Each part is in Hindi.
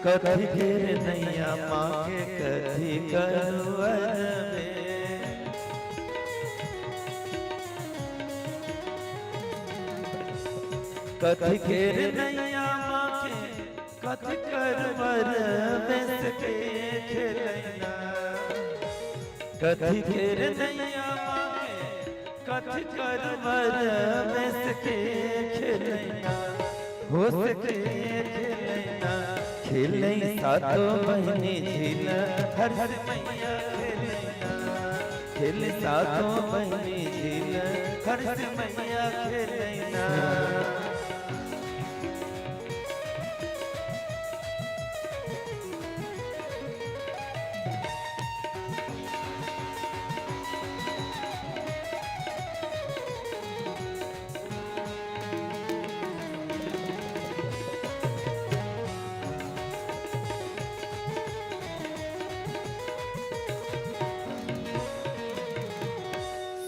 कथी घेर नैया मांगे कथी करवर में। कथी घेर नैया मांगे कथी करवर में सके खेलैना। कथी घेर नैया मांगे कथी करवर में सके खेलैना। हो सके खेलैना खेलै सातो बहिनी झील हर हर मैया खेलैना। खेल सातो बहिनी झील हर हर मैया खेलैना।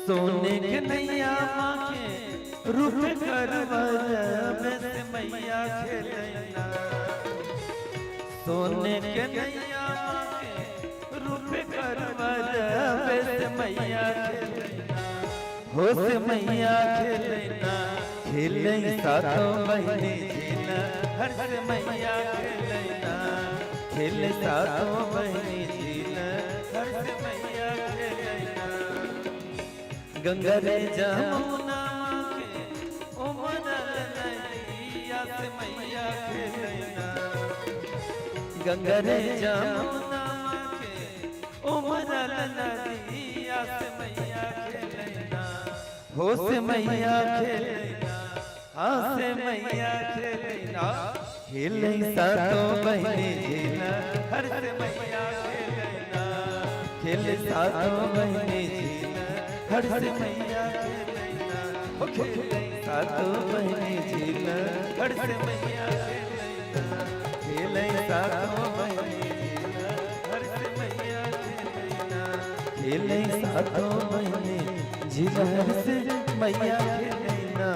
सोने के नैया मांगे रूप करवर में से मैया खेलैना। सोने के नैया मांगे रूप करवर में से मैया खेलैना। हो से मैया खेलैना खेलै सातो बहिनी झील हर हर मैया खेलैना। खेल सातो बहिनी झील हर हर मैया खेलैना। गंगा रे जमुना के उमरल नदिया से मैया खेलैना। गंगा रे जमुना के उमरल नदिया से मैया खेलैना। हो से मैया खेलैना हाँ से मैया खेलैना। खेलै सातो बहिनी झील हर से मैया खेलैना। खेल सातो बहिनी झील हर से मैया खेलैना। हो खेलै सातो बहिनी झील हर से मैया खेलैना। खेलै सातो बहिनी झील हर से मैया खेलैना। खेलै सातो बहिनी झील हर से मैया खेलैना।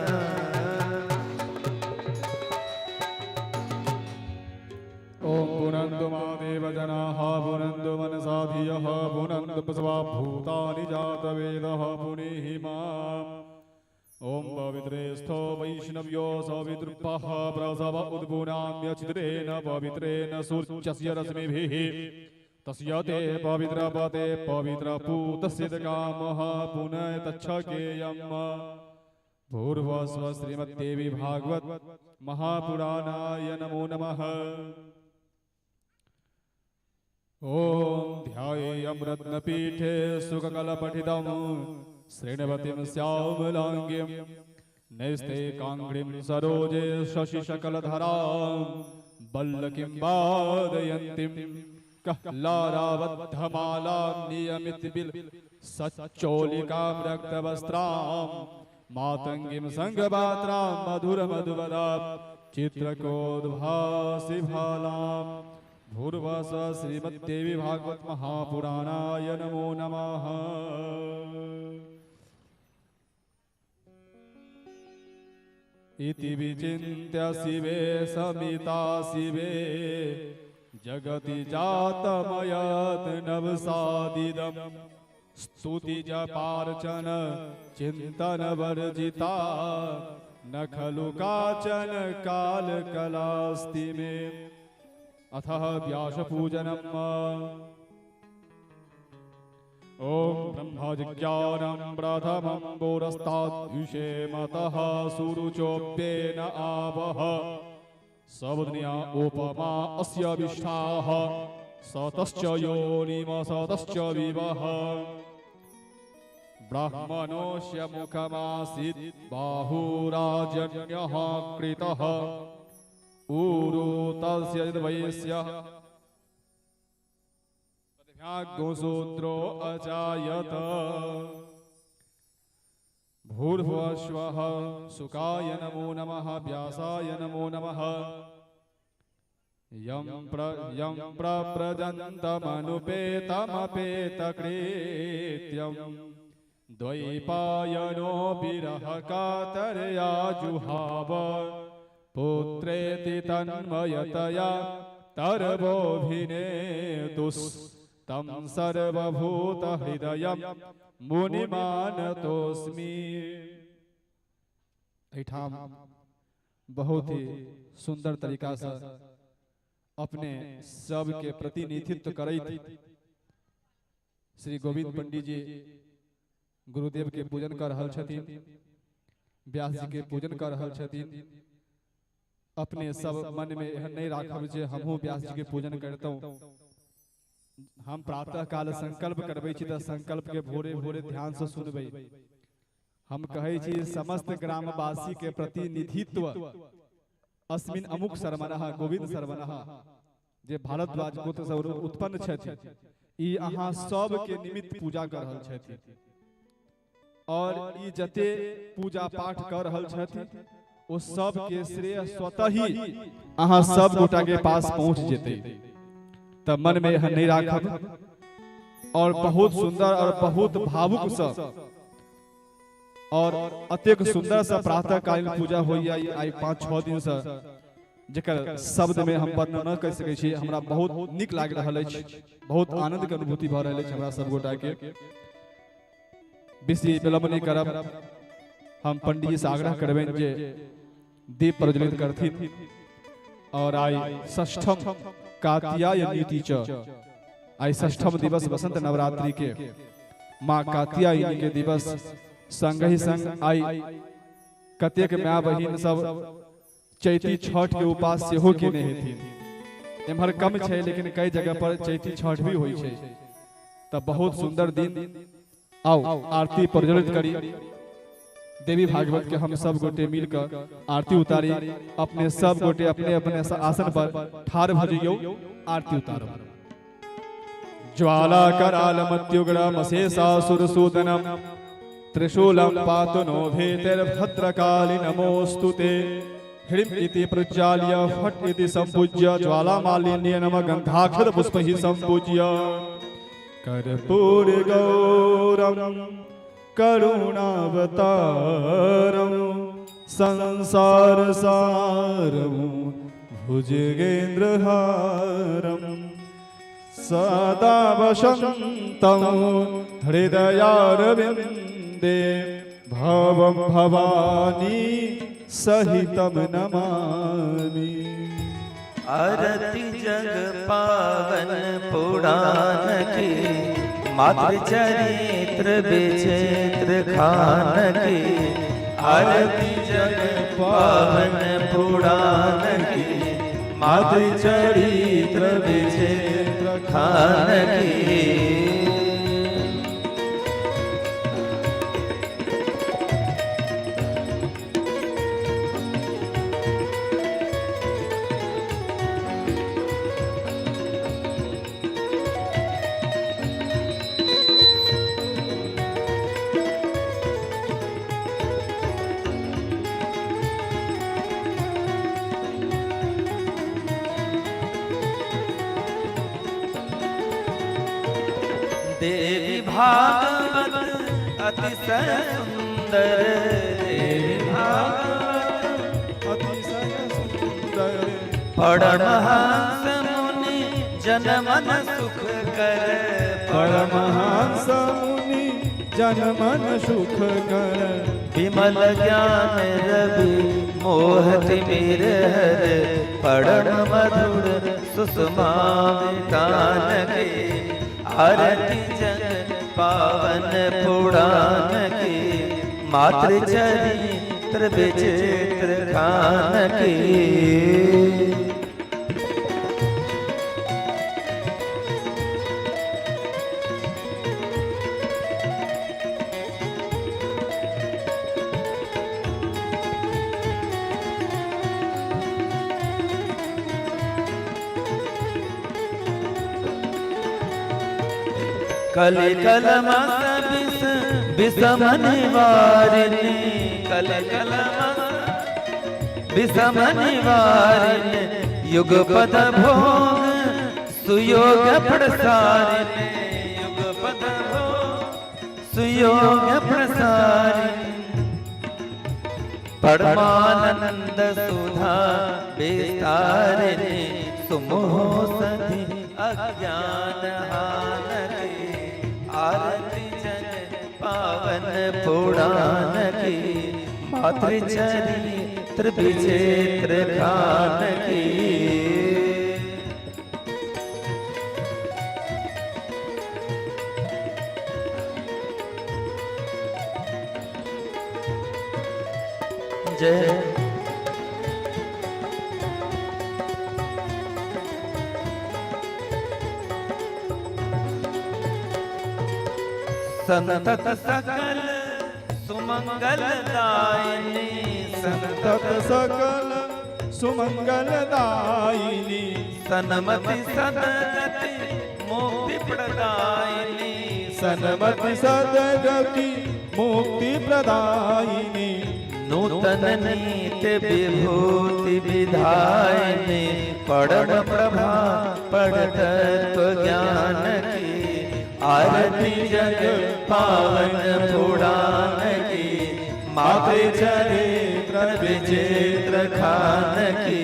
ओम पुनंदु महादेव जनाः पुनंदु मनसा धियः पुनंदु पशवा भूतानि जातवेदः पुनीहि माम्। ओम पवित्रेस्थो वैष्णव्यो सवितृपः प्रसव उद्भुनाम्यचित्रेण पवित्रेण सूर्यस्य रश्मिभिः तस्य ते पवित्रपते पवित्रपूतस्य कामः पुनः तच्छकेयम्। भूर्भुवस्व श्रीमद्देवी भागवत महापुराणाय नमो नमः। ओम ध्यायेयं रत्नपीठे सुखकलपठितं श्रीणवतीं श्यामलांगीं नैस्ते काङ्गीं सरोजे शशिशकलधरां वल्लकीं वादयन्तीं कहलाराबद्धमालां नियमितबिल सच्चोलिकां रक्तवस्त्रां मातंगीं संगपात्रां मधुरमधुवदां चित्रकोद्भासि भालां। भूर्भुवस्व श्रीमद्देवी भागवत महापुराणाय नमो नमः। इति विचिन्त्य शिवे समिता शिवे जगति जातमयत् नवसादिदम्। स्तुति जपार्चन चिंतन वर्जिता न खलु काचन काल कलास्ति मे। अथः व्यासपूजनम्। ओम ब्रह्मजिज्ञानं प्रथमं पुरस्ताद्विषे मतः सुरुचोप्येन आवः। सवदनीया उपमा अस्य विष्ठाः सतश्च योनिमसतश्च विवः। ब्राह्मणोऽस्य मुखमासीत् बाहुराजन्यः कृतः ऊरू तस्य वैश्यः गोसूत्रो अजायत। भूर्भुवस्वः सुकाय नमो नमः व्यासाय नमो नमः। यं प्रव्रजन्तमनुपेतमपेतकृत्यं द्वैपायनो विरह कातरया जुहाव। पुत्रेति तन्मयतया तरवोभिनेतुस्तं सर्वभूतहृदयं मुनिमानतोऽस्मि। एठाम बहुत ही सुंदर तरीका से अपने सब के प्रतिनिधित्व करैत श्री गोविंद पंडित जी गुरुदेव के पूजन कर रहल छथिन, व्यास जी के पूजन कर रहल छथिन। अपने सब मन में यह नहीं राखब जे हमहू व्यास जी के पूजन करतौ। हम प्रातः काल संकल्प करबै छी त संकल्प के भोरे भोरे ध्यान से सुनबै। हम कहै छी समस्त ग्रामवासी के प्रतिनिधित्व अस्मिन अमुक शर्मणः गोविंद शर्मणः जे भारद्वाज गोत्र से उत्पन्न छथि, ई अहाँ सब के निमित्त पूजा कर रहल छथि और ई जते पूजा पाठ कर रहल छथि ओ सब के श्रेय स्वतः ही अहाँ सब गोटा के पास पहुंच जेते। तब मन में यह नहीं राखब और बहुत सुंदर और बहुत भावुक सा और अत्यंत सुंदर सा प्रातः कालीन पूजा होइया। आई 5-6 दिन से जेकर शब्द में हम वर्णन न कर सकै छी। हमरा बहुत नीक लाग रहल अछि, बहुत आनंद के अनुभूति भ रहल अछि हमरा सब गोटा के। बेसी विलंब नहीं करब, हम पंडित जी से आग्रह करबेन जे दीप प्रज्वलित करथिन। और आई षष्ठम कात्यायनी च, आई षष्ठम दिवस वसंत नवरात्रि के माँ कात्यायनी के दिवस संग ही संग आई कतेक माँ बहिन सब चैती छठ के उपास सेहो केने हेथिन। एम्हर कम छै लेकिन कई जगह पर चैती छठ भी होइ छै। तब बहुत सुंदर दिन, आओ आरती प्रज्वलित करी। देवी भागवत के हम सब गोटे मिलकर आरती उतारी। अपने सब गोटे अपने अपने आसन पर ठाड़ भ जइयो, आरती उतारो। ज्वाला करालमत्युग्रमशेषासुरसूदनम त्रिशूलं पातु नो भेतिर्भद्रकाली नमोस्तुते। ह्रीं इति प्रज्वाल्य फट् इति संपूज्य ज्वालामालिन्ये नमः गन्धाक्षर पुष्पैः संपूज्य। कर्पूर गौरम करुणावतारम संसार सारम भुजगेन्द्रहारम सदा वसन्तं हृदयारविन्दे भवं भवानी सहितं नमामि। आरती जग पावन पुराण की, मातृ चरित्र विचित्र खान की। आरती जग पावन पुराण की, मातृ चरित्र विचित्र खान की। देवी भागवत अतिशय सुंदर, देवी भागवत अतिशय सुंदर। परमहंस मुनि जन मन सुख कर, परमहंस मुनि जन मन सुख कर। विमल ज्ञान रवि मोहति मिर हर, परम मधुर सुषमा वितान के। आरती जग पावन पुराण की, मातृ चरित्र विचित्र खान की। कलि कलमस विषम निवारिणी, कलि कलमस विषम निवारिणी। युग पद भोग सुयोग प्रसारिणी, युग पद भोग सुयोग प्रसारिणी। परमानंद सुधा विस्तारिणी, सुमोह सधि अज्ञान हान की आरती जन पावन पुराण की मातृचरित्र विचित्र खान की। जय संतत सकल सुमंगल दायिनी संतत सकल सुमंगल दायिनी सन्मति सदगति मुक्ति प्रदायिनी सन्मति सदगति मुक्ति प्रदायिनी नूतन नीति विभूति विधायिनी परम प्रभा पढ़ तत्व ज्ञान की आरती जग पावन पुराण की मातृचरित्र विचित्र खान की।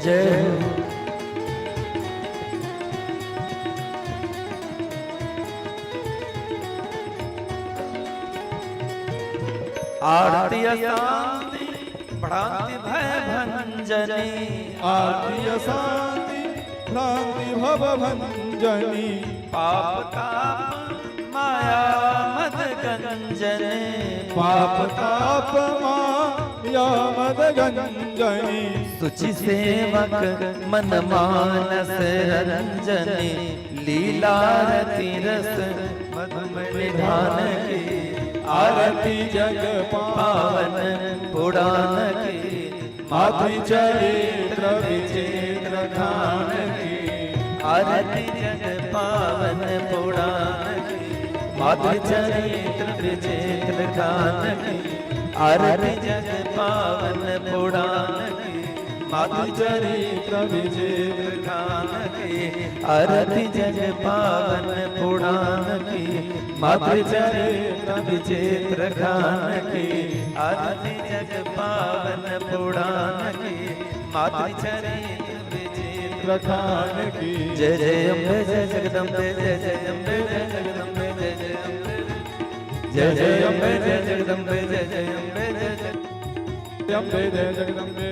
जय आरती शांति भ्रांति भय भंजनी आरती शांति भ्रांति भव भंजनी पाप ताप माया मद गंजनी पाप ताप माया मद गंजनी सुचि सेवक मन मानस रंजनी लीला रति रस मधुमय निधान की आरती जग पावन पुराण की मातृचरित्र विचित्र खान की आरती जग पावन पुराण की मातृचरित्र विचित्र खान की आरती जग पावन पुराण की मातृचरित्र विचित्र खान की आरती जग पावन पुराण की मातृचरित्र विचित्र खान की आरती जग पावन पुराण की मातृचरित्र विचित्र खान की। जय जय अम्बे जय जगदम्बे जय जय अम्बे जय जगदम्बे जय जय अम्बे जय जय अम्बे जय जगदम्बे जय जय अम्बे जय अम्बे जय जगदम्बे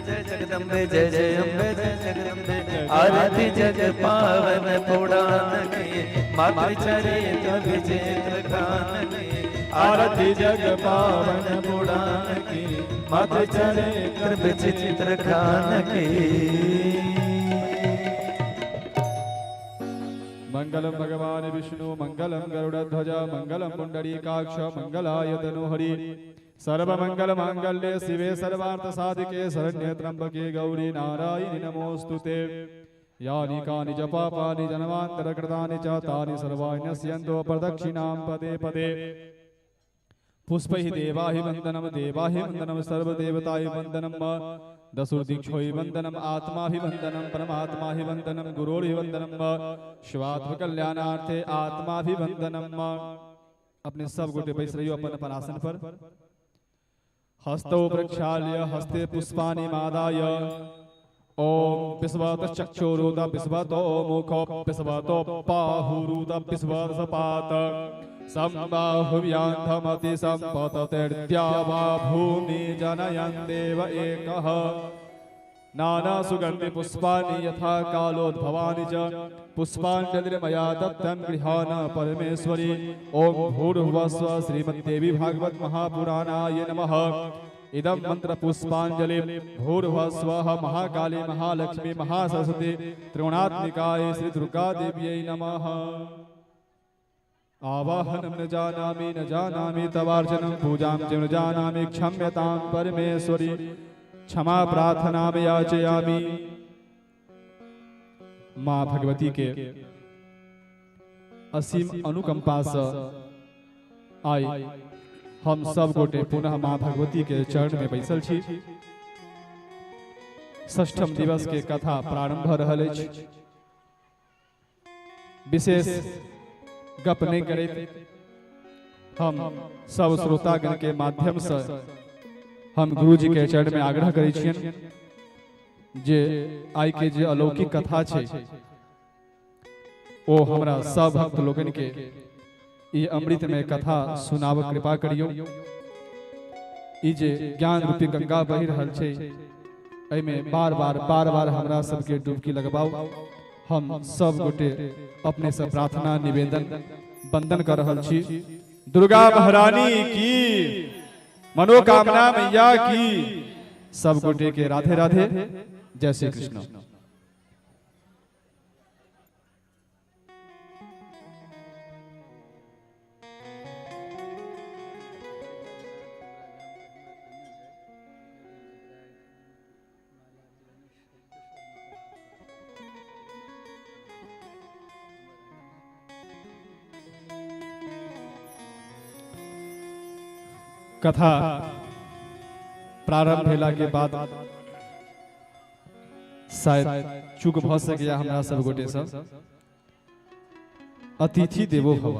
जय जगदम्बे जय जय अम्बे जय जगदम्बे आरती जग पावन पुराण की मातृचरित्र विचित्र खान की आरती जग पावन पुराण की मातृचरित्र विचित्र खान की। मंगलम भगवान विष्णु मंगलम गरुड़ध्वज मंगलम पुंडरीकाक्ष मंगलाय तनोहरि सर्वमंगल मांगल्ये शिवे सर्वार्थ साधिके शरण्ये त्र्यंबके गौरी नारायणि नमोस्तुते। यानि कानि च पापानि जन्मांतर कृतानि च तानि सर्वाणि नश्यन्तो प्रदक्षिणां पदे पदे। पुष्पैः देवाहि वन्दनं सर्वदेवताहि वन्दनं दशुर्दीक्षोहि वन्दनम् आत्माहि वन्दनं परमात्माहि वन्दनं गुरोर्हि वन्दनं शिवात्मकल्याणार्थे आत्माभि वन्दनम्। अपने सब गोटे बैस रहियो अपन अपन आसन पर। हस्तौ प्रक्षाल्य हस्ते पुष्पाणि मादाय ओम पिस्वत चक्षुरुद पिस्वतो मुखो पिस्वतो बाहुरुद पिस्वत सपात संबाहुव्यान्धमति संपततिर्द्यावा भूमि जनयन् देव एकः। नाना सुगंधि पुष्पाणि यथा कालोद्भवानि च पुष्पाञ्जलिर्मया दत्तं गृहाण परमेश्वरी। ओम भूर्भुवस्व श्रीमद्देवी भागवत महापुराणाय नमः। इदं मंत्र पुष्पांजलि भूर्भुवस्वः महाकाली महालक्ष्मी महासरस्वती त्रिगुणात्मिकाय श्री दुर्गा देव्यै नमः। आवाहनं न जानामि तवार्चनं पूजां च न जानामि क्षम्यतां परमेश्वरी क्षमा प्रार्थना में याचयामि। माँ भगवती के असीम अनुकंपा से आई हम सब गोटे पुनः माँ भगवती के चरण में बैसल छी। षष्ठम दिवस के कथा प्रारंभ रहल अछि। विशेष गप नहीं करे, हम सब श्रोतागण के माध्यम से हम गुरु जी के चरण में आग्रह करै छियनि जे आइ के जे अलौकिक कथा छै ओ हमरा सब भक्त लोगन के ई अमृतमय कथा सुनाब कृपा करियो। ई जे ज्ञान रूपी गंगा बहि रहल छै एमे बार बार हमरा सबके डुबकी लगबाओ। हम सब गोटे अपने से प्रार्थना निवेदन वंदन कर रहल छी। दुर्गा महारानी की, मनोकामना मैया की, सब गोटे के राधे राधे, जय श्री कृष्ण। कथा प्रारंभ भेला के बाद शायद चूक भ सकैया हमरा सब गोटे सब। अतिथि देवो भव,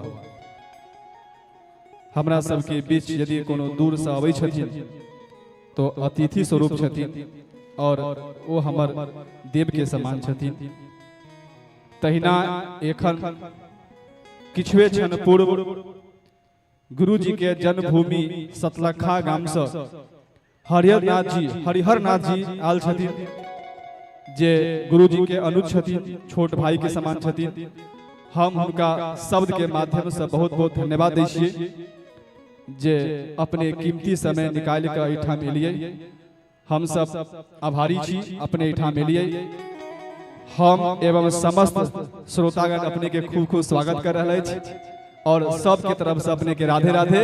हमरा सबके बीच यदि कोनो दूर से अबै छथिन तो अतिथि स्वरूप छथिन और ओ हमर देव के समान छथिन। तहिना एखन किछुए क्षण पूर्व गुरु जी के जन्मभूमि सतलखा गाम से हरिहर नाथ जी आल छथिन जे गुरु जी के अनुज छथिन, छोट भाई के समान छथिन। हम उनका शब्द के माध्यम से बहुत बहुत धन्यवाद दै छियै जे अपने कीमती समय निकाल के एहिठाम एलियै। हम सब आभारी छी, अपने एहिठाम एलियै। हम एवं समस्त श्रोतागण अपने के खूब खूब स्वागत कर रहल अछि और सब के तरफ से अपने के राधे राधे,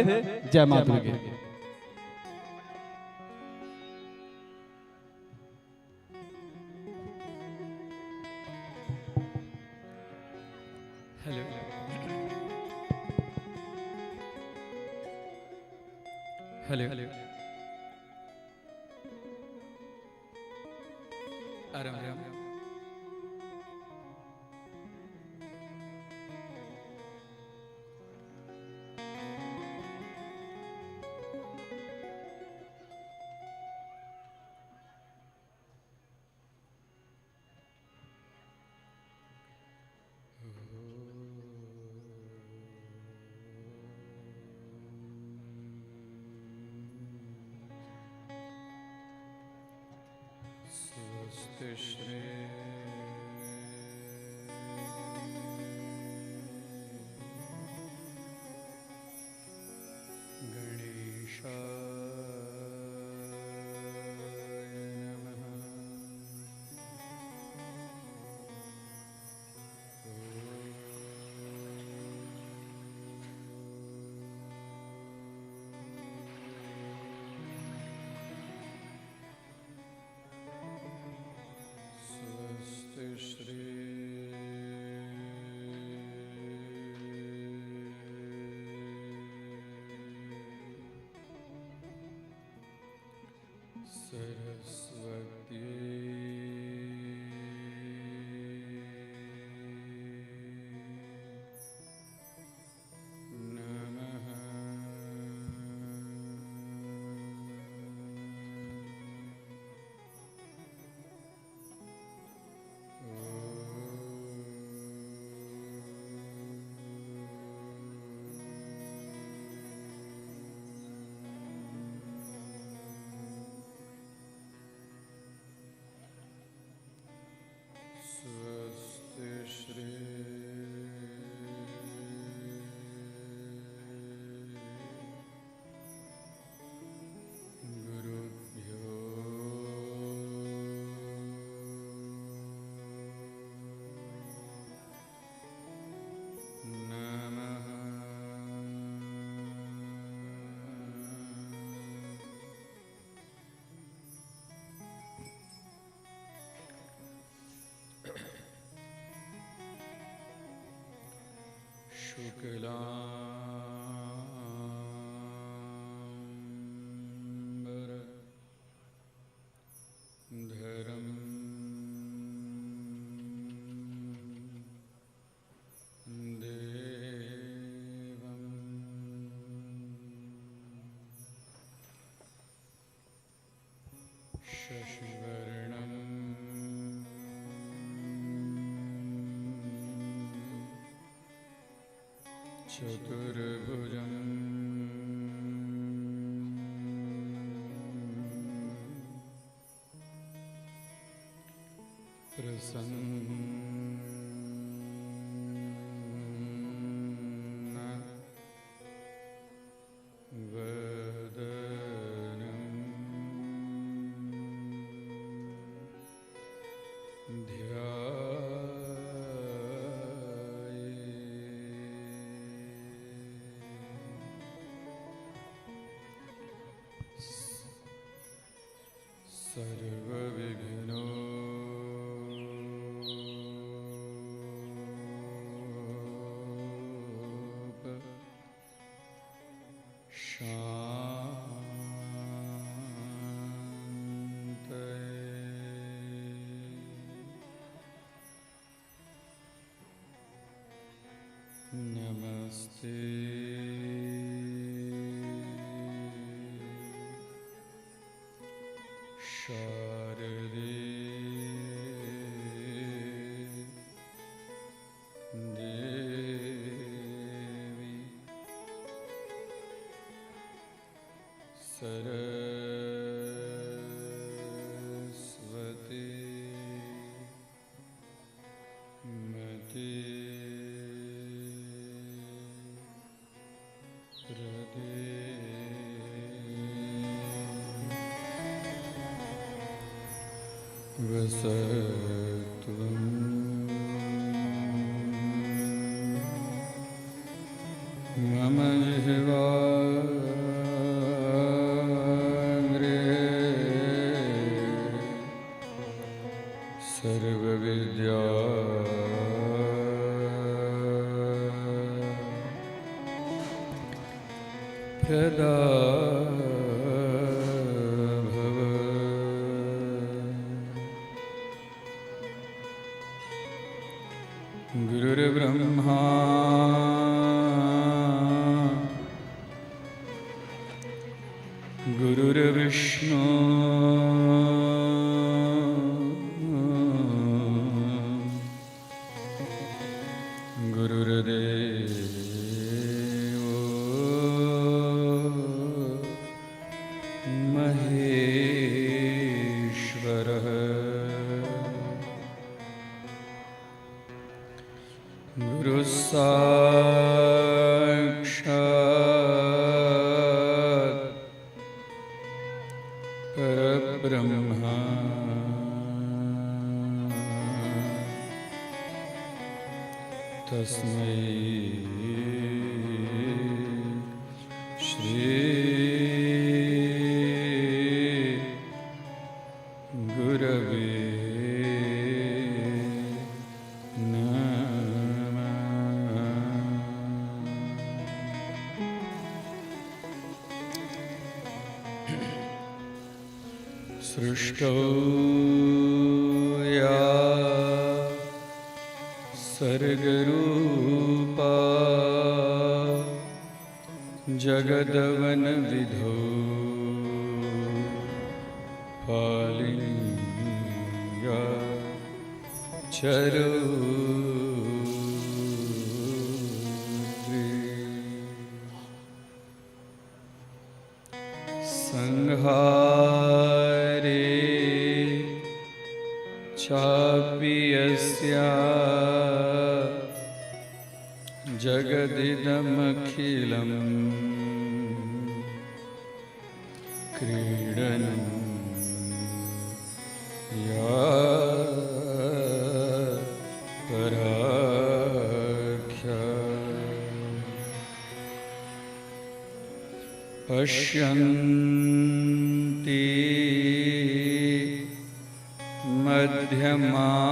जय मां दुर्गे। हेलो हेलो आराम आराम। शुक्लांबर धरम देवम् चतुर्भुजं प्रसन्न वदनं सर्वविघ्नो नमस्ते शारदे देवी सरस्वती मते वसत्वं मम जिह्वाग्रे सर्वविद्या प्रदा गुरुर्ब्रह्मा गुरुर्विष्णु गुरुर्देवो महेश्वरः गुरुसाक्षात् परब्रह्मा तस्मै श्री गुरवे सृष्टौ या सर्गरूपा जगदवनविधौ पालिङ्गा चरो संहारे चापि यस्या जगदिदमखिलं क्रीडनं या पराख्या पश्यन्ति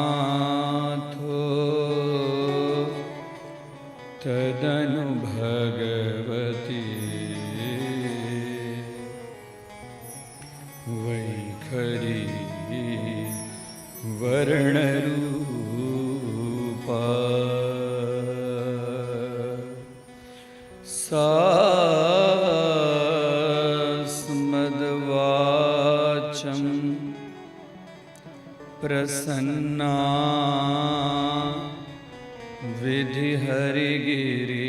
मध्यमाथो तदनु भगवती वैखरी वर्णरूपा सास्मद्वाचं प्रसन्ना विधिहरिगिरी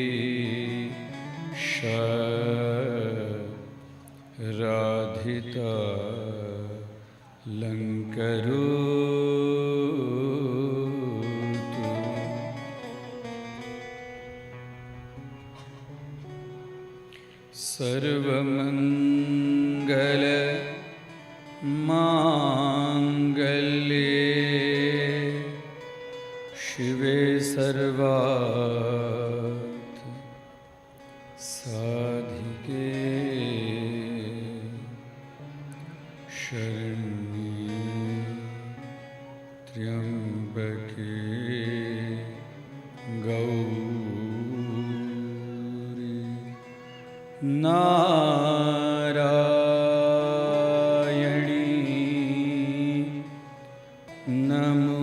राधिता लंकरो सर्वमंगल मांगल्ये शिवे सर्वार्थ साधिके शरण्ये त्र्यंबके गौरी नारायणी नमोस्तुते।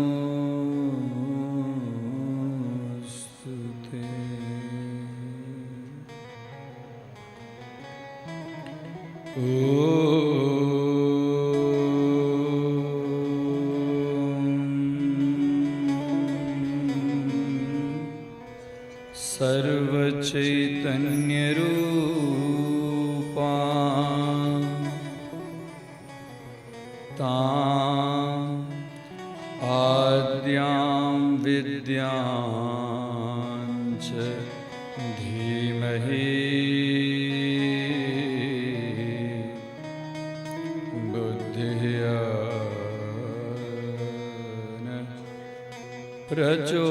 सर्वचैतन्यरूपा तां आद्यां विद्यां च धीमहि बुद्धिया न प्रचोदयात्।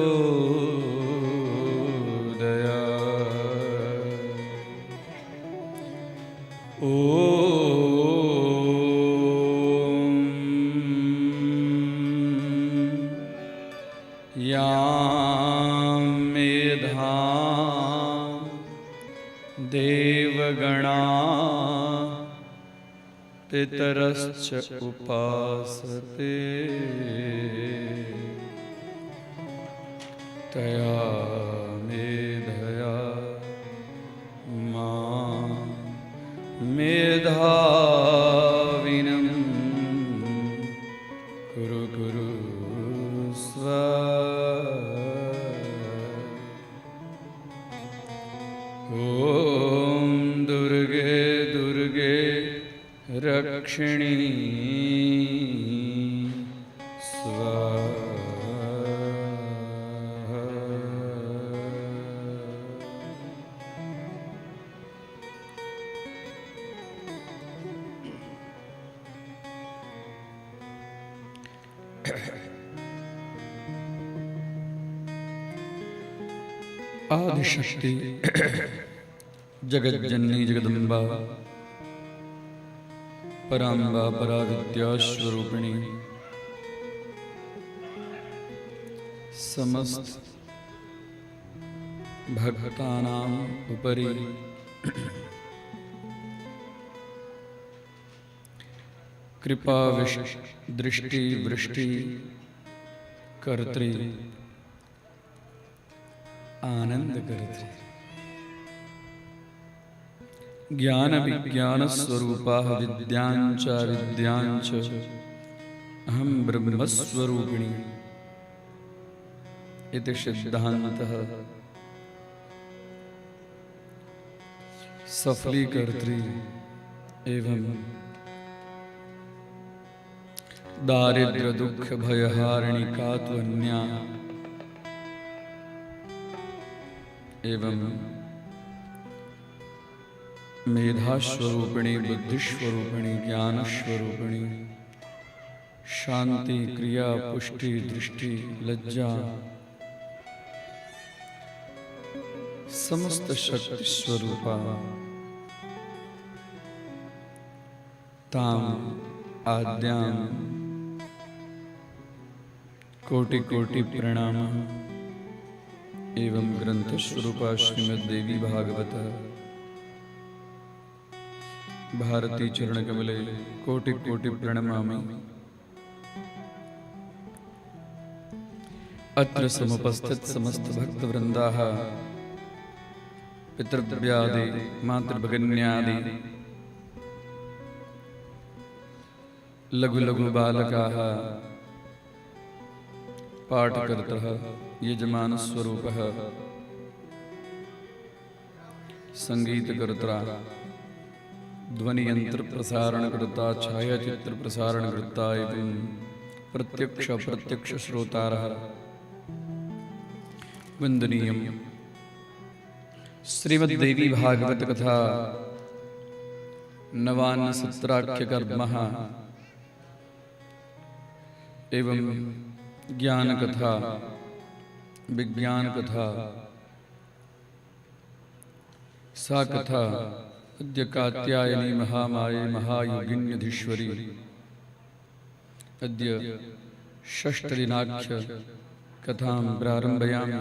यां मेधां देवगणा पितरश्च उपासते तया मेधया मां मेधाविनं कुरु कुरुस्व। ॐ दुर्गे दुर्गे रक्षिणी स्वाहा। आदिशक्ति जगज्जननी जगदम्बा पराम्बा पराविद्या स्वरूपिणी समस्त भक्तानां उपरि कृपा दृष्टि वृष्टि कर्त्री आनंद करते ज्ञान विज्ञान स्वरूपा विद्यांच विद्यांच अहम ब्रह्म स्वरूपिणी इति सिद्धान्तः सफलीकर्त्री एवं दारिद्र दुख भयहारिणी कात्वन्या एवं मेधास्वरूपिणी बुद्धिस्वरूपिणी ज्ञानस्वरूपिणी शांति क्रिया पुष्टि दृष्टि लज्जा समस्त शक्ति स्वरूपा ताम आद्याम कोटि कोटि प्रणाम एवं ग्रंथ स्वरूपा श्रीमद्देवी भागवत भारती चरण कमले कोटि कोटि प्रणमामि। अत्र समुपस्थित समस्त भक्त वृंदाः पितृव्यादि मातृभगिन्यादि लघु लघु बालकाः पाठकर्तः यजमान स्वरूपः संगीतकर्ता, ध्वनि यंत्र प्रसारणकर्ता, छायाचित्र प्रसारणकर्ता एवं प्रत्यक्ष अप्रत्यक्ष श्रोतारः वंदनीयम्। श्रीमद्देवी भागवत कथा नवान्न सत्राख्यकर्मः एवं ज्ञान कथा, विज्ञान कथा, सा कथा अद्य कात्यायनी महामाये महायोगिन्यधीश्वरी अद्य षष्ठदिनाख्य कथां प्रारम्भयामि।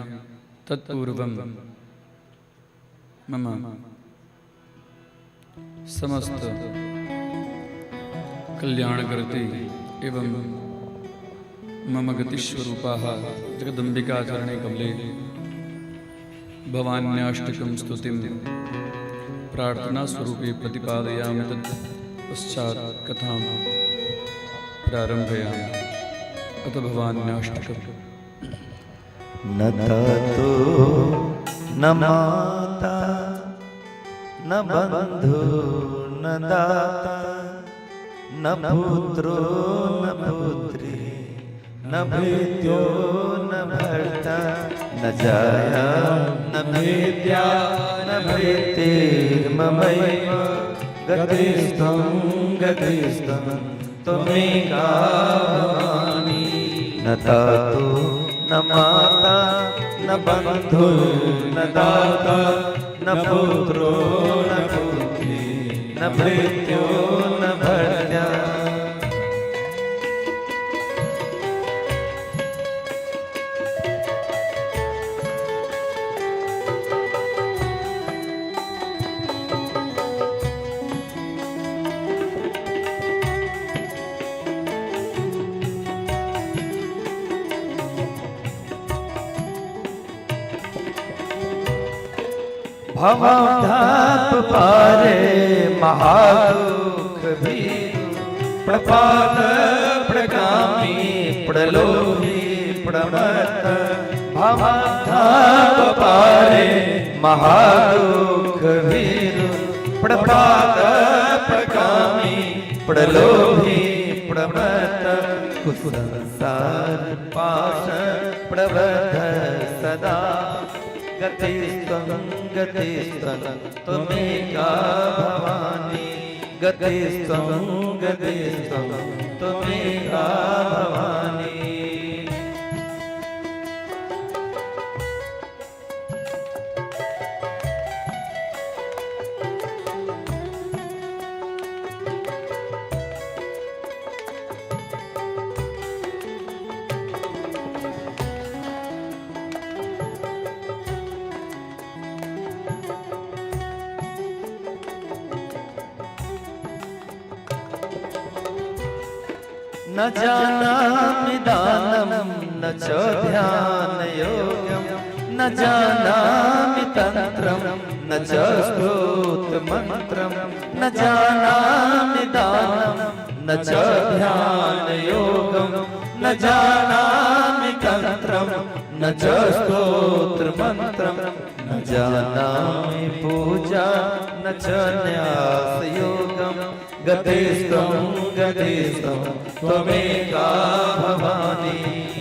तत्पूर्वं मम समस्त कल्याणकर्त्री एवं मम गतिस्वरूपाः जगदम्बिकाचरणे कमले भवान्याष्टकं स्तुतिं प्रार्थना स्वरूपे प्रतिपादयामि। तत्पश्चात् कथां प्रारम्भयामि। अथ भवान्याष्टकम्। न ततो न माता न बंधु न दाता न पुत्रो न पुत्री न भृत्यो न भर्ता न जाया न विद्या न भृतिर्ममैव गतिस्त्वं गतिस्त्वं त्वमेका भवानी। न तातो न माता न बंधु न दाता न पुत्रो न पुत्री न भृत्यो न भर्त्या भवधाप पारे महादुख भीरु प्रपात प्रगामी प्रलोभी प्रमत्त। भवधाप पारे महादुख भीरु प्रपात प्रगामी प्रलोभी प्रमत्त। कुसंसार पाश प्रबद्ध सदा गतिस्त्वं गतिस्त्वं त्वमेका भवानी। गतिस्त्वं गतिस्त्वं त्वमेका भवानी। न जानामि दानं न च ध्यानयोगं न जानामि तन्त्रं न च स्तोत्रमन्त्रं न जानामि दानं न च ध्यानयोगं न जानामि तन्त्रं न च स्तोत्रमन्त्रं न जानामि पूजा न च न्यासयोगं। गतिस्त्वं गतिस्त्वं त्वमेका भवानी।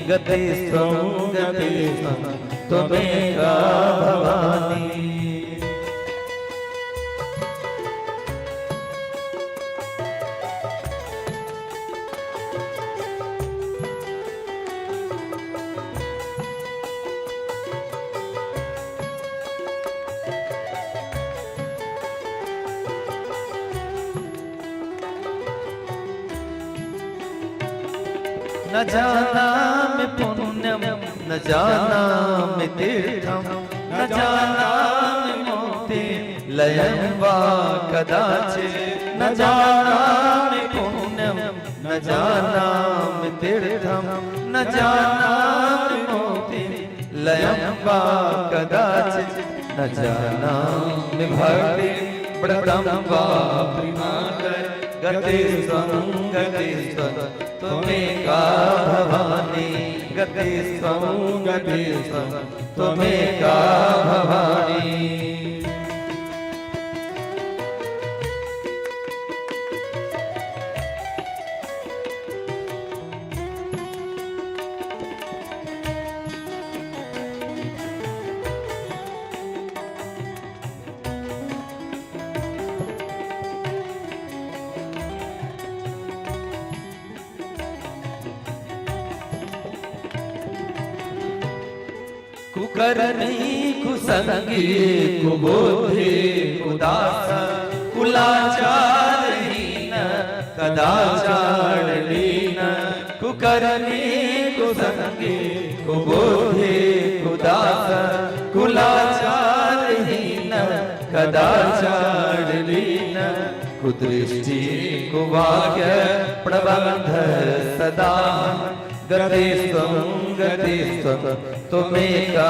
गतिस्त्वं गतिस्त्वं त्वमेका भवानी। न जानामि पुण्यं न जानामि तीर्थं न जानामि मुक्तिं लयं वा कदाचित्। न जानामि पुण्यं न जानामि तीर्थं न जानामि मुक्तिं लयं वा कदाचित्। न जानामि भक्तिं व्रतं वा प्रिमादर। गतिस्त्वं गतिस्त्वं त्वमेका भवानी। गतिस्त्वं गतिस्त्वं त्वमेका भवानी। कुकर्मी कुसंगी कुबोधे कुदास कुलाचारहीन कदाचारलीन कुकर्मी कुसंगी कुबोधे कुदास कुलाचारहीन कदाचारलीन कुदृष्टि कुभाग्य प्रबंध सदा गतिस्त्वं गतिस्त्वं त्वमेका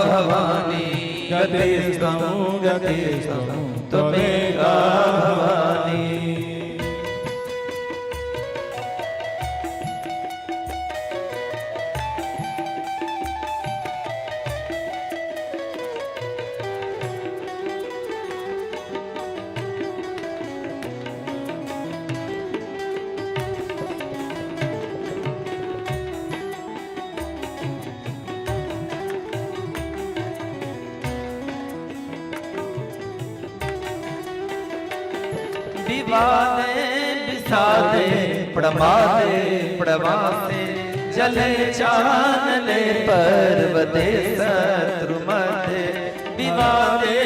भवानी गतिस्त्वं गतिस्त्वं त्वमेका भवानी। विवादे विसादे प्रमादे प्रवासे जले चानले पर्वते शत्रुमते विवादे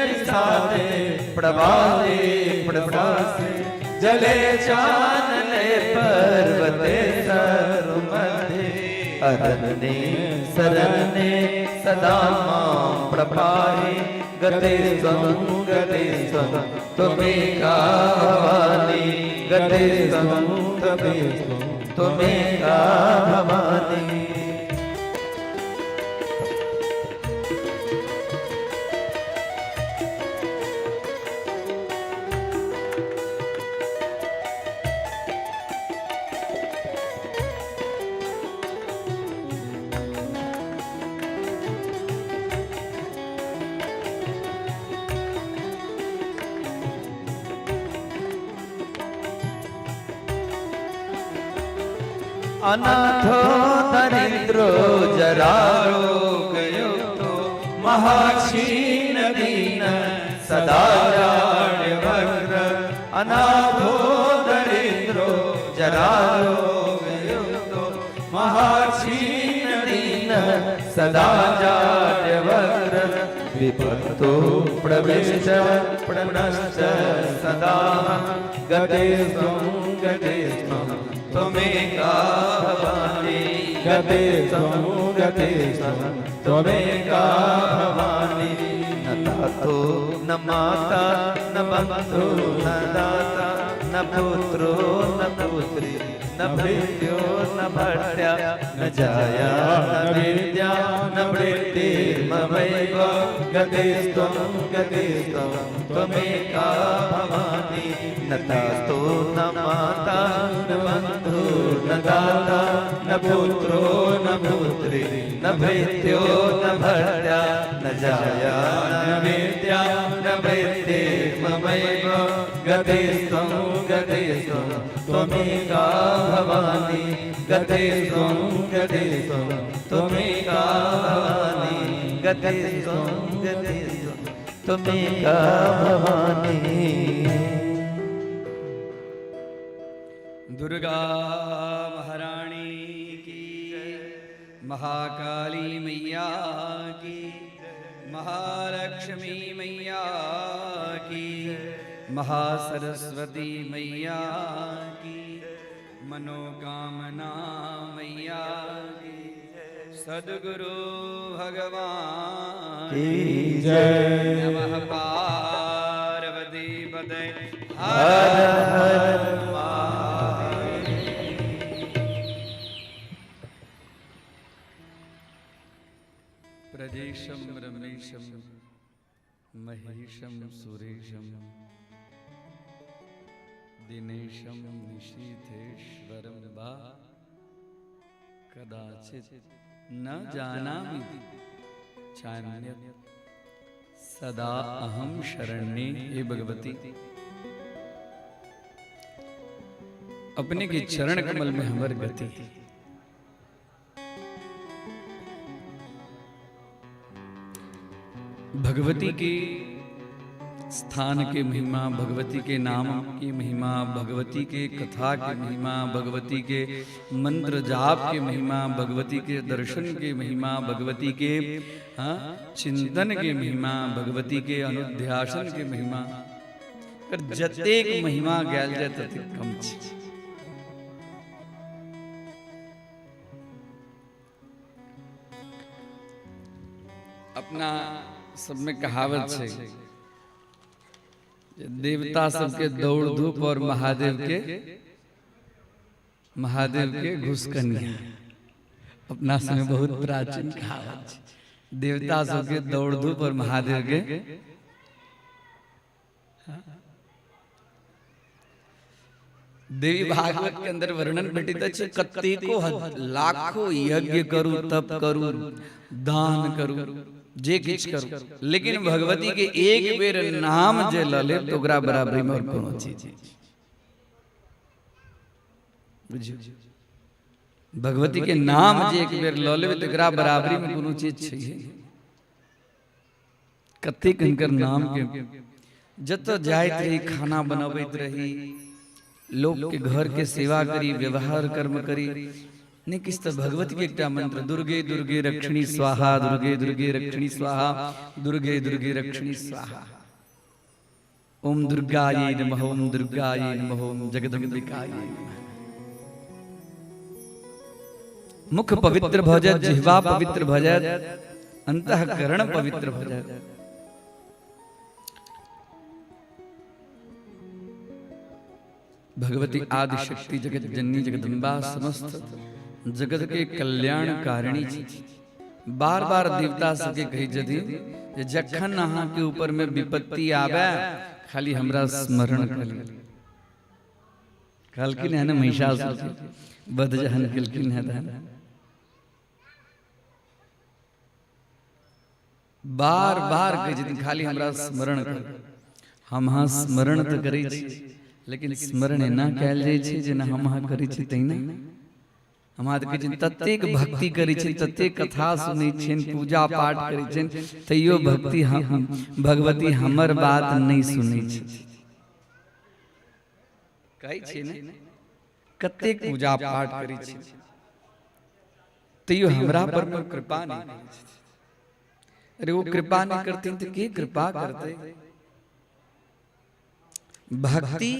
विसादे प्रमादे प्रवासे जले चानले पर्वते शत्रुमते अरण्ये शरण्ये सदा मां प्रभाहि गतिस्त्वं गतिस्त्वं त्वमेका भवानी गतिस्त्वं गतिस्त्वं त्वमेका भवानी। अनाथो दरिद्रो जरारोगयुक्तो महाक्षीण दीन सदा जाड्यवक्र अनाथो दरिद्रो जरारोगयुक्तो महाक्षीण दीन सदा जाड्यवक्र विपत्तो प्रविष्ट प्रणश्च सदा गतिस्त्वं गतिस्त्वं त्वमेका भवानी गतिस्त्वं गतिस्त्वं त्वमेका भवानी। न तातो न माता न बन्धु न दाता न पुत्रो न पुत्री न भृत्यो न भर्त्या न जाया न विद्या न वृत्तिर्ममैव गतिस्त्वं गतिस्त्वं त्वमेका भवानी। न तातो न माता न बन्धु न दाता न पुत्रो न पुत्री न भृत्यो न भर्त्या न जाया न विद्या न वृत्तिर्ममैव गतिस्त्वं गतिस्त्वं त्वमेका भवानी गतिस्त्वं गतिस्त्वं त्वमेका भवानी गतिस्त्वं गतिस्त्वं त्वमेका भवानी। दुर्गा महारानी की महाकाली मैया की महालक्ष्मी मैया की महासरस्वती मैया की मनोकामना मैया की सद्गुरु भगवान की जय। नमः पार्वती पते हर हर प्रजेशं रमेशं महेशं सुरेशं दिनेशं निशीथेश्वरं वा कदाचित् न जानामि चान्यत् सदा अहं शरण्ये हे भगवती। अपने के चरण कमल में हमर गति भगवती की स्थान के महिमा, भगवती के नाम की महिमा, भगवती के कथा की महिमा, भगवती के मंत्र जाप की महिमा, भगवती के दर्शन की महिमा, भगवती के चिंतन की महिमा, भगवती के अनुध्यासन की महिमा, कर जतेक महिमा गैल जाए ततेक कम छे। अपना सब में कहावत है, देवता सबके दौड़ धूप और महादेव के घुसकनिया। अपना समय बहुत प्राचीन कहावत है, देवता सबके दौड़ धूप और महादेव के देवी भागवत के अंदर वर्णन भेटित है, कतेको लाखों यज्ञ करू, तप करू, दान करू, जे किछ करू, लेकिन भगवती के एक बेर नाम जे लले तो ओकरा बराबरी में और कोनो चीज बुझियो। भगवती के नाम जे एक बेर लले तो ओकरा बराबरी में कोनो चीज चाहिए। कतेक हिनकर नाम के जत जाइत रही, खाना बनाबैत रही, लोग के घर के सेवा करी, व्यवहार कर्म करी, ने किस तरह भगवती के एक मंत्र, दुर्गे दुर्गे रक्षिणी स्वाहा, दुर्गे दुर्गे रक्षिणी स्वाहा, दुर्गे दुर्गे रक्षिणी स्वाहा, ओम दुर्गायै नमः, ओम दुर्गायै नमः, ओम जगदम्बिकायै नमः। मुख पवित्र भजत, जिह्वा पवित्र भजत, अंतःकरण पवित्र भजत। भगवती आदि शक्ति जगत जननी जगदम्बा समस्त जगत के कल्याण कारिणी छी। बार बार देवता सबके कही जदी जखन अहाँ के ऊपर में विपत्ति आवे खाली हमरा स्मरण करी। कलकिन है ना महिषासुर के वध जहन कलकिन है ना, बार बार कही जदी खाली हमरा स्मरण कर। हम हाँ स्मरण तो करी छी, लेकिन स्मरण ना कैल जाय छै जे ना हम हाँ करी छी तैना। हमार के ततेक भक्ति करी छी, ततेक कथा सुनै छिन, पूजा पाठ करी छिन, तैयो भक्ति हम भगवती हमर बात नहीं सुनै छी। कहै छी ने कतेक पूजा पाठ करी छी, तैयो हमरा पर कृपा नहीं करै छी। अरे वो कृपा नहीं करते तो के कृपा करते? भक्ति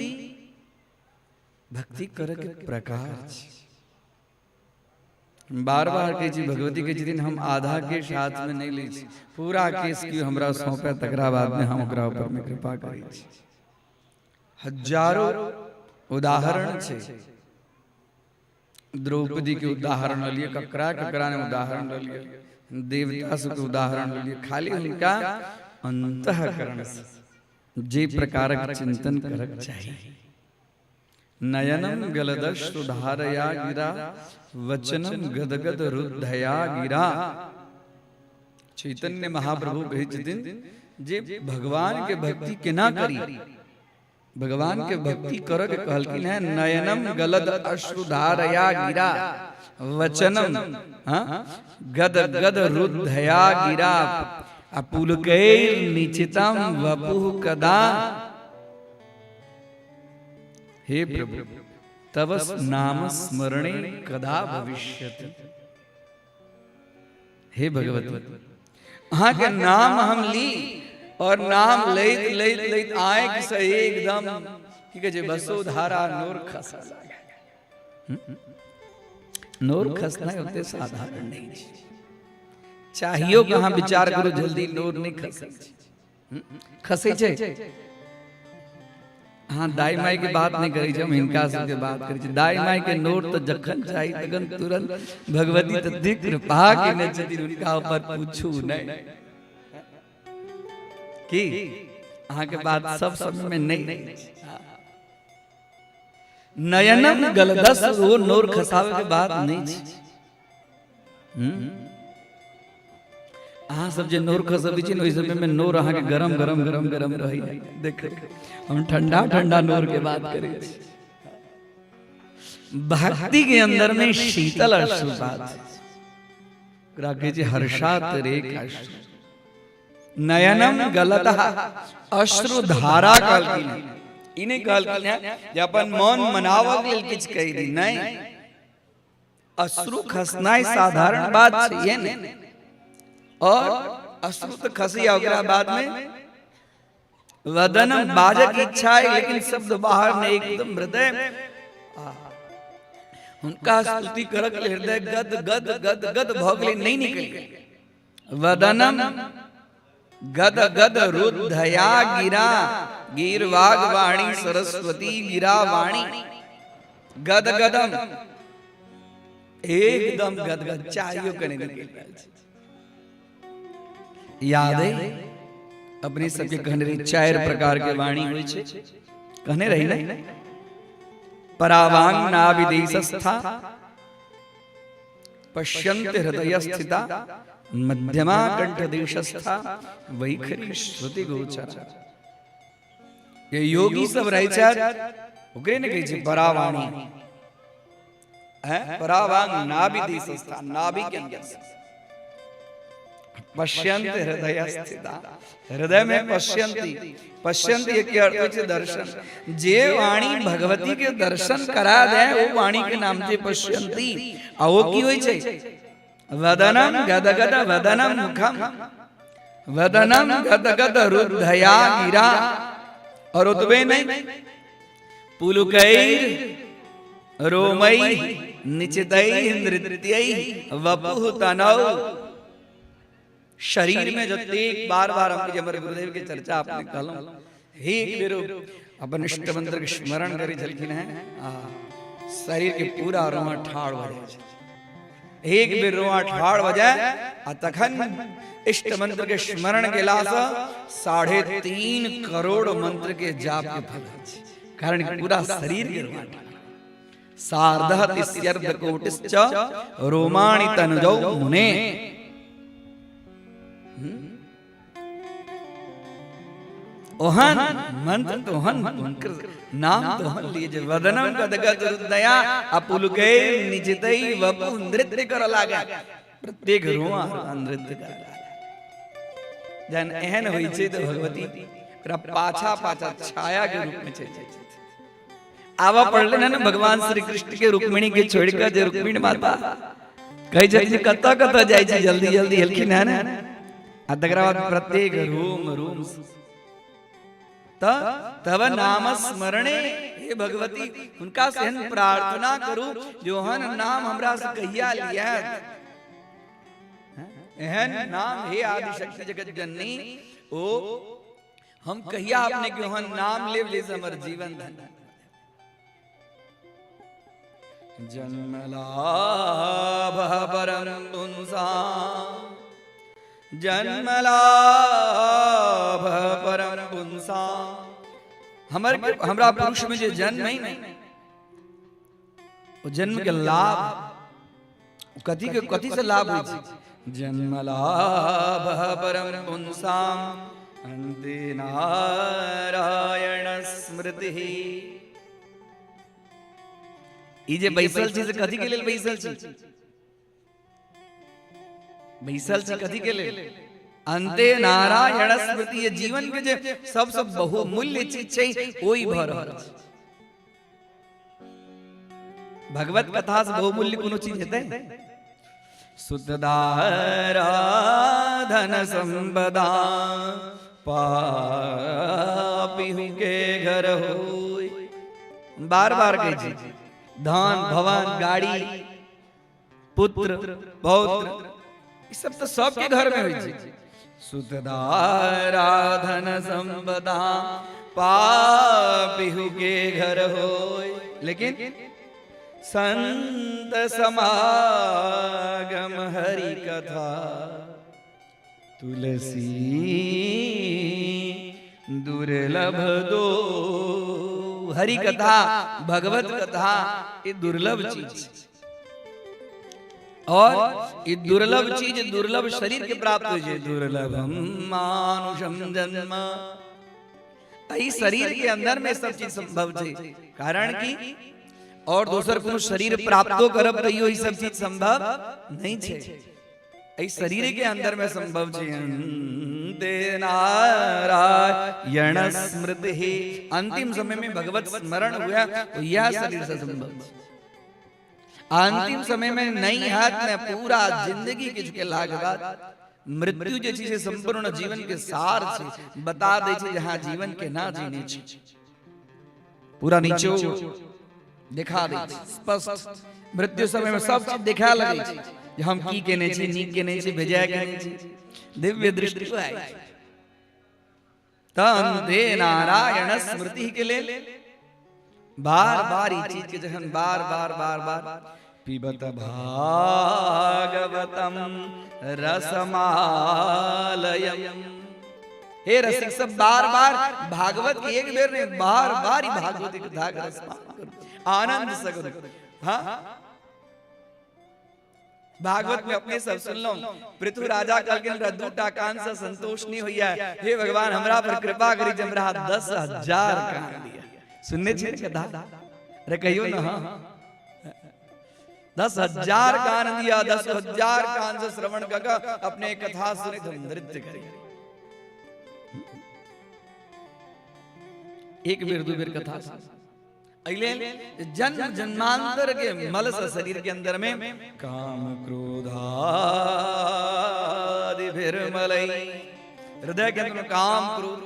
भक्ति करे के प्रकार छै। बार बार कहे छी भगवती के जिन हम आधा के साथ में नहीं लै छी, पूरा केस की हमरा सौंपे तकरा बाद में हम ओकरा ऊपर में कृपा करै छी। हजारों उदाहरण छै, द्रौपदी के उदाहरण लिए, ककरा ककरा ने उदाहरण लिए, देवता सब के उदाहरण लिए, खाली उनका अंतःकरण से जे प्रकारक चिंतन करक चाहिए। नयनम गलदश्रुधारया गिरा, वचनम गदगद रुद्धया गिरा। चैतन्य महाप्रभु कही छथिन जे भगवान के भक्ति केना करी, भगवान के भक्ति करक कहलकिन है नयनम गलद अश्रुधारया गिरा, वचनम गदगद रुद्धया गिरा, अपुलकैर निचितम वपुः कदा। हे प्रभु तव नाम स्मरणे कदा भविष्यति। हे भगवती अहाँ के नाम हम ली और नाम लैत लैत लैत आए कि सही एकदम की कहे वसुधारा नोर खसा। नोर खसना होते साधारण नहीं है, चाहिए कहाँ विचार करो जल्दी नोर नहीं खसे छे। हाँ दाई माई की बात नहीं करी, जब इनका सबके बात करी दाई माई के नोर तो जखन चाहिए तखन तुरंत भगवती तो दिख कृपा के ने जदी उनका ऊपर पूछू नहीं की अहाँ के बात सब समय में नहीं। नयनम गलदस वो नोर खसावे के बात नहीं छै। अहाँ सब जे नोर खसबी छी ओहि समय में नोर अहाँ के गरम गरम गरम गरम रही। देख हम ठंडा ठंडा नोर के बात करै छी। भक्ति के अंदर में शीतल अश्रु बात राखे जी हर्षात रेख अश्रु। नयनम गलतः अश्रुधारा कहलखिन इन्हें कहलखिन जे अपन मन मनावक लेल किछ कहि दी नहीं अश्रु खसनाई साधारण बात छै ने और अश्रु तो खसिया ओकरा बाद में वदनम बाजक इच्छा है लेकिन शब्द बाहर नहीं एकदम हृदय उनका स्तुति करक हृदय गद गद गद गद भोगले नहीं निकल वदनम गद गद रुद्धया गिरा गिरवाग वाणी सरस्वती गिरा वाणी गद गदम एकदम गद गद चाहियो कने निकल याद है अपनी सबके कहने रही 4 प्रकार के वाणी हुई छे कहने रही ना परावांग नाभिदेशस्था पश्यन्त हृदय स्थिता मध्यमा कंठदेशस्था वैखरी श्रुति गोचर ये योगी सब रहे छे ओकरे ने कही छे परावाणी है परावांग नाभिदेशस्था नाभि के अंदर पश्यन्त हृदय स्थिता हृदय में पश्यन्ति पश्यन्ति के अर्थ है दर्शन जे वाणी भगवती के दर्शन करा दे वो वाणी के नाम से पश्यन्ति आ वो की होय छे वदनम गदगद वदनम मुखम वदनम गदगद रुद्धया गिरा और उतबे नहीं पुलुकैर रोमई निचितै नृत्यै वपुः तनौ शरीर में जो तेज बार बार हम हमारे गुरुदेव की चर्चा आपने कहलो हे बेरो अपन इष्ट मंत्र के स्मरण करी झलकिन है शरीर के पूरा रोआ ठाड़ हो जाए एक बेर रोआ ठाड़ हो जाए आ तखन इष्ट मंत्र के स्मरण के लास 3.5 करोड़ मंत्र के जाप के फल कारण पूरा शरीर के रोआ सार्धः तिस्यर्ध कोटिश्च रोमाणि तनुजौ मुने ओहन मंत्र तोहन नाम तोहन लीजे वदनम गदगद रुद्धया अपुलुके निजितै वपु नृत्य कर लागे प्रत्येक रोआ नृत्य कर लागे जन एहन होई छै तो भगवती ओकरा पाछा पाछा छाया के रूप में छै आवा पढ़ले न भगवान श्री कृष्ण के रुक्मिणी के छोड़ के जे रुक्मिणी माता कहि जल्दी कत कत जाय छै जल्दी जल्दी हलखिन है ना आ तकरा बाद प्रत्येक रूम रूम तब नाम स्मरणे हे भगवती उनका से प्रार्थना करूं जोहन नाम हमरा से कहिया लिया एहन नाम हे आदि शक्ति जगत जननी ओ हम कहिया आपने जोहन नाम लेव ले हमर जीवन धन जन्मलाभ परम पुंसा जन्मलाभ परम पुंसा हमरा पुरुष में जो जन्म नहीं वो जन्म के लाभ कथी से लाभ हुई थी जन्मलाभ परम पुंसा अन्ते नारायण स्मृति ई जे बैसल छी से कथी के लेल बैसल छी बैसल छी कथी के लेल अंते नारायण स्मृति ये जीवन के जे सबसे बहुमूल्य चीज छै ओई भ रहल छै भगवत कथा से बहुमूल्य कोनो चीज हेतै सुतदाराधन संपदा पापी के घर होय बार बार कहै छै धन भवन गाड़ी पुत्र पौत्र ये सब तो सबके घर में होय छै सुतदाराधन संपदा पापी के घर होय लेकिन संत समागम हरि कथा तुलसी दुर्लभ दो हरि कथा भगवत कथा ये दुर्लभ चीज और ये दुर्लभ चीज दुर्लभ शरीर के प्राप्त हो जाए दुर्लभम मानुषम जन्म ई शरीर के अंदर में सब चीज संभव है कारण की और दोसर कोनो शरीर प्राप्तो करब तइयो ई सब चीज संभव नहीं छे ई शरीर के अंदर में संभव छे नारायण स्मृति ही। अंतिम समय में भगवत स्मरण हुआ तो यह शरीर से संभव। अंतिम समय में नहीं हाथ में पूरा जिंदगी के झुके लागत मृत्यु जे छै से संपूर्ण जीवन के सार छै बता दे छै जहां जीवन के ना जीने छै पूरा नीचे दिखा दे स्पष्ट। मृत्यु समय में सब चीज दिखा लगे छै जे हम की केने छी नीक केने छी भेजा केने छी दिव्य दृष्टि को आए तन दे नारायण स्मृति के लिए बार बार ये चीज के जहन बार बार बार बार पिबत भागवतम रसमालयम। हे रसिक सब बार बार भागवत की एक बेर नहीं बार बार ही भागवत की कथा का रसपान करो आनंद से करो। हाँ भागवत में अपने सब सुन लो। पृथ्वी राजा कल के दूटा कान से संतोष नहीं हुआ। हे भगवान हमरा पर कृपा करी जमरा 10,000 कान दिया सुनने छी कथा अरे कहियो ना। हाँ 10,000 कान दिया 10,000 कान से श्रवण कर अपने कथा सुने तो नृत्य करे। एक बेर दो बेर कथा अगले जन्म जन्मांतर के मल से शरीर के अंदर में काम क्रोधादि मलई हृदय के अंदर काम क्रोध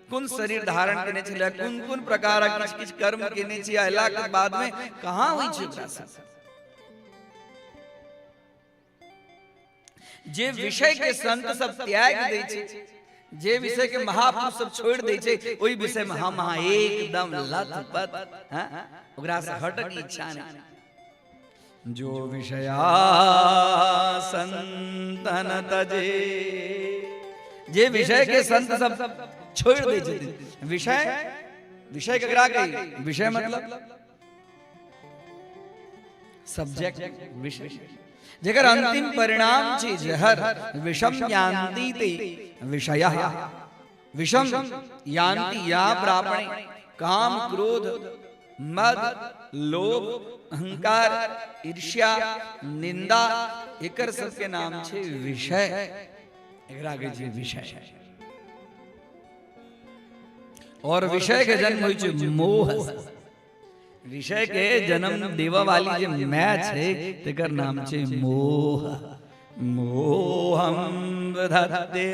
कुन शरीर धारण करने चाहिए कुन कुन प्रकार किछ किछ कर्म करने चाहिए अल्लाह के बाद में कहां हुई छै जे विषय के संत सब त्याग दै छै जे विषय के महापुरुष सब छोड़ दे छै ओई विषय में हम एकदम लथपथ हां ओकरा से हटक इच्छा नहीं। जो विषया संतन तजे जे विषय के संत सब छोड़ दे छै विषय विषय केकरा कही विषय मतलब सब्जेक्ट विषय जेकर अंतिम परिणाम छै जहर विषम यान्ति ते विषयः विषम यान्ति या प्रापणे काम क्रोध मद लोभ अहंकार ईर्ष्या निंदा एकर सब के नाम छै विषय एकरा के छै विषय। और विषय के जन्म होय छै मोह विषय के जन्म देवा वाली जे मैच है तेकर नाम छै मोह। मोहम वधत्ते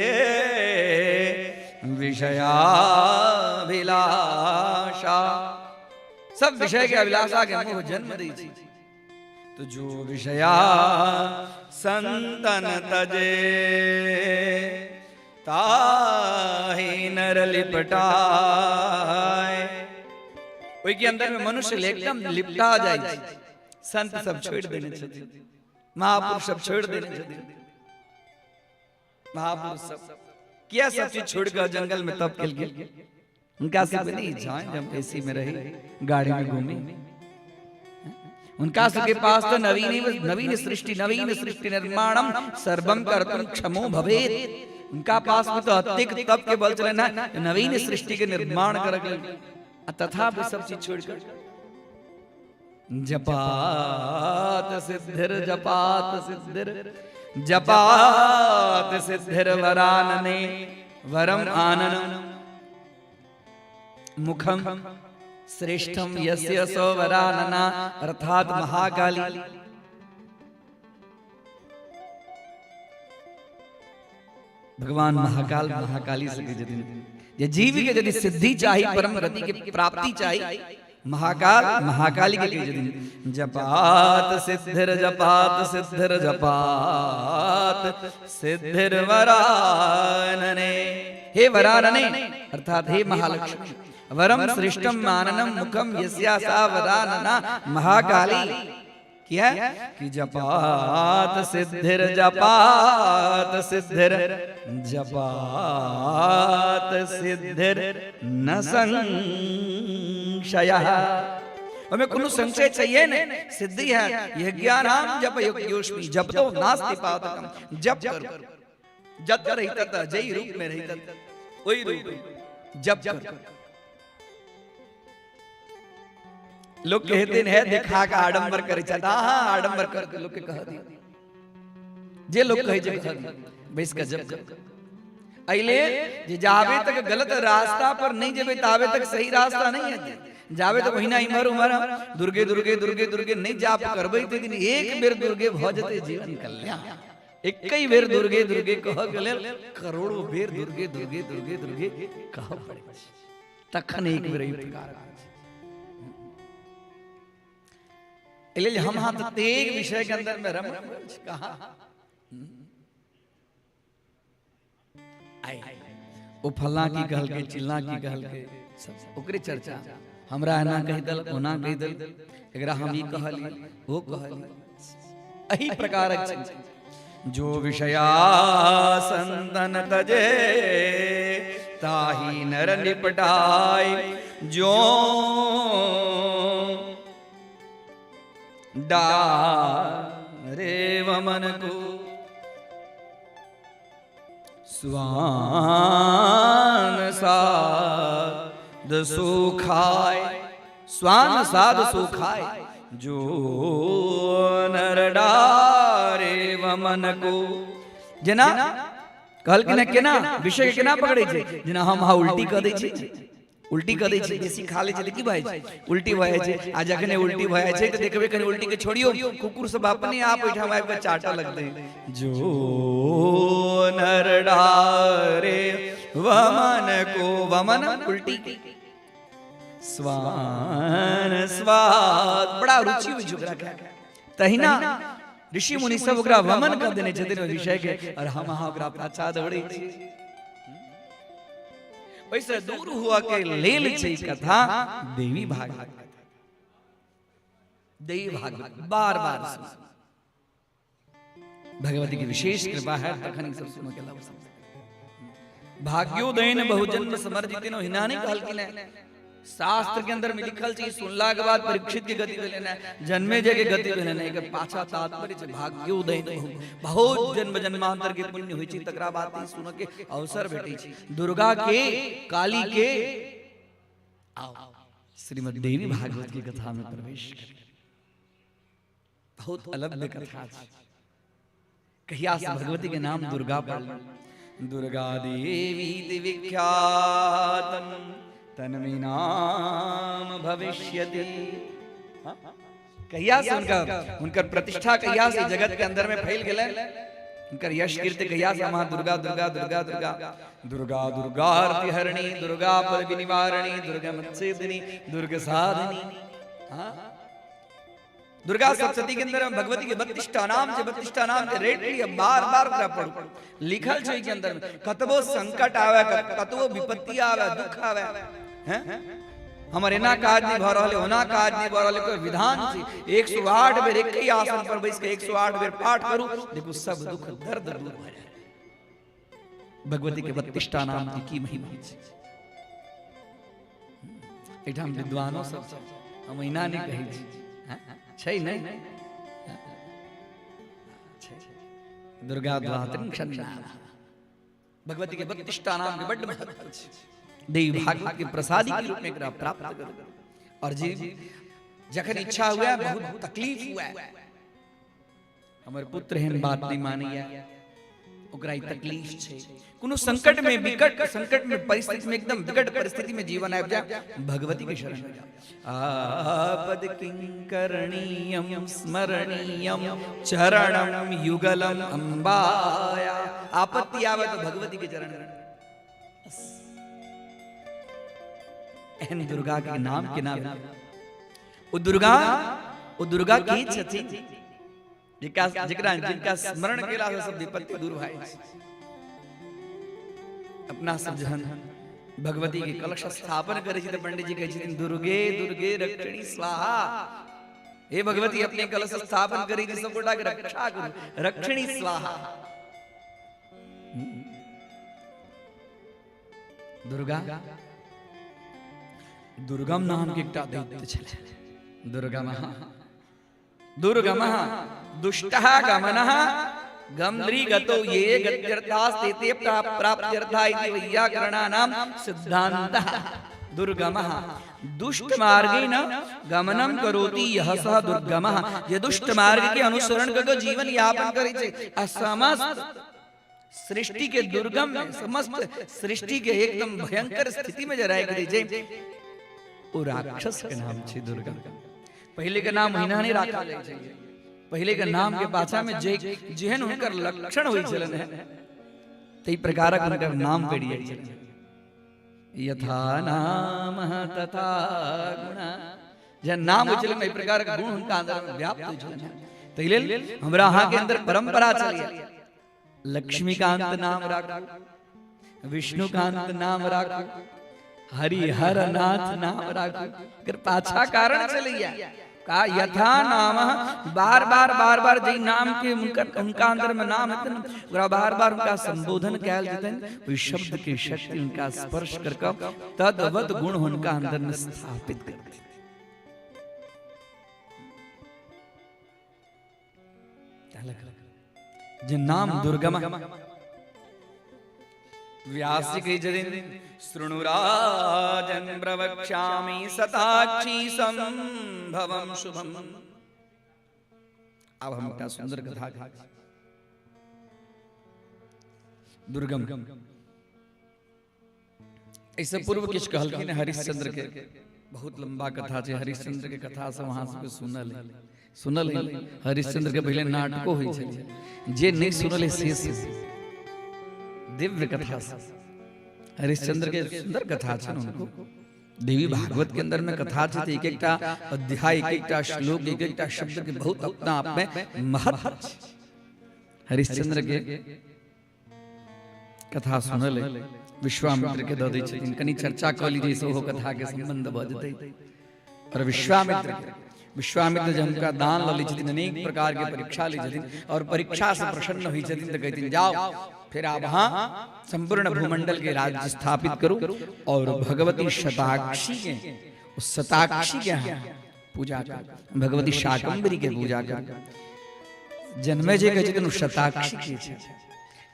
विषयाभिलाषा सब विषय के अभिलाषा के मोह जन्म दै छै। तो जो विषया संतन तजे ताहि नर लिपटाए ओई के अंदर में मनुष्य एकदम लिपटा जाए संत सब छोड़ देने छथिन महापुरुष सब छोड़ देने छथिन। महापुरुष सब क्या सब चीज छोड़कर जंगल में तप के लिए उनका सब नहीं जाए जब एसी में रहे गाड़ी में घूमे उनका सबके पास तो नवीन सृष्टि निर्माणम सर्वम कर्तुम क्षमो भवेत्। उनका पास में तो अत्यधिक तप के बल चले ना नवीन सृष्टि के निर्माण कर तथा सब चीज छोड़कर जपात सिद्धिर जपात सिद्धिर वरानने वरम आननम मुखम श्रेष्ठम यस्य सो वरानना अर्थात महाकाली। भगवान महाकाल महाकाली से ये जीवी के यदि सिद्धि चाहिए परम रति की प्राप्ति चाहिए महाकाल महाकाली के लिए यदि जपात सिद्धिर वरानने हे वरानने अर्थात हे महालक्ष्मी वरम श्रेष्ठम माननम मुखम यस्या सा वरानना महाकाली क्या कि जपात सिद्धिर न संशयः। हमें कोनो संशय चाहिए नहीं सिद्धि है यज्ञानाम जप योग्योष्मि जप तो नास्ति पातकम जप करो जप कर रही तथा जय रूप में रही तथा वही रूप जप कर। लोग कहते हैं दिखा का आडंबर करे चलता हाँ आडंबर कर लोग के कह दिया जे लोग कहे जे कह दिया बस का जप कर अइले जे जावे तक गलत रास्ता पर नहीं जेबे तावे तक सही रास्ता नहीं है। जावे तो महीना इमर उमर दुर्गे दुर्गे दुर्गे दुर्गे नहीं जाप करबे ते दिन एक बेर दुर्गे भ जते जीवन कल्याण। एकई बेर दुर्गे दुर्गे कह गेले करोड़ों बेर दुर्गे दुर्गे दुर्गे दुर्गे कह पड़े तखन एक बेर ई प्रकार एले हम हाथ तेग विषय के अंदर में रम कहा ओ फल्ला की कहल के चिल्ला की कहल के सब ओकरे चर्चा हमरा ना कह दल ओना कह दल एकरा हम ई कहली वो कहली एही प्रकार जो विषया संतन तजे ताही नर निपटाय जो डारे वमन को स्वान साध सुखाय स्वान साध सुखाय जो नर डारे वमन को जेना कहल कि केना विषय केना पकड़े छे जेना हम हा उल्टी क दै छी उल्टी क दै छी देसी खा लै छै की भाई उल्टी भए छै आ जखने उल्टी भए छै त देखबे कनी उल्टी के छोड़ियो कुकुर सब अपने आप ओइठाम आबि के चाटा लगते जो नर डारे वमन को वमन उल्टी स्वान स्वाद बड़ा रुचि हुई जोकरा के तहिना ऋषि मुनि सब ओकरा वमन कर देने छथिन विषय के और हम अहाँ ओकरा पाछा दौड़ै छी। वैसे दूर हुआ के लेल छै कथा देवी भागवत देवी भागवत बार बार सुन भगवती की विशेष कृपा है तखन सब सुनो के लाभ भाग्योदयन बहुजन्म समर्जितिनो हिना नहीं कहल कि शास्त्र के अंदर में लिखल छै सुनला के बाद परीक्षित के गति भेले ना जन्मे जगे गति भेले ना एकर पाछा तात्पर्य छै भाग्योदयन बहुत जन्म जन्मांतर के पुण्य होई छै तकरा बात ही सुन के अवसर भेटै छै दुर्गा के काली के आओ श्रीमद् देवी भागवत की कथा में प्रवेश कर बहुत अलग कथा छै कहिया से भगवती के नाम दुर्गा पढ़ दुर्गा देवी विख्यातम तन्मे नाम भविष्यति कहिया से उनकर प्रतिष्ठा कहिया से जगत के अंदर में फैल गेलै उनकर यश कीर्ति कहिया से मां दुर्गा दुर्गा दुर्गा दुर्गा दुर्गा दुर्गार्ति हरणी दुर्गा पद विनिवारणी दुर्गा मत्स्यदिनी दुर्गा साधनी दुर्गा सप्तशती के अंदर भगवती के 32 नाम से 32 नाम के रेट लिया बार बार पढ़ो लिखल छै के अंदर कतबो संकट आवे कतबो विपत्ति आवे दुख आवे हैं हमर एना काज नहीं भ रहले ओना काज नहीं भ रहले कोई विधान छै 108 बेर एक ही आसन पर बैस के 108 बेर पाठ करू देखो सब दुख दर्द दूर भ जाए भगवती के 32 नाम की महिमा छै एठाम विद्वानो सब हम एना नहीं कहै छी छै नहीं दुर्गा द्वातन क्षणा भगवती के 32 नाम के बड़ महत्व छै देवी भागवत के प्रसादी के रूप में एकरा प्राप्त करू और जी जखन इच्छा हुआ बहुत तकलीफ हुआ हमर पुत्र एहन बात नहीं मानैया ओकरा ई तकलीफ छै कोनो संकट में विकट संकट में परिस्थिति में एकदम विकट परिस्थिति में जीवन आबि जाए भगवती के शरण में जाओ आपद किंकरणीयम स्मरणीयम चरणम युगलम अंबाया आपत्ति आवे तो भगवती के चरण में एहन दुर्गा के नाम के नाम ओ दुर्गा की छथि जिनका स्मरण केला से सब विपत्ति दूर भए अपना सब जहन भगवती के कलश स्थापन करे छी त पंडित जी कहै छथिन दुर्गे दुर्गे रक्षणी स्वाहा हे भगवती अपने कलश स्थापन करी छी सब गोटा के रक्षा करू रक्षणी स्वाहा दुर्गा दुर्गम नाम के एकटा दैत्य छले दुर्गमः दुष्टः गमनः गम्द्री गतो ये गत्यर्थास्ते प्राप्त्यर्था इति वैयाकरणानां सिद्धान्तः दुर्गमः दुष्ट मार्गेण गमनं करोति यः सः दुर्गमः ये दुष्ट मार्ग के अनुसरण करके जीवन यापन करे छे आ समस्त सृष्टि के दुर्गम में, समस्त सृष्टि के एकदम भयंकर स्थिति में जरा एक दीजिए वो राक्षस के नाम छे दुर्गा। पहले के नाम हिना नहीं राखा ले चाहिए, पहले के नाम के पाछा में जे जेहन उनकर लक्षण होई चलन है तई प्रकारक उनकर नाम पड़ी है। यथा नाम तथा गुण, जन नाम उचलन में प्रकार का गुण उनका अंदर में व्याप्त हो चलन है। तइले हमरा यहाँ के अंदर परंपरा चली है, लक्ष्मीकांत नाम राखो, विष्णुकांत नाम राखो, हरिहर नाथ नाम राखो। अगर पाछा कारण चलिया का यथा नाम, बार बार जी नाम के उनका अंदर में नाम है ना, बार बार उनका संबोधन कैल देते वही शब्द की शक्ति उनका स्पर्श करके तदवत गुण उनका अंदर में स्थापित कर देते। जिन नाम दुर्गम व्यास जी कही जदिन शृणुराजन प्रवक्ष्यामि सताक्षी संभवम शुभम। अब हम क्या सुंदर कथा दुर्गम। ऐसे पूर्व किछ कहलखिन हरिश्चंद्र के, बहुत लंबा कथा छे हरिश्चंद्र के कथा से वहां से सुनल हरिश्चंद्र के पहले नाटको होई छे, जे नहीं सुनल से दिव्य कथा हरिश्चंद्र के सुंदर कथा छे। उनको देवी भागवत के अंदर में कथा छे, एक एकटा अध्याय, एक एकटा श्लोक, एक एकटा शब्द के बहुत अपना आप में महत्व छे। हरिश्चंद्र के कथा सुनल विश्वामित्र के दे छे, कनी चर्चा क लीजिए सो हो कथा के संबंध बजते। और विश्वामित्र जब उनका दान ली छथिन, अनेक प्रकार के परीक्षा ली छथिन और परीक्षा से प्रसन्न हुई छथिन तो कहती जाओ फिर आप वहां संपूर्ण भूमंडल के राज्य स्थापित करो और भगवती शताक्षी के उस शताक्षी के यहाँ पूजा करो, भगवती शाकंभरी के पूजा करो। जन्मे जे कहते छथिन शताक्षी के छे,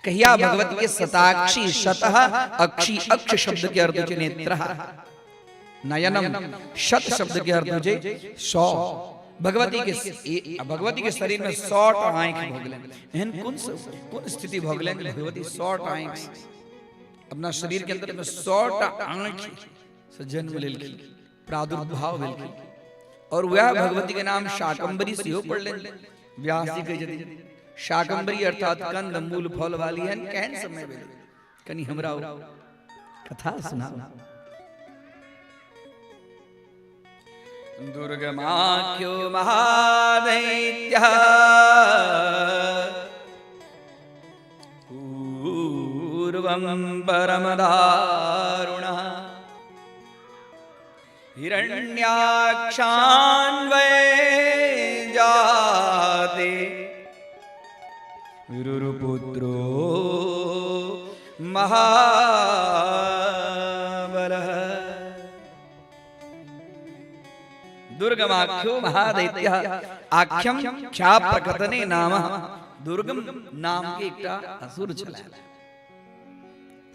कहिया भगवती के शताक्षी, शतः अक्षी, अक्ष शब्द के अर्थ छे नेत्रः, नयनम शत शब्द के अर्थ जे 100। भगवती के शरीर में 100 आंख भोगले, एहन कौन स्थिति भोगले भगवती 100 आंख अपना शरीर के अंदर में 100 आंख से जन्म लेलकी, प्रादुर्भाव भेलकी। और वह भगवती के नाम शाकंभरी से पढ़ ले। व्यास जी कहे छथिन शाकंभरी अर्थात कंद मूल फल वाली है, केहन समय भेल कनी हमरा कथा सुनाओ। दुर्गमाख्यो महादैत्यः पूर्वं परमदारुणः हिरण्याक्षान्वये जाते विरुरुपुत्रो महाबलः। दुर्गमाख्यो महादैत्य आख्यम क्षा प्रकटने नाम, दुर्गम नाम के एकटा असुर छला।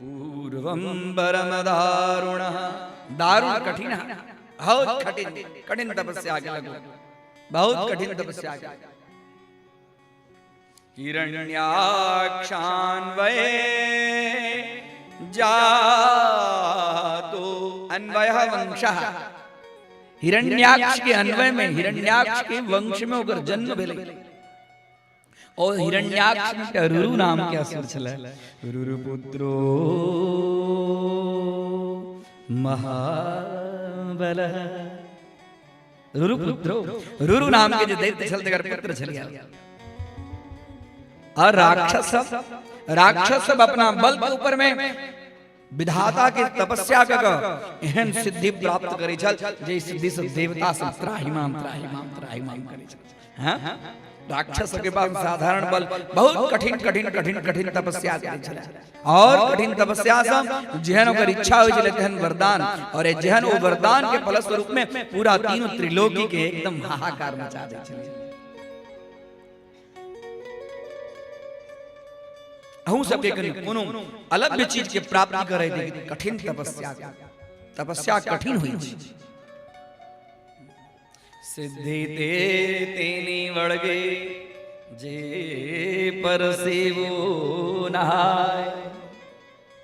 पूर्वम परम दारुण, दारुण कठिन, बहुत कठिन तपस्या के लगो, बहुत कठिन तपस्या के। हिरण्याक्षान्वये जातो, अन्वयः वंशः, हिरण्याक्ष के अन्वय में, हिरण्याक्ष के वंश में होकर जन्म भेले। और हिरण्याक्ष में रुरु नाम के असुर छला, रुरु पुत्रो महाबलः। रुरु पुत्रो, रुरु नाम के जो दैत्य छल तेकर पुत्र छलिया। और राक्षस सब अपना बल के ऊपर में विधाता के तपस्या कर एहन सिद्धि प्राप्त करे छल, जे सिद्धि से देवता सब त्राहिमाम करे छल। हां, राक्षस के पास साधारण बल, बहुत कठिन तपस्या करे छल। और कठिन तपस्या से जेहन ओकर इच्छा होय छल तेहन वरदान, और जेहन ओ वरदान के फल स्वरूप में पूरा तीनों त्रिलोकी के एकदम हाहाकार मचा दै छल। अहू सब के कोनो अलग भी चीज के प्राप्ति करे दे, कठिन तपस्या कठिन हुई छी। सिद्धि ते तेनी वड़गे जे पर सेवो नहाय।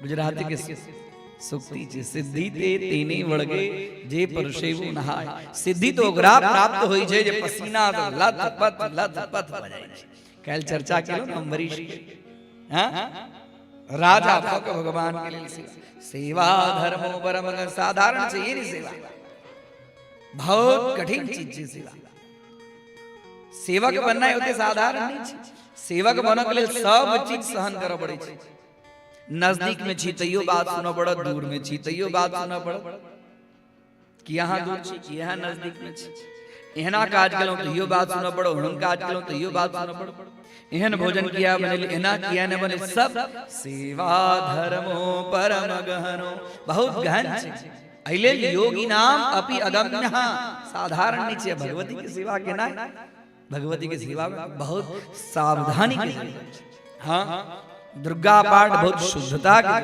गुजराती के सुक्ति छे, सिद्धि ते तेने वळगे जे पर सेवो नहाय। सिद्धि तो ओकरा प्राप्त होई छे जे पसीना लथ पथ बजाय छे। काल चर्चा केलो न अम्बरीश के, हां राजा भगवान के लिए सेवा धर्मो परम साधारण से ये नहीं सेवा, बहुत कठिन चीज है सेवा। सेवक बनना होते साधारण नहीं छे। सेवक बनने के लिए सब चीज सहन करना पड़े छे। नजदीक में छी तैयो बात सुनो पड़ो, दूर में छी तैयो बात सुनो पड़ो, कि यहाँ दूर छी कि यहाँ नजदीक में छी। एहना काज कलो तो यो बात सुनो पड़ो, हुन काज कलो तो यो बात सुनो पड़ो। एहन भोजन किया बने, एना किया न बने, सब सेवा धर्मो परम गहनो, बहुत गहन छे। अइले योगी नाम अपि अगम्य, साधारण नहीं छे। भगवती की सेवा के ना, भगवती की सेवा में बहुत सावधानी की जरूरत है। हाँ, दुर्गा पाठ बहुत शुद्धता की,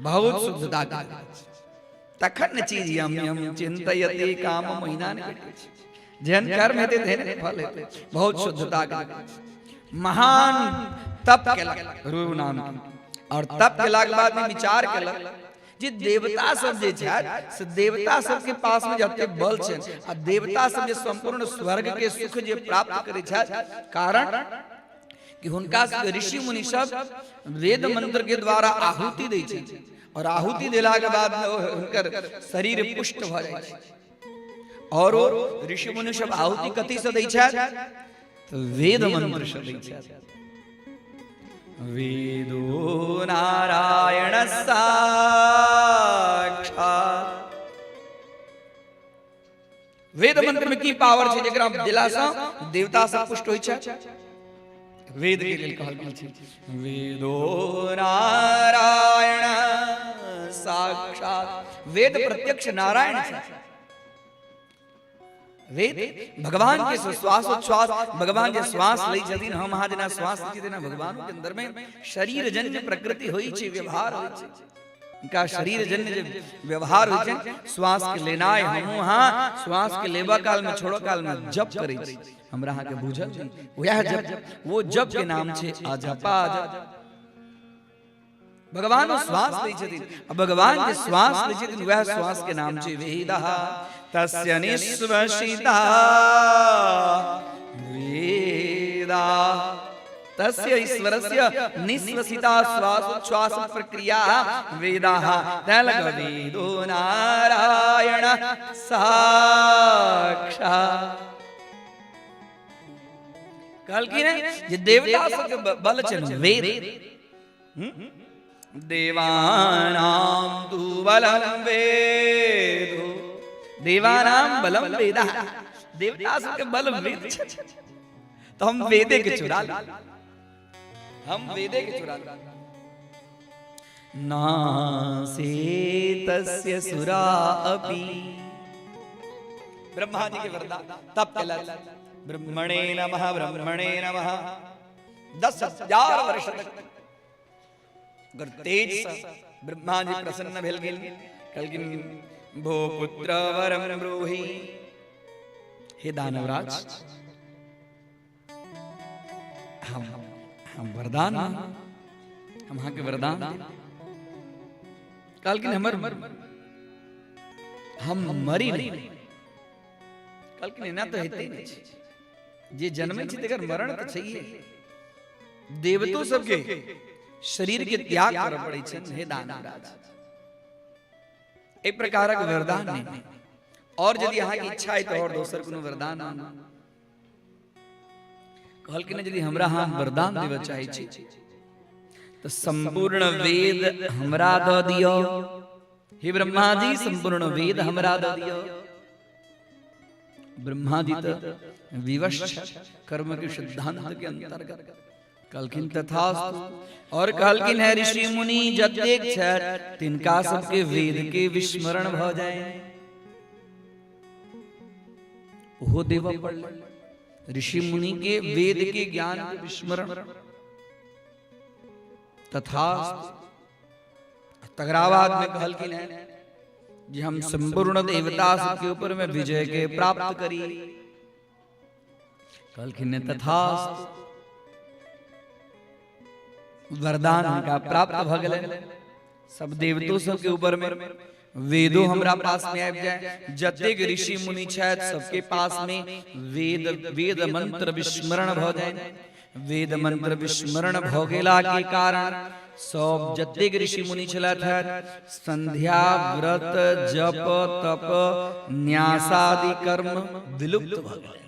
बहुत शुद्धता की। तखन चीज यम चिंतयते काम महीना ने जन कर्म हेते तेने फल हेते, बहुत शुद्धता की। महान तप केलक गुरु नाम की, और तप केला के बाद में विचार केलक जे देवता सब जे छै से देवता सब के पास में जते बल छै, आ देवता सब जे संपूर्ण स्वर्ग के सुख जे प्राप्त करे छै, कारण कि हुनका ऋषि मुनि सब वेद मंत्र के द्वारा आहुति दै छै, और आहुति देला के बाद हुनकर शरीर पुष्ट भ जाय छै। और ऋषि मुनि सब आहुति कथि से दै छै? तो वेद मंत्र से दै छै। वेदो नारायण साक्षात। वेद मंत्र में की पावर छे जेकरा दिला से देवता सब पुष्ट होय छै। वेद के लेल कहल गेल छै वेदो नारायण साक्षात। वेद प्रत्यक्ष नारायण छै। वेद भगवान के श्वासोच्छ्वास, भगवान जे श्वास लै छथिन, हम अहाँ जेना श्वास लै छथिन, भगवान के अंदर में शरीर जन्य प्रकृति होई छै, व्यवहार होई छै। इनका शरीर जन्य जे व्यवहार होई छै, श्वास के लेनाय, हम अहाँ श्वास के लेबा काल में छोड़ो काल में जप करै छी। हमरा अहाँ के बुझल वह जप, वो जप के नाम छे अजपा। भगवान श्वास लै छथिन, भगवान के श्वास लै छथिन, वह श्वास के नाम छे वेदः। तस्य निश्वसिता वेदा, तस्य ईश्वरस्य निश्वसिता श्वासोच्छ्वास प्रक्रिया वेदाः। तलग वेदो नारायण साक्षात। कहल की ने जे देवता सब के बल छे वेद, देवानां तु बलं वेदो, देवानां बलं वेदः। देवता सब के बल वेद छे, तो हम वेदे के चुरा ले, हम वेदे के चुरा ले। नासे तस्य सुरा अपि, ब्रह्मा जी के वरदान तप केला। ब्रह्मणे नमः, ब्रह्मणे नमः। 10,000 वर्ष तक अगर तेज से ब्रह्मा जी प्रसन्न भेल गेल, कहलखिन भो पुत्र वरम ब्रूहि। हे दानवराज, हम वरदान, हम अहाँ के वरदान। कहलखिन हमर हम मरी नहीं। कहलखिन एना तो हेते नहीं छै, जे जन्मे छै तकर मरण तो चाहिए। देवतो सबके शरीर के त्याग कर पड़े छै। हे दानवराज, एक प्रकारक वरदान नहीं, और यदि अहाँ की इच्छा है तो और दोसर कोनो वरदान मांगू। कहलखिन यदि हमरा अहाँ वरदान देबे चाहै छी तो संपूर्ण वेद हमरा द दियो। हे ब्रह्मा जी, संपूर्ण वेद हमरा द दियो। ब्रह्मा जी तो विवश कर्म के सिद्धांत के अंतर्गत कहलखिन तथास्तु। और कहलखिन है ऋषि मुनि जतेक छथि तिनका सबके वेद के विस्मरण भ जाए। ओहो देव पड़ले ऋषि मुनि के वेद के ज्ञान के विस्मरण। तथास्तु। तगरावाद में कहलखिन है जे हम संपूर्ण देवता सबके ऊपर में विजय के प्राप्त करी। कहलखिन तथास्तु, वरदान उनका प्राप्त भ गेलै। सब देवतो सबके ऊपर में वेदो हमरा पास में आबि जाए, जतेक ऋषि मुनि छथि सबके पास में वेद मंत्र विस्मरण भ जाए। वेद मंत्र विस्मरण भ गेला के कारण सब जतेक ऋषि मुनि छलथि संध्या व्रत जप तप न्यासादि कर्म विलुप्त भ गेलै,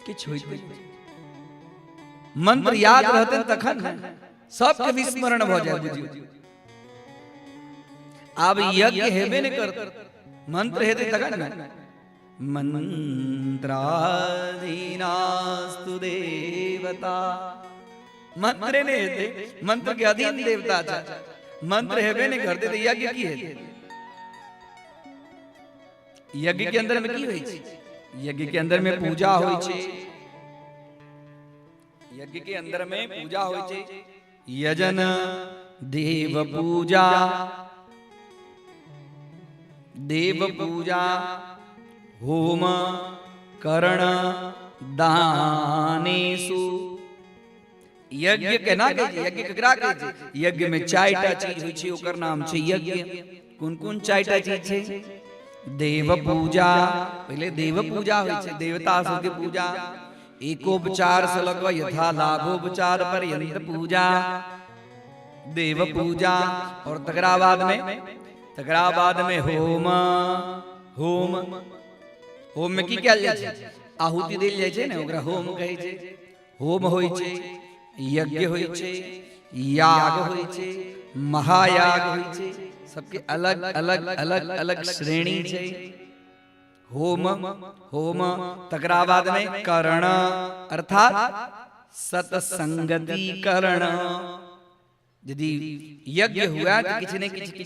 किछु होइत नहि। मंत्र याद रहते तखन सबके विस्मरण भ जाए। बुझियो आब यज्ञ हेबे नहीं करते, मंत्र हेते तखन न। मंत्राधीनास्तु देवता, मंत्र नहीं हेते, मंत्र के अधीन देवता छै। मंत्र हेबे नहीं करते तो यज्ञ की हेते? यज्ञ के अंदर में की होई छै? यज्ञ के अंदर में पूजा होई छै। यज्ञ के अंदर में पूजा होई छै। यजन देव पूजा, देव पूजा होम करण दानेषु। यज्ञ के ना कहे, यज्ञ केकरा कहे छै? यज्ञ में चारिटा चीज होई छै, ओकर नाम छै यज्ञ। कोन-कोन चारिटा चीज छै? देव पूजा, पहले देव पूजा होई छै, देवता सबके पूजा। एकोपचार से लग यथा लाभोपचार पर्यंत पूजा, देव पूजा। और तकरा बाद में होम। होम होम में की कयल जाय छै? आहुति देल जाय छै ने, ओकरा होम कहै छै। होम होय छै, यज्ञ होय छै, याग होय छै, महायाग होय छै। सबके अलग अलग अलग अलग श्रेणी छै। होम होम तकरा बाद में करण अर्थात सत्संगति करण। यदि यज्ञ हुआ तो किछ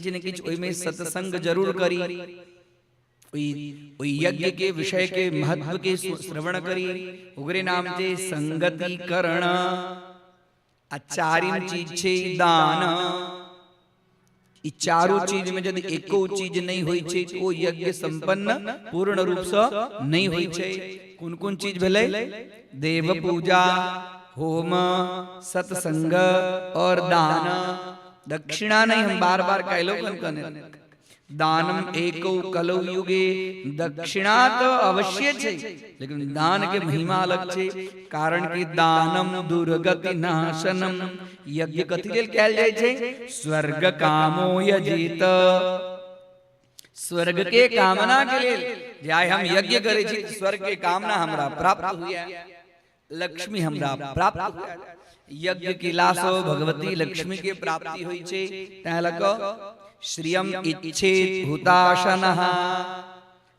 ने किछ ओय में सत्संग जरूर करी, ओई यज्ञ के विषय के महत्व के श्रवण करी, ओकरे नाम छै संगति करण। चारिम चीज छै दान। ई चारों चीज में यदि एको चीज नहीं होई छै तो यज्ञ संपन्न पूर्ण रूप से नहीं होई छै। कोन-कोन चीज भेलै? देव पूजा, होम, सत्संग और दान। दक्षिणा नहीं, हम बार-बार कहलो कने। दानम एको कलौ युगे, दक्षिणा तो अवश्य छै, लेकिन दान के महिमा अलग छै। कारण कि दानम दुर्गति नाशनम। यज्ञ कथि लेल कयल जाय छै? स्वर्ग कामो यजित, स्वर्ग के कामना के लेल जे आइ हम यज्ञ करे छी, स्वर्ग के कामना हमरा प्राप्त हुए, लक्ष्मी हमरा प्राप्त हुए। यज्ञ केलासो भगवती लक्ष्मी के प्राप्ति होई छै। तैं लग श्रियम इच्छेत हुताशनः,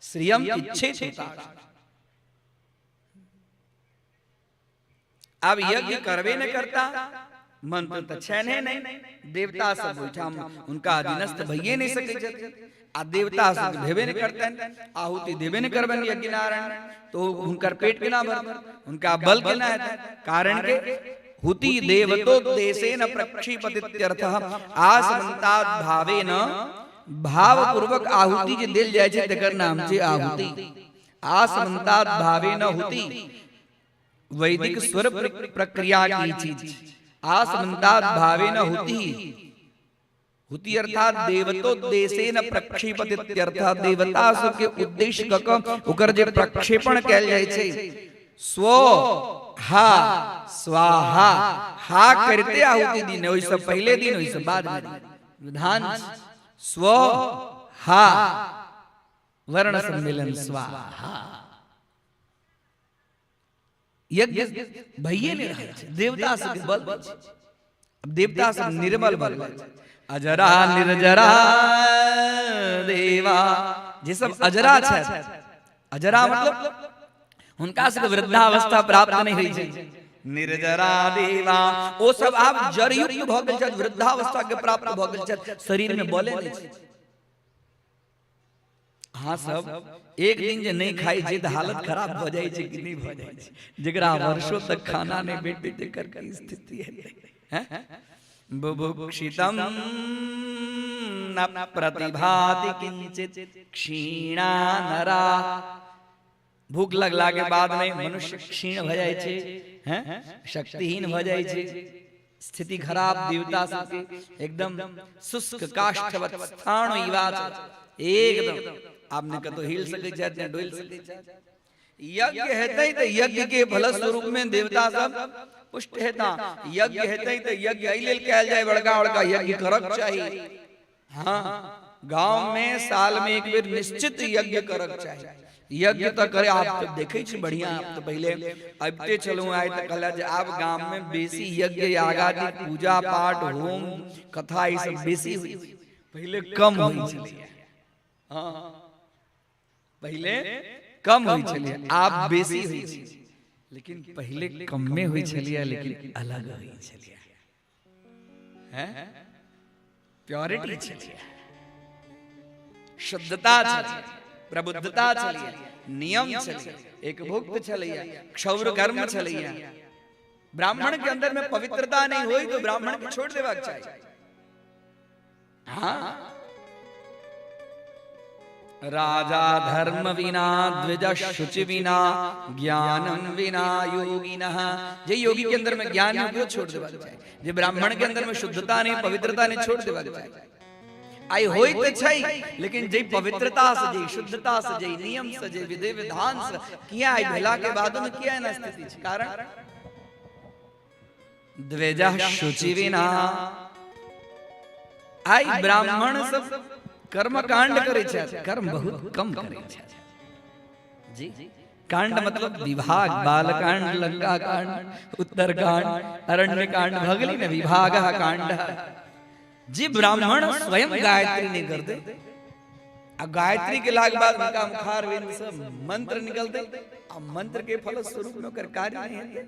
श्रियम इच्छेत हुताशनः। अब यज्ञ करबे न करता, मंत्र तो छै नहीं, देवता सब ओहिठाम उनका अधीनस्थ भइए नहीं सकै छथिन। आ देवता सब भेबे नहीं करतन, आहुति देबे नहीं करबन यज्ञ नारायण, तो उनकर पेट केना भरतन, उनका बल केना हेतन? कारण के हुति देवतो देशेन प्रक्षिपतित्यर्थः। आसमन्तात् भावेन, भाव पूर्वक आहुति जे देल जाय छै तकर नाम छै आहुति। आसमन्तात् भावेन हुति वैदिक स्वर प्रक्रिया की चीज। आसमन्तात् भावेन हुति, हुति अर्थात देवतोद्देशेन प्रक्षेपतित्यर्थः। देवता सबके उद्देश्य क ओकर जे प्रक्षेपण कैल जाय छै, स्व हा स्वाहा, हा करते आहुति दिन, ओइ से पहले दिन, ओइ से बाद में विधान। स्व हा वर्ण सम्मेलन स्वाहा। यज्ञ भइए नहीं रहल छै, देवता सब बल छै। देवता सब निर्मल बल छै। अजरा निर्जरा देवा, जे सब अजरा छै, अजरा मतलब उनका से वृद्धावस्था प्राप्त नहीं हुई छै। निर्जरा देवा, ओ सब आब जड़युक्त भ गेल छै, वृद्धावस्था के प्राप्त भ गेल छै, शरीर में बले नहीं छै। हाँ सब एक दिन जे नहीं खाई छै त हालत खराब भ जाय छै कि नहीं भ जाय छै? जेकरा वर्षों तक खाना नहीं भेटे तेकर की स्थिति है? बुभुक्षितम न प्रतिभाति किंचित क्षीणा नरा। भूख लगला के बाद में मनुष्य क्षीण भ जाय छे, हैं शक्तिहीन भ जाय छे, स्थिति खराब, देवता सबके एकदम शुष्क काष्ठवत स्थान ईवा एकदम आपने कतो हिल सके छे, डोल सके छे। यज्ञ हेतै त यज्ञ के फल स्वरूप में देवता सब पुष्ट हेता। यज्ञ हेतै त यज्ञ एहि लेल कहल जाय बड़का बड़का यज्ञ करक चाहिए। हाँ, गांव में साल में एक बेर निश्चित यज्ञ करक चाहिए। यज्ञ तो करे आप तो देखे छी बढ़िया। आप तो पहले अबते चलो आए तो कहला जे आप गांव में बेसी यज्ञ यागादि पूजा पाठ होम कथा ई सब बेसी हुई, पहले कम हुई चलिए। हाँ, पहले कम हुई चलिए, आप बेसी हुई, लेकिन पहले कम में हुई चलिए, लेकिन अलग हुई चलिए, हैं प्योरिटी चलिए, शुद्धता चलिए, प्रबुद्धता चलिए, नियम चलिए, एक भुक्त चलिए, क्षौर कर्म चलिए। ब्राह्मण के अंदर में पवित्रता नहीं हुई तो ब्राह्मण को छोड़ देना चाहिए। हाँ, राजा धर्म विना द्विज शुचि विना ज्ञानम विना योगिनः। जे योगी के अंदर में ज्ञान योग छोड़ देना चाहिए, जे ब्राह्मण के अंदर में शुद्धता नहीं पवित्रता नहीं छोड़ देना चाहिए। आई होई तो छै, लेकिन जे पवित्रता से, जे शुद्धता से, जे नियम से, जे विधि विधान से किया आई भला के बाद में किया है ना स्थिति छै। कारण द्विज शुचि विना आई ब्राह्मण सब कर्म कांड करे छे, कर्म बहुत कम करे छे जी। कांड मतलब विभाग, बाल कांड, लंका कांड, उत्तर कांड, अरण्य कांड, भगली में विभाग कांड। जी ब्राह्मण स्वयं गायत्री नहीं करते, अब गायत्री के लाग बाद उनका मुखार वेद से मंत्र निकलते, अब मंत्र के फल स्वरूप में कर कार्य नहीं है।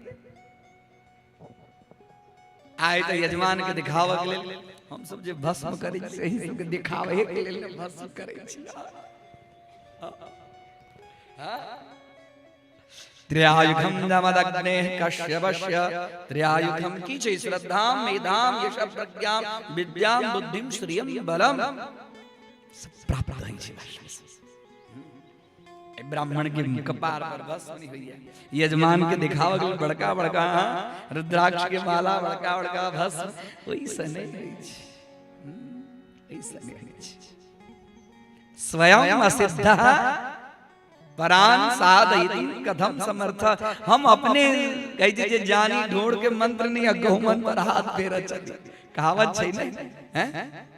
आए तो यजमान के दिखावा के लिए हम सब जो भस्म करे सही सब के दिखावे के लिए भस्म करे छी। त्र्यायुखम दमदग्ने कश्यपस्य त्र्यायुखम कीचे श्रद्धाम मेधाम यश प्रज्ञाम विद्याम बुद्धिम श्रियम बलम प्राप्त है छै। ब्राह्मण के कपार पर भस्म नहीं हुई है, यजमान के दिखावा के बड़का बड़का रुद्राक्ष के माला, बड़का बड़का भस्म, वैसा नहीं है, ऐसा नहीं है। स्वयं असिद्ध परान साधयति कथम समर्थ। हम अपने कह जे जानी ढूंढ के मंत्र नहीं अगहु मंत्र हाथ फेर चली, कहावत छै नहीं हैं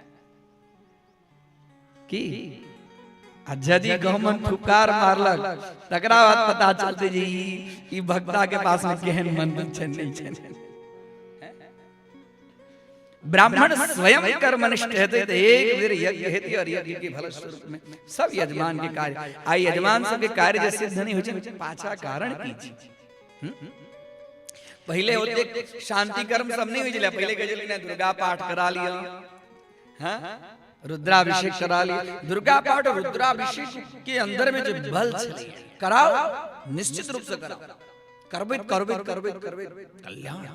की यदि गहमन फुकार मारलक तकरा बात पता चलते जी ई भक्ता के पास में केहन मंत्र छै नहीं छै। ब्राह्मण स्वयं कर्मनिष्ठ हेते तो एक बेर यज्ञ हेते और यज्ञ के फल स्वरूप में सब यजमान के कार्य आई यजमान सब के कार्य जे सिद्ध नहीं होय छै, पाछा कारण की छी। पहले होते शांति कर्म सब नहीं होय छले, पहले कहे ने दुर्गा पाठ करा लिया, हां रुद्राभिषेक करा लिया। दुर्गा पाठ और रुद्राभिषेक के अंदर में जो बल छले, कराओ निश्चित रूप से कराओ, करबे करबे करबे करबे कल्याण।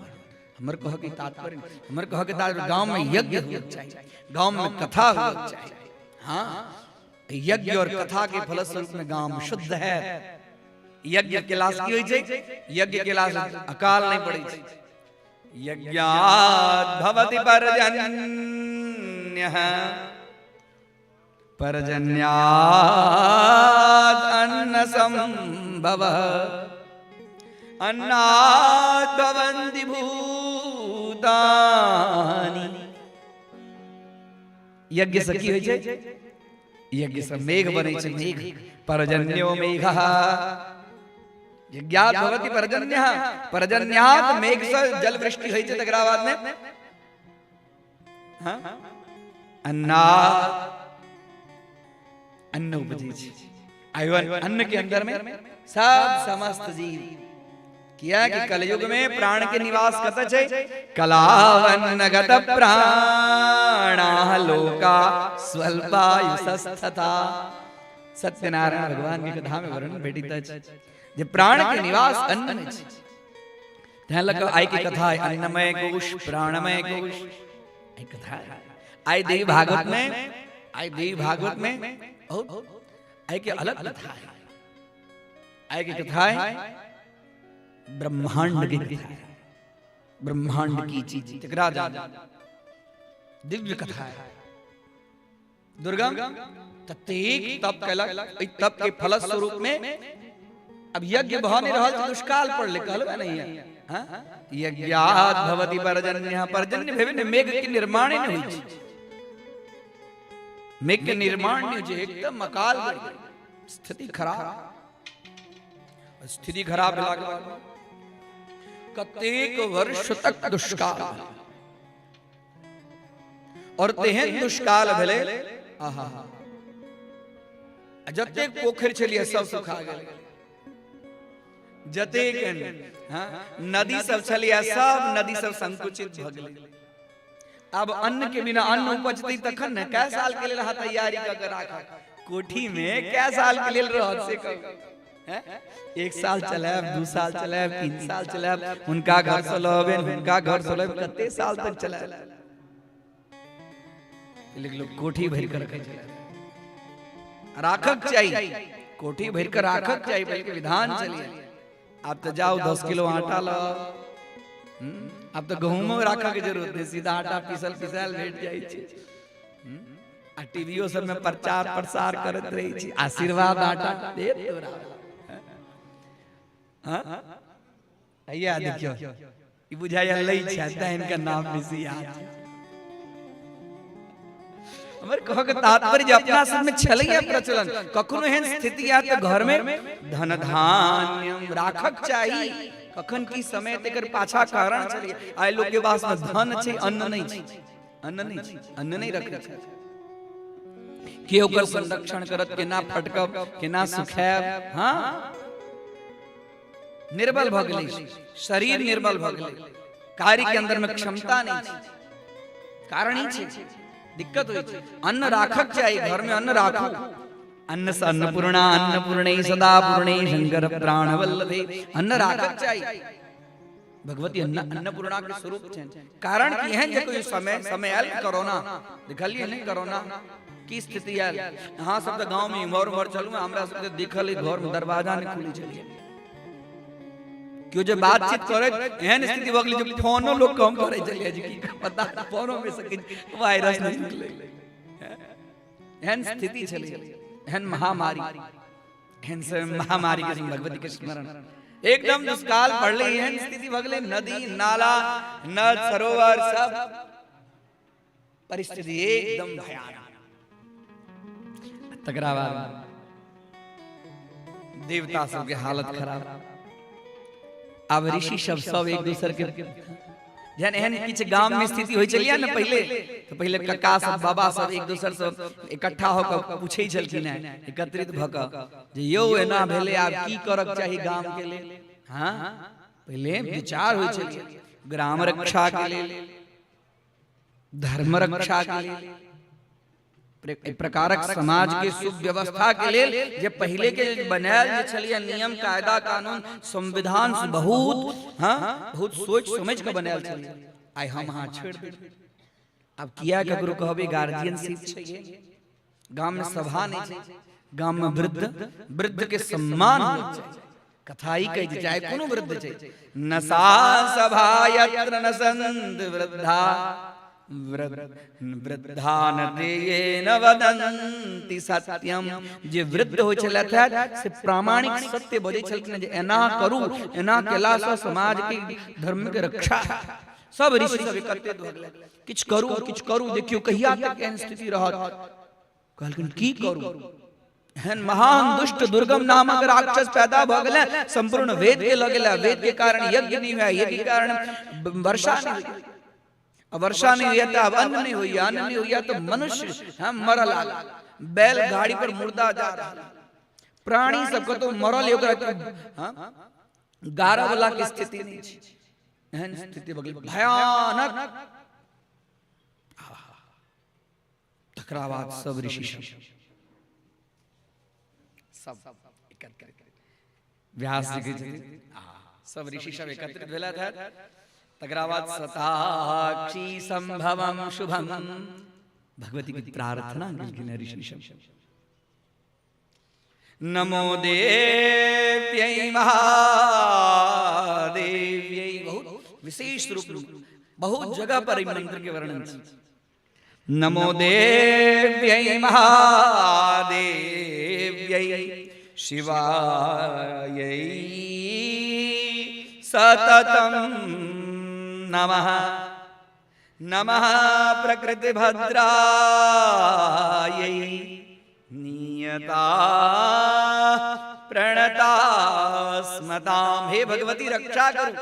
हमर कह के तात्पर्य, हमर कह के तात्पर्य गांव में यज्ञ होना चाहिए, गांव में कथा होना चाहिए। हाँ, यज्ञ और कथा के फल स्वरूप में गांव शुद्ध है। यज्ञ के लाश की होई छै, यज्ञ के लाश अकाल नहीं पड़े छै। यज्ञात् भवति पर्जन्यः पर्जन्यात् अन्न संभवः अन्नात् भवन्ति भूतानि। यज्ञ से की होय छै, यज्ञ से मेघ बनै छै, मेघ पर्जन्यो मेघः। यज्ञात् भवति पर्जन्यः, पर्जन्यात् मेघ से जल वृष्टि होय छै, तकरा बाद में हां अन्नात् अन्न उपजै छै। आयो अन्न के अंदर में सब समस्त जीव किया कि कलयुग में प्राण के निवास कत छै, कलावन्नगत प्राणाः लोका स्वल्पायुषस्तथा। सत्यनारायण भगवान की कथा में वर्णन भेटित अछि जे प्राण के निवास अन्न में छै। तै लग आई की कथा है अन्नमय कोश प्राणमय कोश, आई कथा आई देवी भागवत में, आई देवी भागवत में और आई के अलग कथा है। आय की कथा है ब्रह्मांड की कथा है, ब्रह्मांड की चीज टकरा जा, दिव्य कथा है। दुर्गम ततेक तप कैला, तप के फल स्वरूप में अब यज्ञ भवन रहल दुष्काल पड़ले कहलबा नहीं है। हां यज्ञात भवति पर्जन्य, पर्जन्य भेवे ने मेघ के निर्माण नहीं होई छै, मेघ के निर्माण नहीं जे एकदम अकाल पड़ गई, स्थिति खराब, स्थिति खराब लागल, कतेक वर्ष तक दुष्काल और तेहन दुष्काल भेले आहा जतेक पोखर छलिए सब सुखा गेल, जतेक नदी सब छलिए सब नदी सब संकुचित भ गेल। अब अन्न के बिना अन्न उपजती तखन न कै साल के लेल रहा तैयारी क के राखा, कोठी में कै साल के लेल रहत से कह, एक साल चलाब, 2 साल चलाब, 3 साल चलाब, उनका घर चलाबे, उनका घर चलाबे, कते साल तक चलाब, लेकिन लोग कोठी भर कर रखे राखक चाहिए, कोठी भर कर राखक चाहिए, बल्कि विधान चलिए। आप तो जाओ 10 किलो आटा लो, अब तो गहूमो राखा के जरूरत है, सीधा आटा पीसल पिसाल भेट जाए छे। आ टीवीओ सब में प्रचार प्रसार करत रही छी, आशीर्वाद आटा दे तोरा। हां आइया देखियो ई बुझाया लई छै त इनका नाम बेसी याद छै। हमर कह के तात्पर्य अपना सब में छलैया प्रचलन, कखनो एहन स्थिति आ त घर में धन धान्य राखक चाहिए, कखन की समय तेकर पाछा कारण चलिए। आइ लोग के पास में धन छै, अन्न नहीं छै, अन्न नहीं छै, अन्न नहीं रखै छै, के ओकर संरक्षण करत, केना फटकब, केना सुखाब। हां निर्बल भ गेलै, शरीर निर्बल भ गेलै, कार्य के अंदर में क्षमता नहीं छै, कारण ही छै, दिक्कत होई छै। अन्न राखक चाहिए, घर में अन्न राखू। अन्न स अन्नपूर्णा अन्नपूर्णे सदा पूर्णे शंकर प्राण वल्लभे, अन्न राखक चाहिए। भगवती अन्नपूर्णा के स्वरूप छै, कारण की है जे कोई समय आयल कोरोना देखलिए नहीं, कोरोना की स्थिति आयल, हां सब तो गांव में उमर चलू, हमरा सब देखल घर में दरवाजा नहीं खुली छलिए, क्यों जे बातचीत करे एहन स्थिति भ गेलै जे फोनो लोग कम करे चलिए जी, की पता फोनो में से वायरस नहीं निकले, एहन स्थिति छलै, एहन महामारी, एहन से महामारी के भगवती के स्मरण, एकदम दुष्काल पड़ले, एहन स्थिति भ गेलै, नदी नाला नद सरोवर सब परिस्थिति एकदम भयानक। तकरा बाद देवता सब के हालत खराब, अब ऋषि सब एक दूसरे के जन एहन किछ गांव में स्थिति होई चलिया न पहले, तो पहले काका सब बाबा सब एक दूसरे से इकट्ठा होकर पूछै छलखिन है, एकत्रित भ क जे यौ एना भेले, आब की करक चाही गांव के लेल। हां पहले विचार होई छलिए, ग्राम रक्षा के लेल, धर्म रक्षा के लेल, प्रकारक समाज के सुव्यवस्था के लेल जे पहले के बनायल जे छलिए नियम कायदा कानून संविधान से बहुत बहुत सोच समझ के बनायल छलिए, आइ हम हां छोड़ दे। अब किया ककरो कहबे गार्जियनशिप छै, गांव में सभा नहीं छै, गांव में वृद्ध के सम्मान होय छै, कथाई कहि जाय कोनो वृद्ध छै, नसा सभा यत्र न संत वृद्धा वृद्धान तेन वदन्ति सत्यम, जे वृद्ध होय छलथि से प्रामाणिक सत्य बजै छलखिन जे एना करू, एना केला सँ समाज के धर्म के रक्षा। सब ऋषि सब एकत्रित भ गेलै, किछ करू देखियो कहिया तक एहन स्थिति रहत। कहलखिन की करू, एहन महान दुष्ट दुर्गम नामक राक्षस पैदा भ गेलै, संपूर्ण वेद के लग गेलै, वेद के कारण यज्ञ नहीं हुआ, यज्ञ के कारण वर्षा नहीं, वर्षा नहीं हुई तो अब अन्न नहीं हुई, अन्न नहीं हुई तो मनुष्य हम मरल, बैल गाड़ी पर मुर्दा जा रहा, प्राणी सबको तो मरल, गारा वाला की स्थिति नहीं, एहन स्थिति बगल भयानक। तकराबाद सब ऋषि सब एकत्रित, व्यास जी के सब ऋषि सब एकत्रित भेला था। तकराबाद सताक्षी संभवम शुभम, भगवती की प्रार्थना ऋषि नमो देव्यै महादेव्यै। बहुत विशेष रूप बहुत जगह पर मंत्र के वर्णन है। नमो देव्यै महादेव्यै शिवायै सततं नमः। नमः प्रकृतिभद्रायै नियता प्रणता स्मतां। हे भगवती रक्षा करो,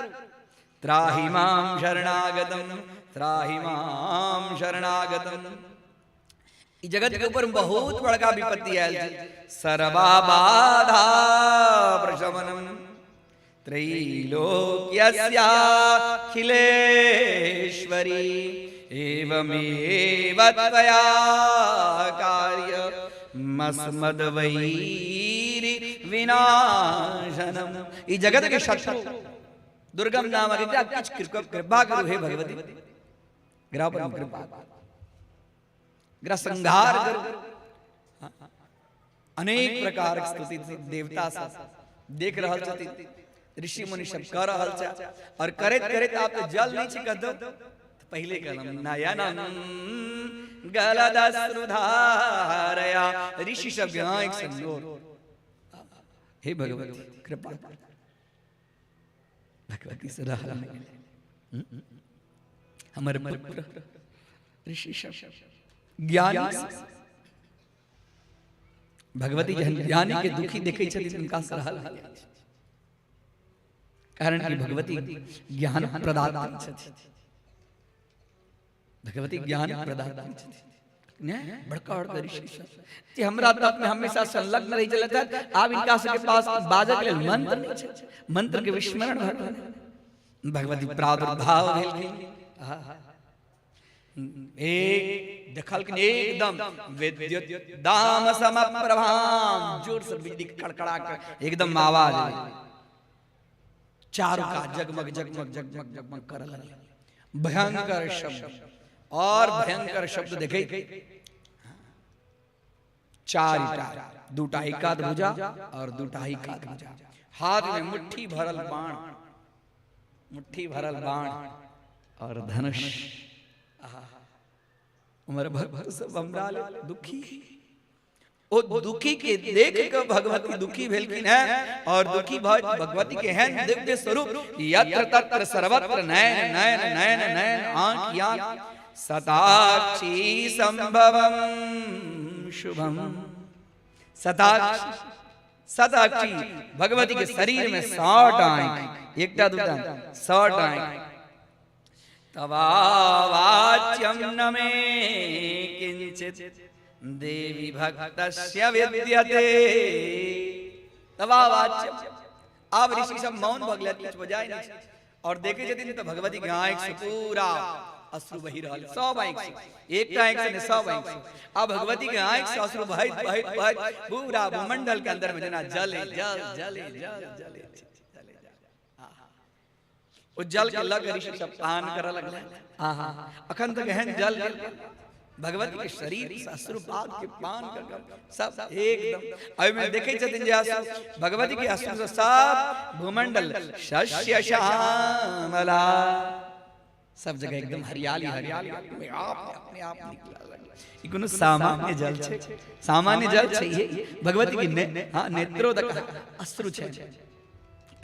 त्राहि मां शरणागतम, त्राहि मां शरणागतम। इस जगत के ऊपर बहुत बड़का विपत्ति आयल है। सर्वा बाधा प्रशमनम त्रैलोक्यस्याखिलेश्वरी एवमेव त्वया कार्यमस्मद्वैरि विनाशनम। इस जगत के शत्रु दुर्गम नाम कृपा करो हे भगवती, ग्रह पर कृपा, ग्रह संहार करो। अनेक प्रकार की स्तुति देवता सब देख रहल छथिन, ऋषि मुनि सब कर रहल छ, और करत करत आप तो जल नहीं छिकत दो तो पहले कलम नयनम गलदश्रुधारया। ऋषि सब यहाँ एक संगोर, हे भगवती कृपा, भगवती सदा हमारे पुत्र ऋषि सब ज्ञानी भगवती जहन ज्ञानी के दुखी देखे छथिन उनका सराहल, कारण कि भगवती ज्ञान प्रदाता छथिन। भगवती ज्ञान प्रदाता छथिन ने बड़का बड़का ऋषि सब जे हमरा तप में हमेशा संलग्न रही चलता। आप इनका सबके पास बाजक लेल मंत्र नहीं छै, मंत्र के विस्मरण भगवती प्रादुर्भाव भेल। एक देखल कि एकदम विद्युत दाम समप्रभाम, जोर से बिजली कड़कड़ा कर एकदम आवाज, चारों का जगमग जगमग जगमग जगमग कर लगे। भयंकर शब्द और भयंकर शब्द देखे, चार ईटा, दूटा एकाध भुजा और दूटा एकाध भुजा, हाथ में मुट्ठी भरल बाण, मुट्ठी भरल बाण और धनुष। हमारे भक्त सब हमरा ले दुखी, ओ दुखी के देख के भगवती दुखी भेलखिन है, और दुखी भगवती के हैं दिव्य स्वरूप यत्र तत्र सर्वत्र नयन नयन नयन नयन आंख आंख सताक्षी संभवम शुभम। सताक्षी सताक्षी भगवती के शरीर में 60 आंख, एकटा दूटा 60 आंख। तवावाच्यं न मे किंचित देवी भक्तस्य विद्यते। तवावाच्यम, आप ऋषि सब मौन भगले कुछ बजाय नहीं, और देखे जतिन तो भगवती के आंख से पूरा अश्रु बही रहल, 100 आंख से, एकटा आंख से 100 आंख से। अब भगवती के आंख से अश्रु बहित बहित बहित पूरा भूमंडल के अंदर में जना जले जल जले जल जले। वो जल के लग ऋषि सब पान कर लगले। अखन तक है जल भगवती के शरीर अश्रुपात के पान कर सब एकदम। अब में देखे छथिन जे भगवती के अश्रु से सब भूमंडल शस्य श्यामला, सब जगह एकदम हरियाली हरियाली अपने आप निकला लगला। ई कोनो सामान्य जल छै, सामान्य जल छै ये भगवती के नेत्रोदक अश्रु छै।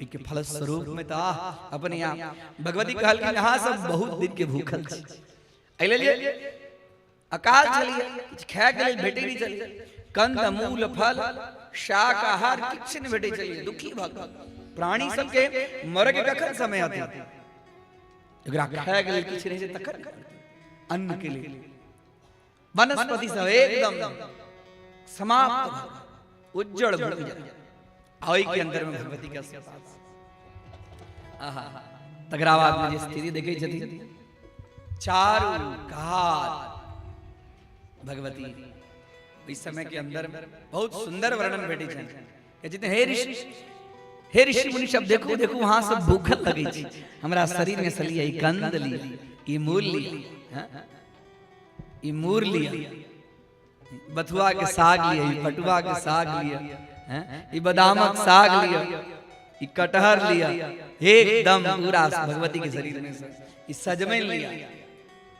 के फल स्वरूप में ता अपने आप भगवती कहल कि यहाँ सब बहुत दिन के भूखल छी, अइले लिए अकाल चलिए खाए के लिए भेटे नहीं चलिए, कंद मूल फल शाक आहार किछ नहीं भेटे चलिए, दुखी भगवान प्राणी सब के मर के कखन समय आते एकरा खाए के लिए किछ नहीं से तखन अन्न के लिए वनस्पति सब एकदम समाप्त उज्जवल भूमि आई के अंदर में भगवती का तगरावाद में जो स्थिति देखे छथि, चारों काल भगवती इस समय के अंदर बहुत सुंदर वर्णन भेटे छन कि जितने हे ऋषि मुनि सब देखो देखो वहां सब भूखल लगे छी, हमरा शरीर में सलिया ई कंद लिया, ई मूल लिया, ई मूर लिया, बथुआ के साग लिया, ई पटुआ के साग लिया, ये बादामक साग लिया, ये कटहर लिया, एकदम पूरा भगवती के शरीर में से ये सजमन लिया,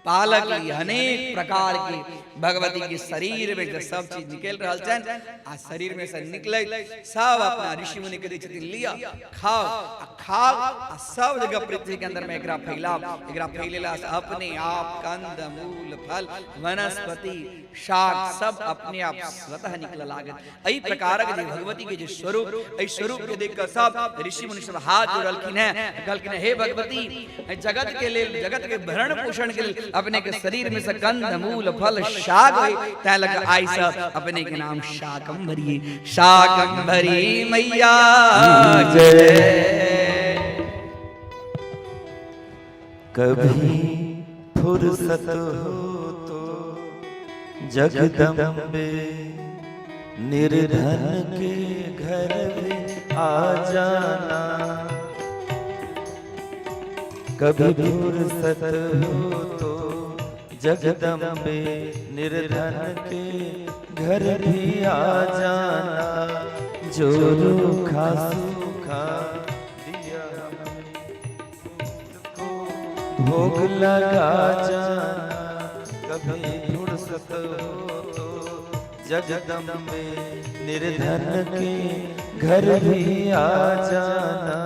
पालक लिया, अनेक प्रकार की भगवती के शरीर में जो सब चीज निकल रहा है, आज शरीर में से निकले सब अपना ऋषि मुनि के दीक्षित लिया, खाओ खाओ सब जगह पृथ्वी के अंदर में एकरा फैलेला अपने आप कंद मूल फल वनस्पति शाक सब अपने आप स्वतः निकल लागत। एई प्रकार के भगवती के जो स्वरूप, एई स्वरूप के देखकर सब ऋषि मुनि सब हाथ जोड़लखिन है, कहलखिन हे भगवती जगत के लिए, जगत के भरण पोषण के लिए अपने के शरीर में से कंद मूल फल शाक होई, तै लग आई सब अपने के नाम शाकंभरी, शाकंभरी मैया जय। कभी फुर्सत हो तो जगदम्बे निर्धन के घर में आ जाना, कभी फुर्सत हो तो जगदम्बे निर्धन के घर भी आ जाना, जो रूखा सूखा दिया भोग लगा जाना, कभी फुर्सत हो तो जगदम्बे निर्धन के घर भी आ जाना।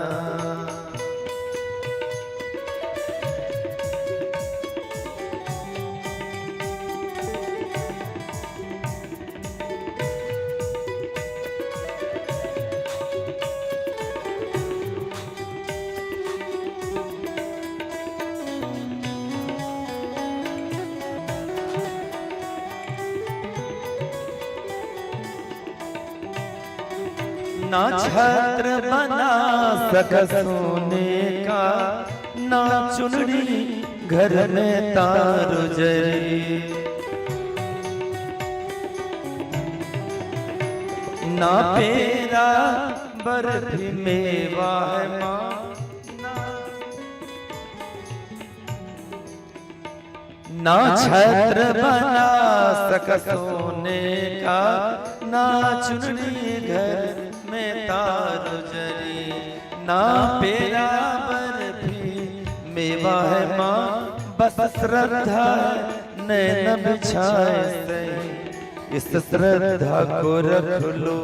ना छत्र बना सका सोने का, ना चुनरी घर में तार जरी, ना पेरा बर्फी मेवा है माँ, ना छत्र बना सका सोने का, ना चुनरी घर में तार जरी, ना पेरा बर्फी मेवा है माँ, बस श्रद्धा नैन बिछाए सही, इस श्रद्धा को रख लो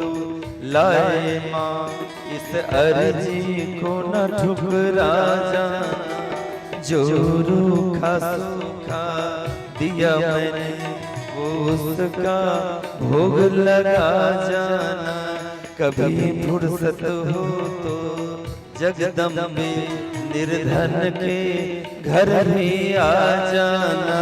लाए माँ, इस अर्जी को न ठुकरा जाना, जो रूखा सूखा दिया मैंने वो उसका भोग लगा जाना, कभी फुर्सत हो तो जगदम्बे निर्धन के घर भी आ जाना।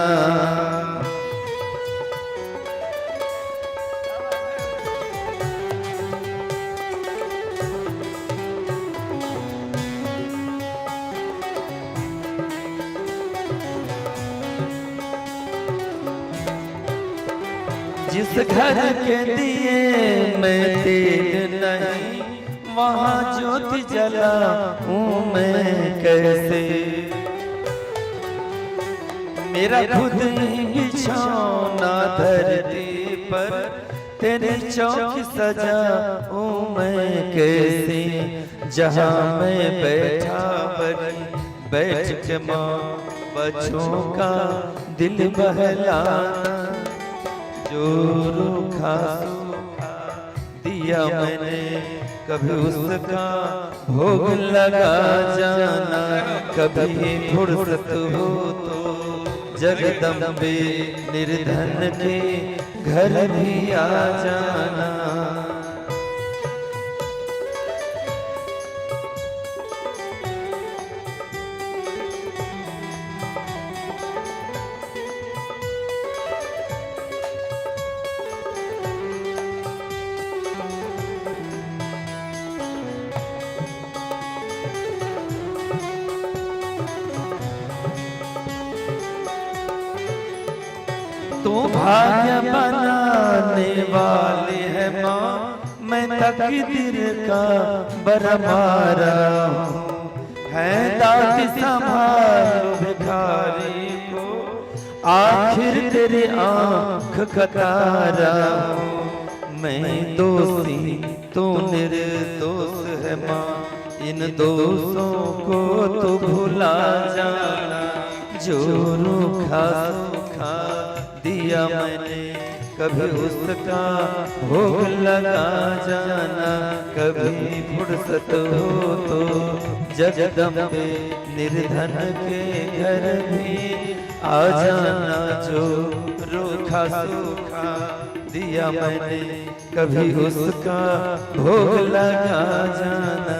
जिस घर के दिए मैं तेल नहीं, वहाँ ज्योति जलाऊं मैं कैसे, मेरा खुद ही बिछौना धरती पर तेरी चौकी सजाऊं मैं कैसे, जहाँ मैं बैठा बनी बैठ के माँ बच्चों का दिल बहलाना, जो रूखा सूखा दिया मैंने कभी उसका भोग लगा जाना, कभी फुर्सत हो तो जगदम्बे निर्धन के घर भी आ जाना। तू भाग्य बनाने वाली है माँ, मैं तकदीर का बरमारा हूँ, है दाती संभालो भिखारी को, आखिर तेरी आँख का तारा हूँ, मैं दोषी तू निर्दोष है माँ, इन दोषों को तू भुला जाना। जो रूखा सूखा दिया मैंने कभी उसका भोग लगा जाना। कभी फुर्सत हो तो जगदम्बे निर्धन के घर भी आ जाना। जो रूखा सूखा दिया मैंने कभी उसका भोग लगा जाना।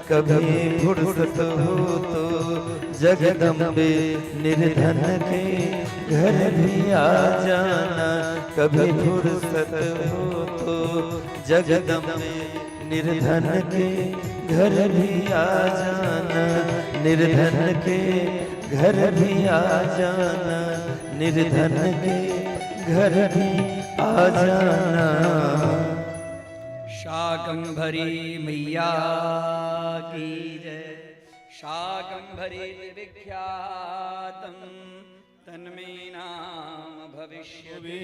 कभी फुर्सत हो तो जगदम्बे निर्धन के घर भी आ जाना। कभी फुर्सत हो तो जगदम्बे निर्धन के घर भी आ जाना। निर्धन के घर भी आ जाना। निर्धन के घर भी आ जाना। शाकंभरी मैया की जय। शाकंभरी विख्यातम तन्मे नाम भविष्यति।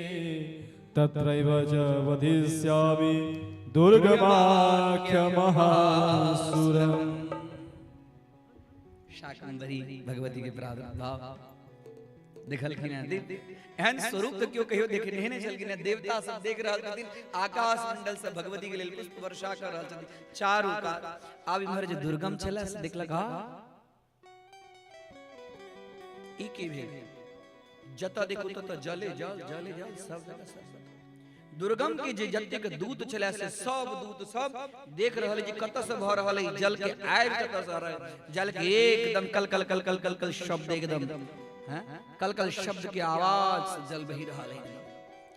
तत्रैव च वधिष्यामि दुर्गमाख्यमहासुरम्। शाकंभरी भगवती के प्रादुर्भाव देखल कि ना एहन स्वरूप तो क्यों कहियो देखे नहीं चल कि ना देवता सब देख रहल छथिन। आकाश मंडल से भगवती के लेल पुष्प वर्षा कर रहल छथिन चारू कात। आब इम्हर जे दुर्गम छला से देखलक हा ई के भेल। जत देखो तत जले जल जले जल सब जगह सब। दुर्गम के जे जतेक दूत छला से सब दूत सब देख रहल जे कत से भ रहल है जल के आबि कत से रहल। जल के एकदम कल कल कल कल कल कल शब्द एकदम कल कल शब्द के आवाज से जल बही रहा है।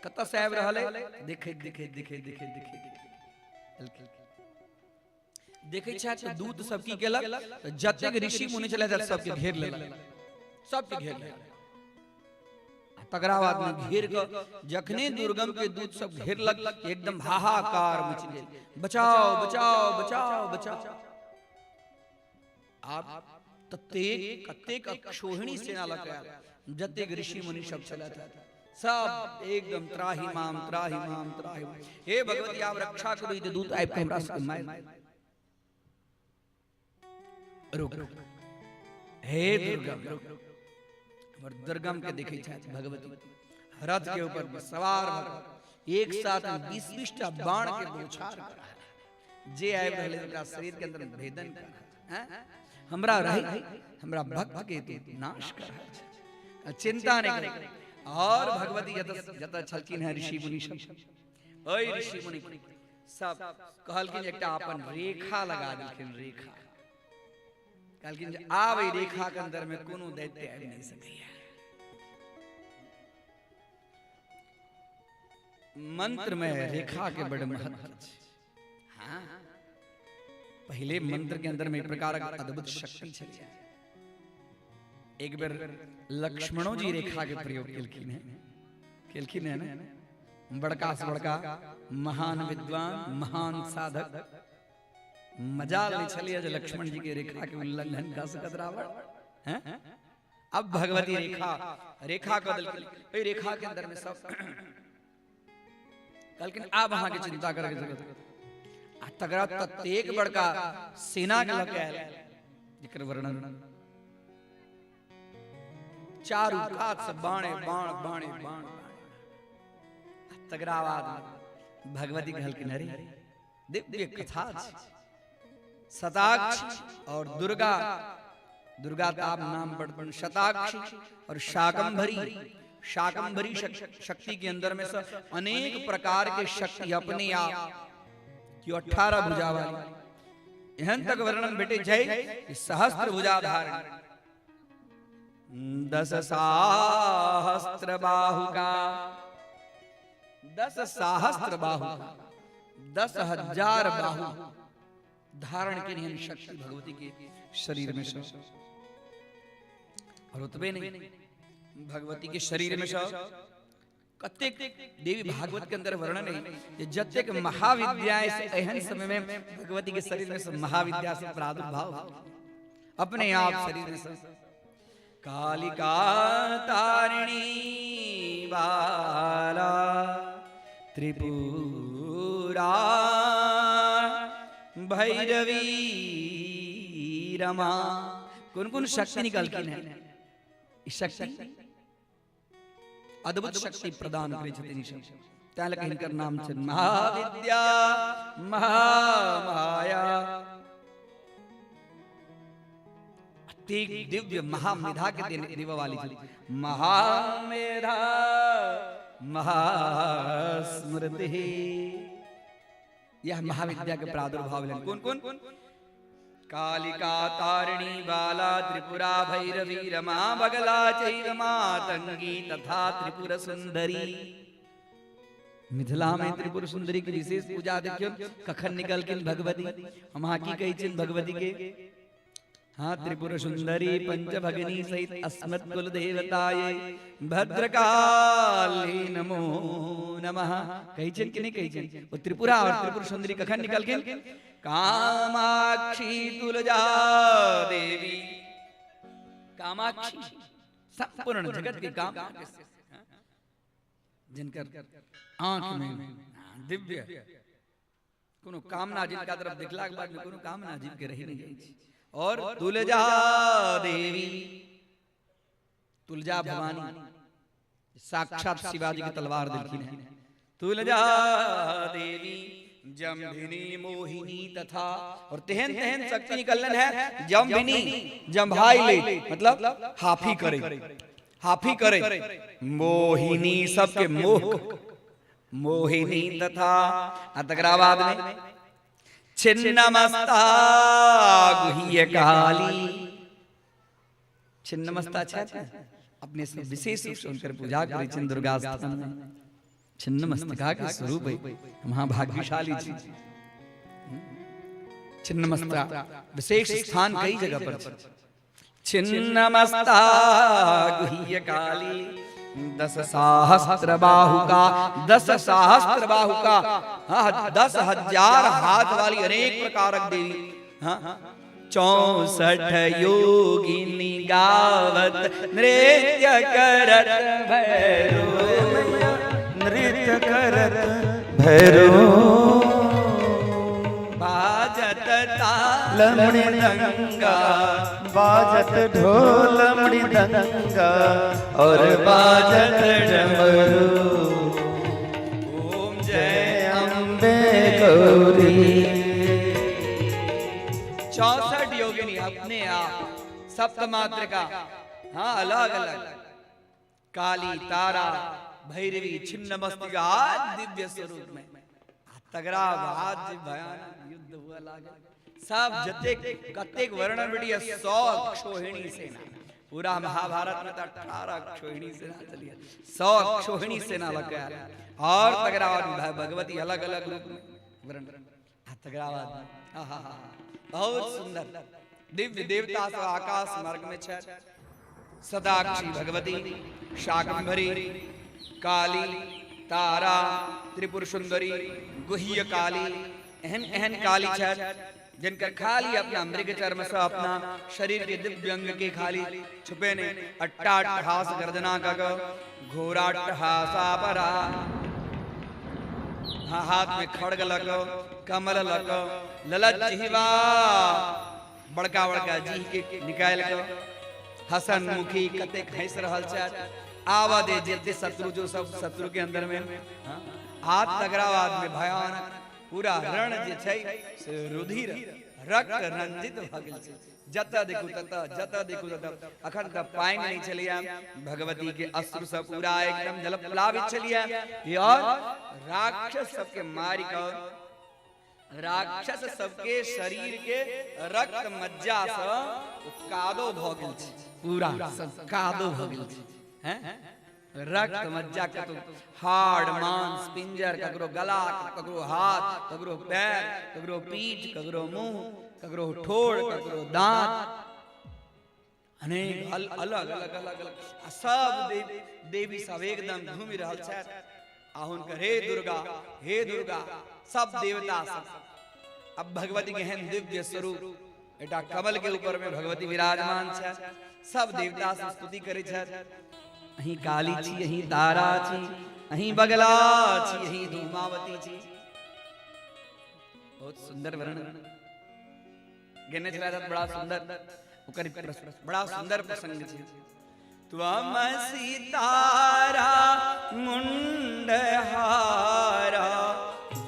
कत से आबि रहा है देखे देखे देखे देखे देखे देखे छा तो दूत सब की केलक जतेक ऋषि मुनि छले सबके घेर लेलक। सबके घेर लेलक। तकरा बाद में घेर के जखने दुर्गम के दूत सब घेरलक एकदम हाहाकार मच गेल। बचाओ बचाओ बचाओ बचाओ। आप ततेक कतेक अक्षोहिणी सेना लग गया। जतेक ऋषि मुनि सब चला था सब एकदम त्राही माम त्राही माम त्राही माम। हे भगवती आप रक्षा करो। ये दूत आइब के हमरा से मार रुक। हे दुर्गम और दुर्गम के देखे छथि भगवती रथ के ऊपर सवार भर एक साथ 20-20 टा बाण के बौछार कर रहा है। जे आइब रहले ओकरा शरीर के अंदर भेदन कर रहा है। हमरा रही हमरा भक्त के तू नाश कर रहा है। चिंता नहीं करे। और भगवती जत छलकिन है ऋषि मुनि सब ओई ऋषि मुनि सब कहलकिन एकटा अपन रेखा लगा देलखिन। रेखा कहलकिन आब ई रेखा के अंदर में कोनो दैत्य आबि नहीं सकैया। मंत्र में रेखा के बड़े महत्व छै। हां पहले मंत्र के अंदर में एक प्रकार का अद्भुत शक्ति छलै। एक बार लक्ष्मणो जी रेखा के प्रयोग केलखिन है ना। बड़का से बड़का महान विद्वान महान साधक मजाल नहीं छलिए जे लक्ष्मण जी के रेखा के उल्लंघन कर सकत रावण हैं। अब भगवती रेखा को देलखिन। ओई रेखा के अंदर में सब कहलखिन आब अहाँ के चिंता करे के जरूरत। तगड़ा ततेक बड़का सेना के लग आयल जेकर वर्णन चारू कात से बाणे बाण बाणे बाण। तगड़ा आवाज भगवती कहलखिन अरे दिव्य कथा शताक्ष और दुर्गा। दुर्गा का नाम बड़ शताक्ष और शाकंभरी। शाकंभरी शक्ति के अंदर में से अनेक प्रकार के शक्ति अपने आप कि 18 भुजा वाली। एहन तक वर्णन बेटे जय सहस्त्र भुजा धारण 10 सहस्त्र बाहु का 10 सहस्त्र बाहु 10,000 बाहु धारण के लिए शक्ति भगवती के शरीर में से। और उतबे नहीं भगवती के शरीर में से कतेक देवी भागवत के अंदर वर्णन है जतेक महाविद्याएं से एहन समय में भगवती के शरीर में से महाविद्या से प्रादुर्भाव अपने आप शरीर में से। कालिका तारिणी बाला त्रिपुरा भैरवी रमा। कौन कौन शक्ति निकल के है? शक्ति अद्भुत शक्ति प्रदान करे छथिन सब। ताले के इनकर नाम छन महाविद्या महामाया। अति दिव्य महामेधा के देने वाली थी। महामेधा महास्मृति, यह महाविद्या के प्रादुर्भाव है। कौन कौन? कालिका तारिणी बाला त्रिपुरा भैरवी रमा बगला चैव मातंगी तथा त्रिपुर सुंदरी। मिथिला में त्रिपुर सुंदरी की विशेष पूजा देखियो। कखन निकल के भगवती हम की कही चिन्ह भगवती के। हाँ, त्रिपुर सुंदरी पंचभगिनी सहित अस्मत् कुल देवताये भद्रकाली नमो नमः। कही चिन्ह कि नहीं कही चिन्ह? वो त्रिपुरा और त्रिपुर सुंदरी कखन निकल के? कामाक्षी तुलजा देवी। कामाक्षी संपूर्ण जगत के काम, जिनकर आंख में दिव्य कोनो कामना, जिनका तरफ देखला के बाद में कोनो कामना जीव के रही नहीं जाई। और तुलजा देवी, तुलजा भवानी साक्षात शिवाजी की तलवार देखी है। तुलजा देवी जम्भिनी मोहिनी तथा, और तेहन तेहन शक्ति निकलन है। जम्भिनी जम्भाई ले मतलब हाफी करे, हाफी करे। मोहिनी सबके मोह, मोहिनी तथा अतकराबाद में छिन्नमस्ता गुह्य काली। छिन्नमस्ता अपने से विशेष रूप से उनकर पूजा करी। छिन्न दुर्गा स्थान में छिन्नमस्तिका के स्वरूप है, महाभाग्यशाली जी। छिन्नमस्ता विशेष स्थान कई जगह पर। छिन्नमस्ता गुह्य काली 10 सहस्त्र बाहु का, 10 सहस्त्र बाहु का, 10,000 हाथ वाली अनेक प्रकारक देवी। 64 योगिनी गावत नृत्य करत भैरो, नृत्य करत भैरो। बाजत ताल मृदंगा, बाजत ढोल मृदंगा और बाजत डमरू। ओम जय अम्बे गौरी। 64 योगिनी अपने आप सप्तमात्रिका, हाँ अलग अलग। काली, तारा, भैरवी, छिन्नमस्तिका दिव्य स्वरूप में। तगड़ा बात भयानक युद्ध हुआ लागे। सब जते कतेक वर्णन बड़ी 100 अक्षोहिणी सेना। पूरा महाभारत में 18 अक्षोहिणी सेना चली है। 100 अक्षोहिणी सेना लग गया। और तगरावाद भगवती अलग अलग रूप में वर्णन। तगरावाद बहुत सुंदर दिव्य देवता सब आकाश मार्ग में छे। सदाक्षी भगवती, शाकंभरी, काली, तारा, त्रिपुर सुंदरी, गुह्य काली, एहन एहन काली छे जिनकर खाली अपना मृग चर्म से अपना शरीर के दिव्य अंग के खाली छुपे ने। अट्टाट्टहास गर्जना का घोराट्टहासा परा। हाथ में खड़ग लगो, कमल लगो, ललच जिह्वा बड़का बड़का जी के निकाल को। हसन मुखी कतेक हंस रहल छे। आवा दे जेते शत्रु, जो सब शत्रु के अंदर में हाथ तगरावाद में भयानक पूरा रण जे छै से रुधिर रक्त रंजित भ गेल छै। जत देखू तत, जत देखू तत अखन तक पाइन नहीं चलिया। भगवती के अश्रु से पूरा एकदम जल प्लावित चलिया। और राक्षस सबके मारी का, राक्षस सबके शरीर के रक्त मज्जा से कादो भ गेल छै। पूरा सब कादो भ गेल छै। हैं रक्त मज्जा के तो हाड़ मांस पिंजर, ककरो गला, ककरो हाथ, ककरो पैर, ककरो पीठ, ककरो मुंह, ककरो ठोड़, ककरो दांत, अनेक अलग अलग अलग अलग सब देवी सब एकदम घूमि रहल छथि। आ हुनकर हे दुर्गा, हे दुर्गा सब देवता सब। अब भगवती के हेन दिव्य स्वरूप एटा कमल के ऊपर में भगवती विराजमान छथि। सब देवता से स्तुति करे छथि। अहीं काली छी, अहीं तारा छी, अहीं बगला छी, अहीं धूमावती छी। बहुत सुंदर वर्णन। गेने चला जात बड़ा सुंदर ओकर बड़ा सुंदर प्रसंग छे। त्वम सितारा मुंडहारा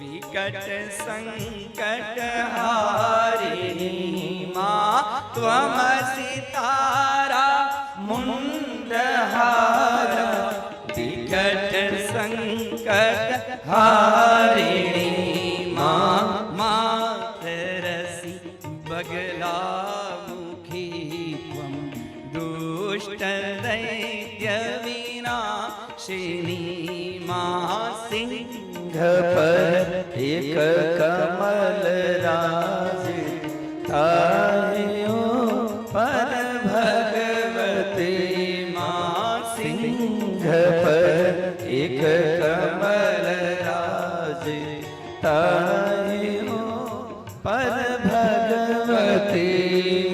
विकट संकट हारिणी माँ। त्वम सितारा मुंडहारा विकट संकट हारिणी माँ। मातरसी बगला मुखी त्वं दुष्ट दैत्य विनाशिनी माँ। सिंह पर एक कमल राज तायो पर भगवती माँ। सिंह पर एक कमल राज तायो पर भगवती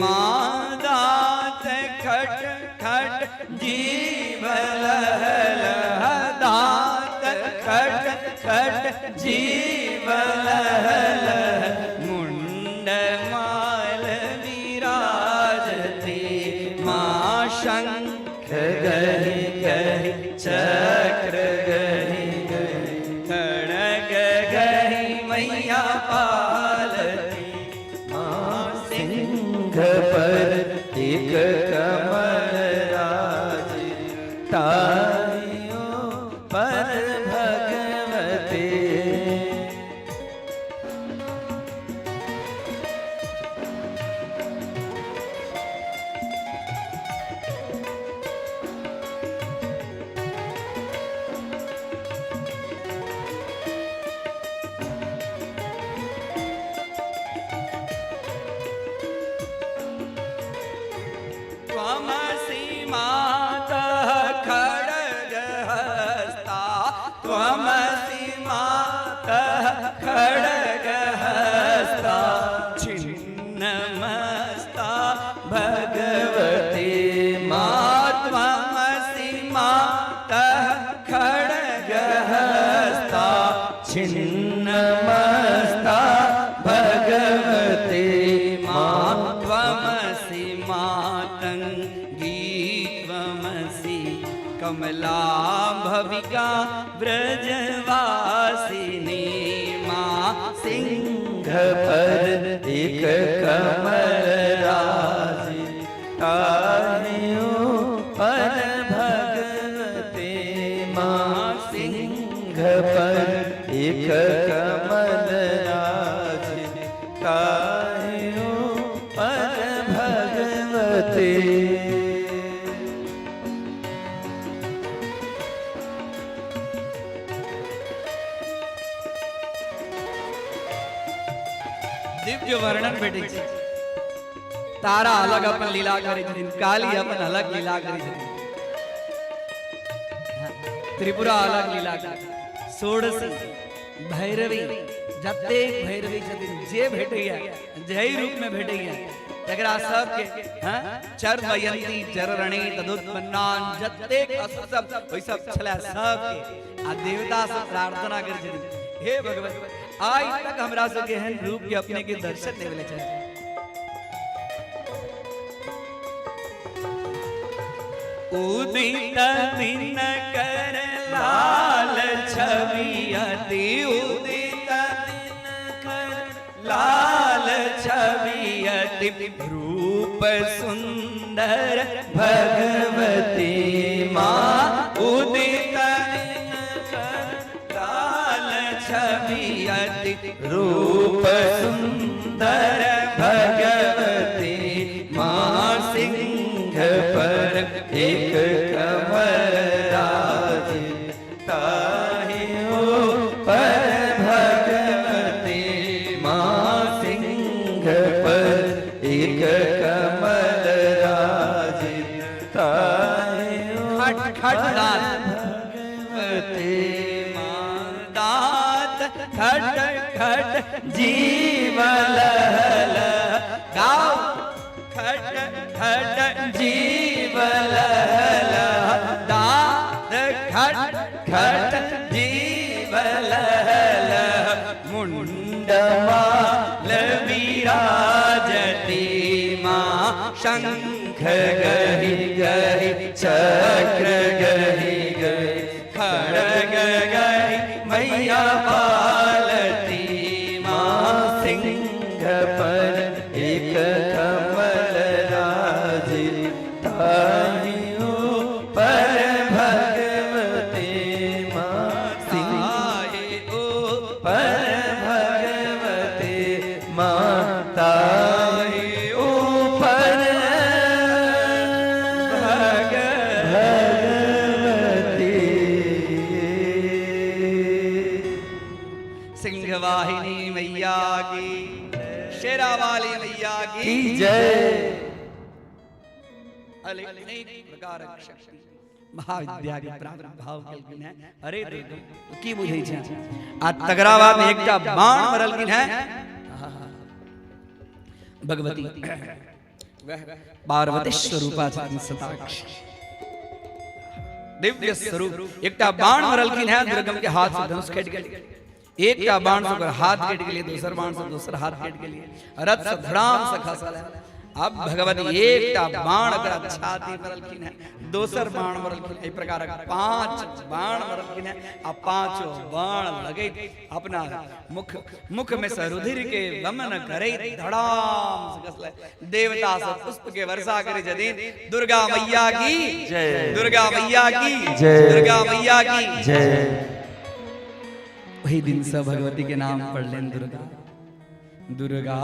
माँ। दात खट खट जीव लह लह दात खट खट जीव लह लह मुंड माल विराजते माँ। शंख गहि गहि चक्र गहि गहि खड़ग गहि मैया पालती माँ। सिंह पर एक कमल राज तायो पर भगवती। त्वमसि मातः खड्गहस्ता त्वमसि मातः खड्गहस्ता छिन्नमस्ता भगवती माँ। त्वमसि मातः खड्गहस्ता छिन्नमस्ता भगवती माँ। त्वमसि मातंगी त्वमसि कमला भविका ब्रजवासिनी माँ। सिंह पर एक कमल राज तायो पर भगवती माँ। सिंह पर एक कमल राज तायो पर भगवती। दिव्य वर्णन भेटे छे। तारा अलग अपन लीला करे छथिन, काली अपन अलग लीला करे छथिन, त्रिपुरा अलग लीला करे, षोडशी भैरवी जतेक भैरवी छथिन जे भेटैया जय रूप में भेटैया तकरा सबके चर वयंती चररणी तदुत्पन्नान जतेक असुर सब ओइ सब छला सबके आ देवता से प्रार्थना करे छथिन हे भगवान आज तक हमरा सबके एहन रूप के अपने के दर्शन देवेले छथिन। उदित दिन कर लाल छवि अति उदित दिन कर लाल छवि अति रूप सुंदर भगवती माँ। उदित दिन कर लाल छवि अति रूप सुंदर भगवती माँ। सिंह पर एक कमल राज ताहियो पर भगवती माँ। सिंह पर एक कमल राज ताहियो खट भगवती माँ। दात खट खट जीवल गाओ खट खट जीवल दात खट खट जीवल मुंडमाल विराजति गहि गहि चक्र गहि गहि खड़ग गहि मैया पालती माँ सिंह पर एक कमल राजी ताहि ऊपर भगवती माँ सिंह ऊपर भगवती माता ऊपर भगवती सिंहवाहिनी मैया की, शेरा वाली मैया की जय। अनेक प्रकार शक्ति महाविद्या के प्रादुर्भाव केलखिन है। अरे की बुझै छै आ तकरा बाद में एकटा बाण मरलखिन है भगवती वह पार्वती स्वरूपा छथिन सताक्ष दिव्य स्वरूप। एकटा बाण मरलखिन है दुर्गम के हाथ से धनुष कट गेल, एकटा बाण से ओकर हाथ कट गेल, दोसर बाण से दोसर हाथ कट गेल, रथ से धड़ाम से खसल। अब भगवती एकटा बाण ओकरा छाती मरलखिन है, दोसर बाण मरलखिन, एहि प्रकार 5 बाण मरलखिन है आ पांचों बाण लगैत अपना मुख में से रुधिर के वमन करैत धड़ाम से खसलै। देवता से पुष्प के वर्षा करे जदीन दुर्गा मैया की जय, दुर्गा मैया की जय, दुर्गा मैया की जय। वही दिन से भगवती के नाम पढ़ लें दुर्गा। दुर्गा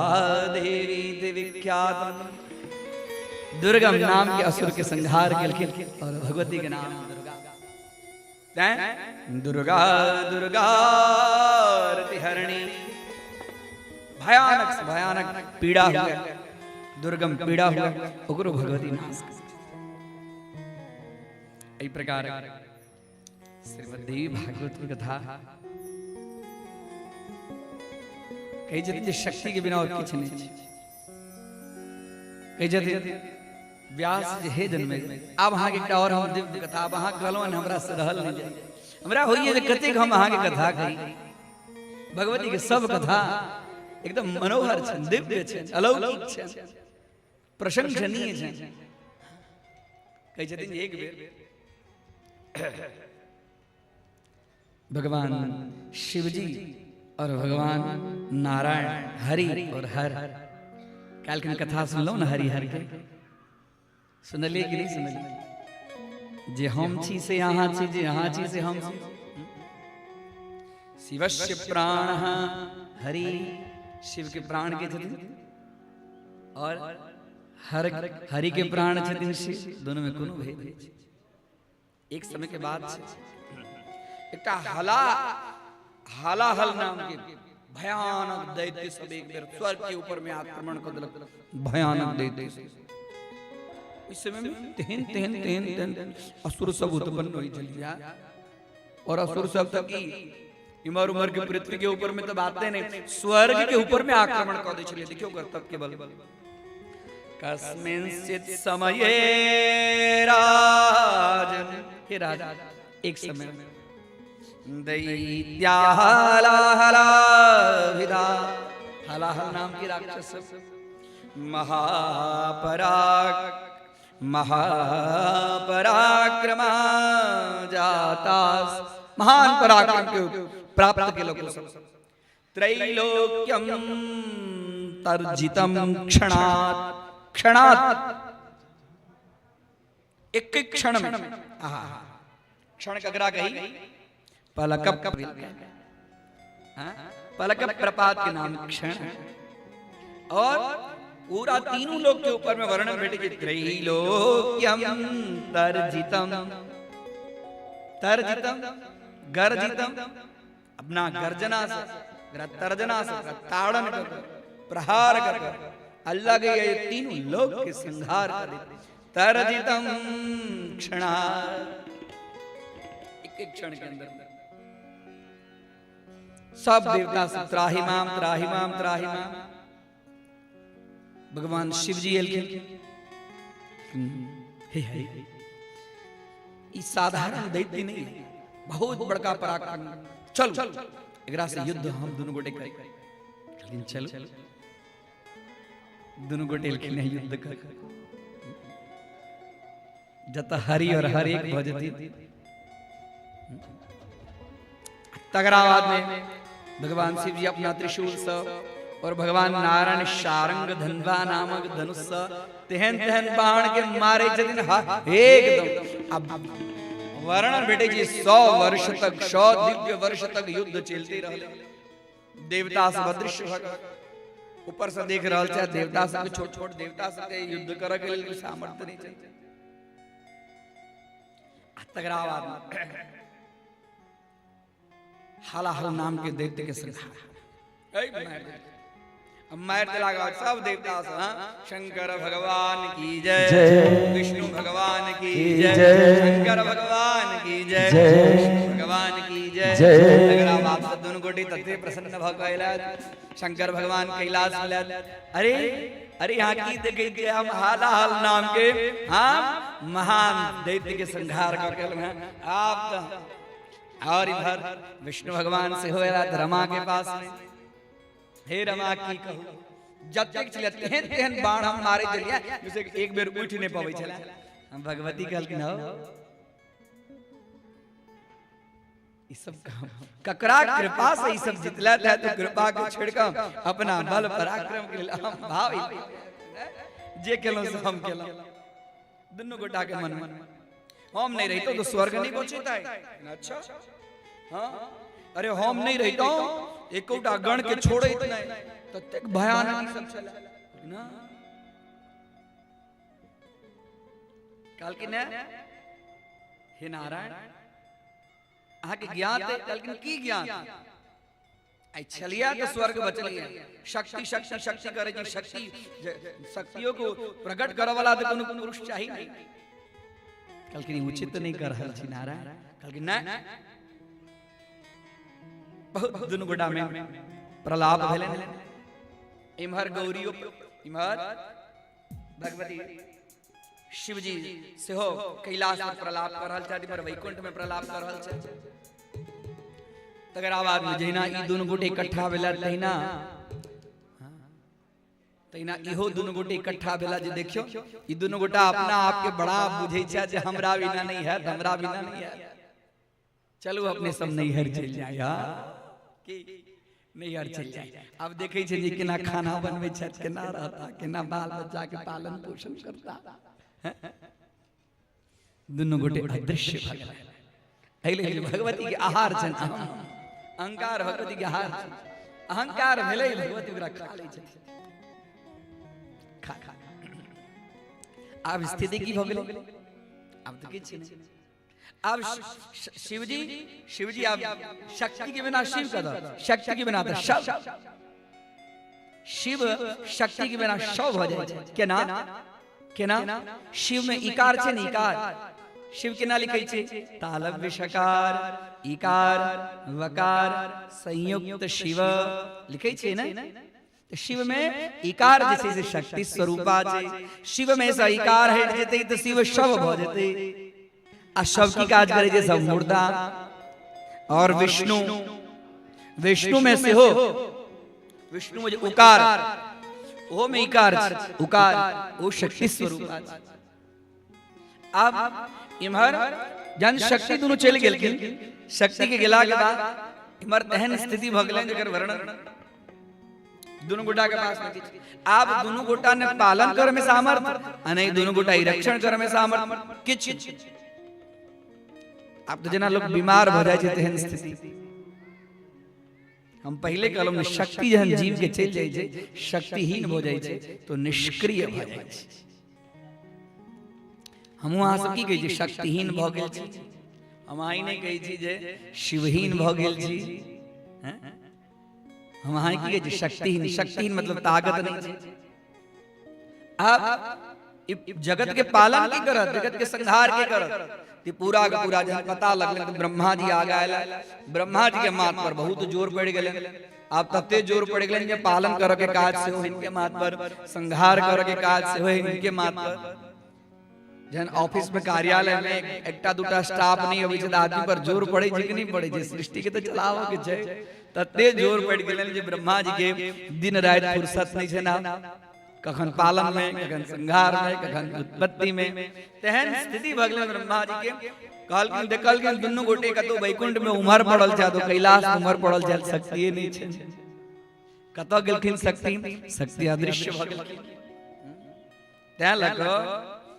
देवी विख्यात दुर्गम नाम के असुर के संहार केलखिन और भगवती के नाम दुर्गा। दुर्गा दुर्गा हरणी भयानक से भयानक पीड़ा हुआ, दुर्गम पीड़ा हुआ ओकरो भगवती नाश। एहि प्रकार श्रीमद्देवी भागवत की कथा कही जाती शक्ति के बिना और कुछ नहीं। कही जाती व्यास जे हे जन्मे अब अहाँ के एकटा और हम दिव्य कथा अब अहाँ कहलहुँ हमरा से रहल नहीं जाए, हमरा होइए जे कतेक हम अहाँ के कथा कही। भगवती के सब कथा एकदम मनोहर छन, दिव्य छन, अलौकिक छन, प्रशंसनीय छन। कही जाती एक बेर भगवान शिवजी और भगवान नारायण हरि और हर काल की कथा सुन लो ना, हरि हर के सुनलिए कि नहीं सुनलिए? जे हम छी से यहाँ छी, जे यहाँ छी से हम छी। शिवस्य प्राण हरि, शिव के प्राण के छथिन और हरि के प्राण छथिन शिव, दोनों में कोनो भेद नहीं। एक समय के बाद एकटा हलाहल नाम के भयानक दैत्य सब एक बेर स्वर्ग के ऊपर में आक्रमण कर देलक। भयानक दैत्य इस समय में तेहन असुर सब उत्पन्न हुई चलिया और असुर सब तक की इमर उमर के पृथ्वी के ऊपर में तो बातें नहीं, स्वर्ग के ऊपर में आक्रमण कर दे चलिए। देखियो कर्तव्य के बल कस्मिंश्चित् समये राजन, हे राजा एक समय में दैत्याहलाहलाभिदा, हलाहल नाम की राक्षस महापराक्रमा जाता, महान पराक्रम के प्राप्त के लोगों सब त्रैलोक्यम तर्जितम क्षणात्, क्षणात् एक क्षण में, क्षण कगरा गई पलक प्रपात के नाम क्षण। और पूरा तीनों लोक के ऊपर में वर्णन भेटे कि त्रैलोक्यम तर्जितम, तर्जितम गर्जितम, अपना गर्जना से तर्जना से ताड़न कर प्रहार कर अल्लाह के ये तीनों लोक के संहार कर तर्जितम क्षणा, एक क्षण के अंदर सब देवता से त्राहिमाम त्राहिमाम त्राहिमाम। भगवान शिव जी हे साधारण दैत्य नहीं, बहुत बड़का पराक्रम। चल एकरा से युद्ध हम दोनों गोटे करें। चल दोनों गोटे युद्ध कर जत हरि और हर एक भजती। तगराबाद में भगवान शिव जी अपना त्रिशूल स और भगवान नारायण शारंग धनवा नामक धनुष स तेहन तेहन बाण के मारे जदिन एकदम। अब वर्णन बेटे जी 100 वर्ष तक 100 दिव्य वर्ष तक युद्ध चलते रहले। देवता सब अदृश्य भगत ऊपर से देख रहल छे, देवता सब छोट छोट देवता सब युद्ध करे के लिए सामर्थ्य नहीं छे। तगराबाद हलाहल नाम के दैत्य के संहार मार लगा सब देवता शंकर भगवान की जय, विष्णु भगवान की जय, शंकर भगवान की जय, भगवान की जय। बाप दोनों गोटी तथे प्रसन्न भगवान शंकर भगवान कैलाश मिला। अरे अरे यहाँ की देखे हम हालाहल नाम के महान दैत्य के संहार करके आप। और इधर विष्णु भगवान से हो रमा के पास में, हे रमा की कहू जब तक चले तेहन तेहन बाण हम मारे चलिया जैसे एक बेर उठ नहीं पावे चला। हम भगवती कहलकिन हो ई सब ककरा कृपा से ई सब जितला था, तो कृपा के छिड़का अपना बल पराक्रम के लिए हम भाव जे केलो से हम केलो। दोनों गोटा के मन में हम नहीं रही तो स्वर्ग नहीं पहुंचता है। अच्छा हाँ, अरे हम नहीं रही तो एकोटा गण के छोड़े इतना तक भयानक सब चला ना। कल की ने हे नारायण आहा के ज्ञान थे, कल की ज्ञान आई चलिया तो स्वर्ग बचलिया। शक्ति शक्ति शक्ति करे जी, शक्ति शक्तियों को प्रकट करे वाला तो कोनो पुरुष चाहिए नहीं। कल की उचित नहीं कर रहल छी नारायण। कल की ना बहुत दुनु गोटा में प्रलाप भेले। इमहर गौरियो इमहर भगवती शिव जी से हो कैलाश में प्रलाप कर रहल छथि, पर वैकुंठ में प्रलाप कर रहल छथि। तगराबाद में जहिना ई दुनु गोटे इकट्ठा भेला तहिना तहिना इहो दुनु गोटे इकट्ठा भेला। जे देखियो ई दुनु गोटा अपना आप के बड़ा बुझै छै जे हमरा बिना नहीं है, हमरा बिना नहीं है। चलू अपने सब नैहर चल जाए कि नैहर चल जाए। अब देखे छे जे केना खाना बनबै छै, केना रहता, केना बाल बच्चा के पालन पोषण करता। दुनु गोटे अदृश्य भ गेल। एहिले भगवती के आहार छन अहंकार, भगवती के आहार अहंकार भेलै भगवती ओकरा खा लै छै। खा अब स्थिति की भ गेलै, अब तो किछ नहीं। अब शिवजी अब शक्ति के बिना शिव का, शक्ति के बिना शिव, शक्ति के बिना शव हो जाए। केना केना शिव में इकार छे, इकार शिव केना लिखै छे तालव्य विषकार इकार वकार संयुक्त शिव लिखै छे ना। तो शिव में इकार जैसे से शक्ति स्वरूपा छे, शिव में से इकार हट जेते तो शिव शव भ जेते। आ शव की काज करे जे सब मुर्दा। और विष्णु, विष्णु में से हो विष्णु में उकार, वो में इकार उकार, वो शक्ति स्वरूप। अब इमहर जन शक्ति दोनों चल गेलखिन, शक्ति के गेला के बाद इमहर तहन स्थिति भ गेलै जेकर वर्णन दोनों गोटा के पास में। आप दोनों गोटा ने पालन कर में सामर्थ आ नहीं दोनों गोटा रक्षण कर में सामर्थ किछ। आप तो जना लोग बीमार भ जाय छै तेहन स्थिति। हम पहले कहलौ में शक्ति जहन जीव के चल जाय छै, शक्तिहीन हो जाय छै तो निष्क्रिय भ जाय छै। हम वहां से की कहि छै शक्तिहीन भ गेल छी, हम आइ नहीं कहि छी जे शिवहीन भ गेल छी। हम वहां की कहि छै शक्तिहीन, शक्तिहीन मतलब ताकत नहीं छै। आप जगत के पालन की करत, जगत के संहार की करत, ते पूरा का पूरा जब पता लगल तो ब्रह्मा जी आ गए। ब्रह्मा जी के माथ पर बहुत जोर पड़ गए। आप तते जोर पड़ गए जे पालन करे के काज से हो इनके माथ पर, संहार करे के काज से हो इनके माथ पर। जन ऑफिस में कार्यालय में एकटा दुटा स्टाफ नहीं होवे छै, आदमी पर जोर पड़े छै कि नहीं पड़े छै, सृष्टि के तो चलावे के छै। तते जोर पड़ गेल जे ब्रह्मा जी के दिन रात फुर्सत नहीं छै ना। कखन पालन में, कखन संहार में, कखन उत्पत्ति में। तेहन स्थिति भगले ब्रह्मा जी के कहलखिन देखलखिन दुनू गोटे कतो वैकुंठ में उमर पड़ल छै, तो कैलाश में उमर पड़ल छै, शक्ति नहीं छै। कतो गेलखिन शक्ति अदृश्य भ गेलखिन। तै लग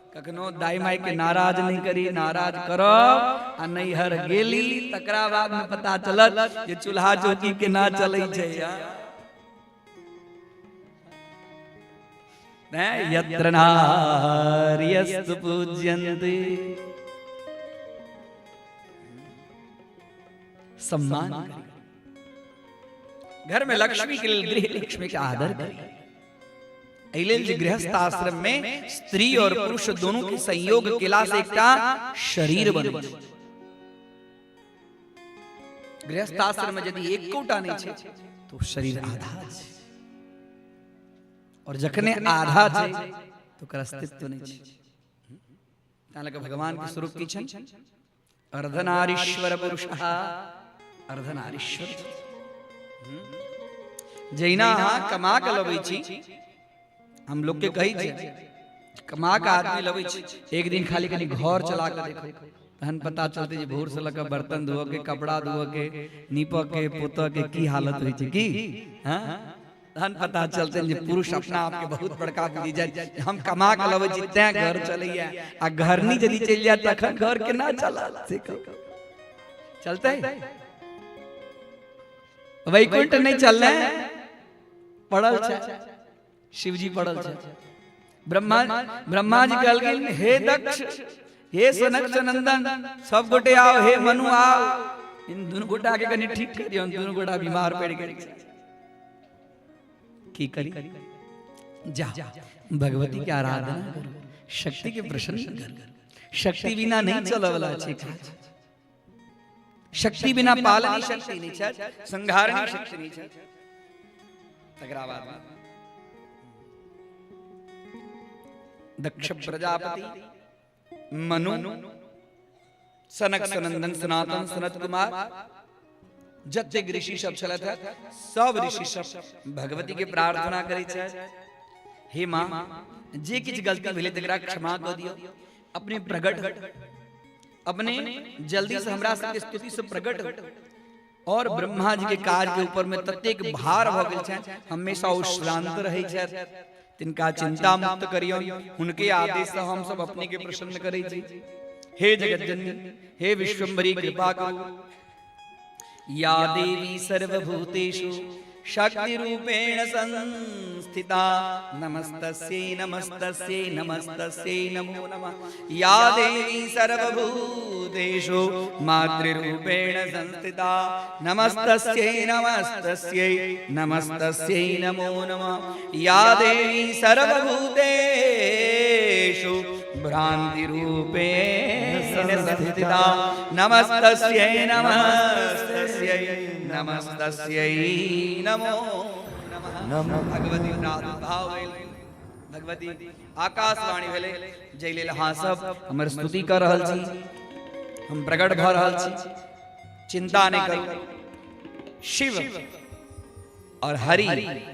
कखनो दाई माई के नाराज नहीं करी, नाराज करब आ नैहर गेली तकरा बाद में पता चलत जे चूल्हा चौकी के ना चलै छै। यत्र नार्यस्तु पूज्यन्ते, सम्मान घर में लक्ष्मी के गृह लक्ष्मी का आदर करें। गृहस्थ आश्रम में स्त्री और पुरुष दोनों के संयोग केला से एकटा शरीर बने। गृहस्थ आश्रम में यदि एक कोटा नहीं छे तो शरीर आधा छे, और जखने आधा छे तो कर अस्तित्व नहीं छे। ताले के भगवान के स्वरूप की छन अर्धनारीश्वर पुरुषः, अर्धनारीश्वर जैना कमा के लबै छी। हम लोग के कही छे कमा के आदमी लबै छी, एक दिन खाली कनी घर चला के देखो तहन पता चलते जे भोर से लगा बर्तन धो के, कपड़ा धो के, नीप के, पोत के की हालत होई छै की। हां तहन पता चलते जे पुरुष अपना आप के बहुत बड़का बुझी जाय। हम कमा के लबै छी तै घर चलैया, आ घरनी यदि चल जाय तखन घर के ना चला से चलते। वैकुंठ नहीं चलने पड़ल छै, शिवजी पड़ल छै। ब्रह्मा जी कहलखिन हे दक्ष, हे सनक सनंदन, सब गोटे आओ, हे मनु आओ, इन दोनों गोटा के कनी ठीक करियो, दोनों गोटा बीमार पड़ गए। की करी जा भगवती की आराधना करो, शक्ति के प्रसन्न करो। शक्ति बिना नहीं चले वाला छै काज, शक्ति बिना पालनी शक्ति नहीं छै, संहारणी शक्ति नहीं छै। तकरा बाद दक्ष प्रजापति, मनु, सनक सनंदन, सनातन, सनत कुमार, जतेक ऋषि सब छलथ सब ऋषि सब भगवती के प्रार्थना करै छै। हे मां, जे किछ गलती भेलै तकरा क्षमा क दियौ, अपने प्रगट, अपने जल्दी से हमरा सबके स्तुति से प्रगट हो। और ब्रह्मा जी के काज के ऊपर में ततेक भार भ गेल छै, हमेशा ओ शांत रहै छै, तिनका चिंता मुक्त करियो। उनके आदेश से हम सब अपने के प्रसन्न करै छी। हे जगत जननी, हे विश्वम्भरी, कृपा करो। या देवी सर्वभूतेषु शक्ति रूपेण संस्थिता, नमस्तस्यै नमस्तस्यै नमस्तस्यै नमो नमः। या देवी सर्वभूतेषु मातृरूपेण संस्थिता, नमस्तस्यै नमस्तस्यै नमस्तस्यै नमो नमः। या देवी सर्वभूतेषु भ्रान्तिरूपेण संस्थिता, नमस्तस्यै नमस्तस्यै नमस्तस्यै नमो नमः। भगवती प्रादुर्भाव भेल, भगवती आकाशवाणी भेले, जय लेल अहाँ सब हमर स्तुति कर रहल छी, हम प्रकट भ रहल छी। चिंता नहीं करू। शिव और हरि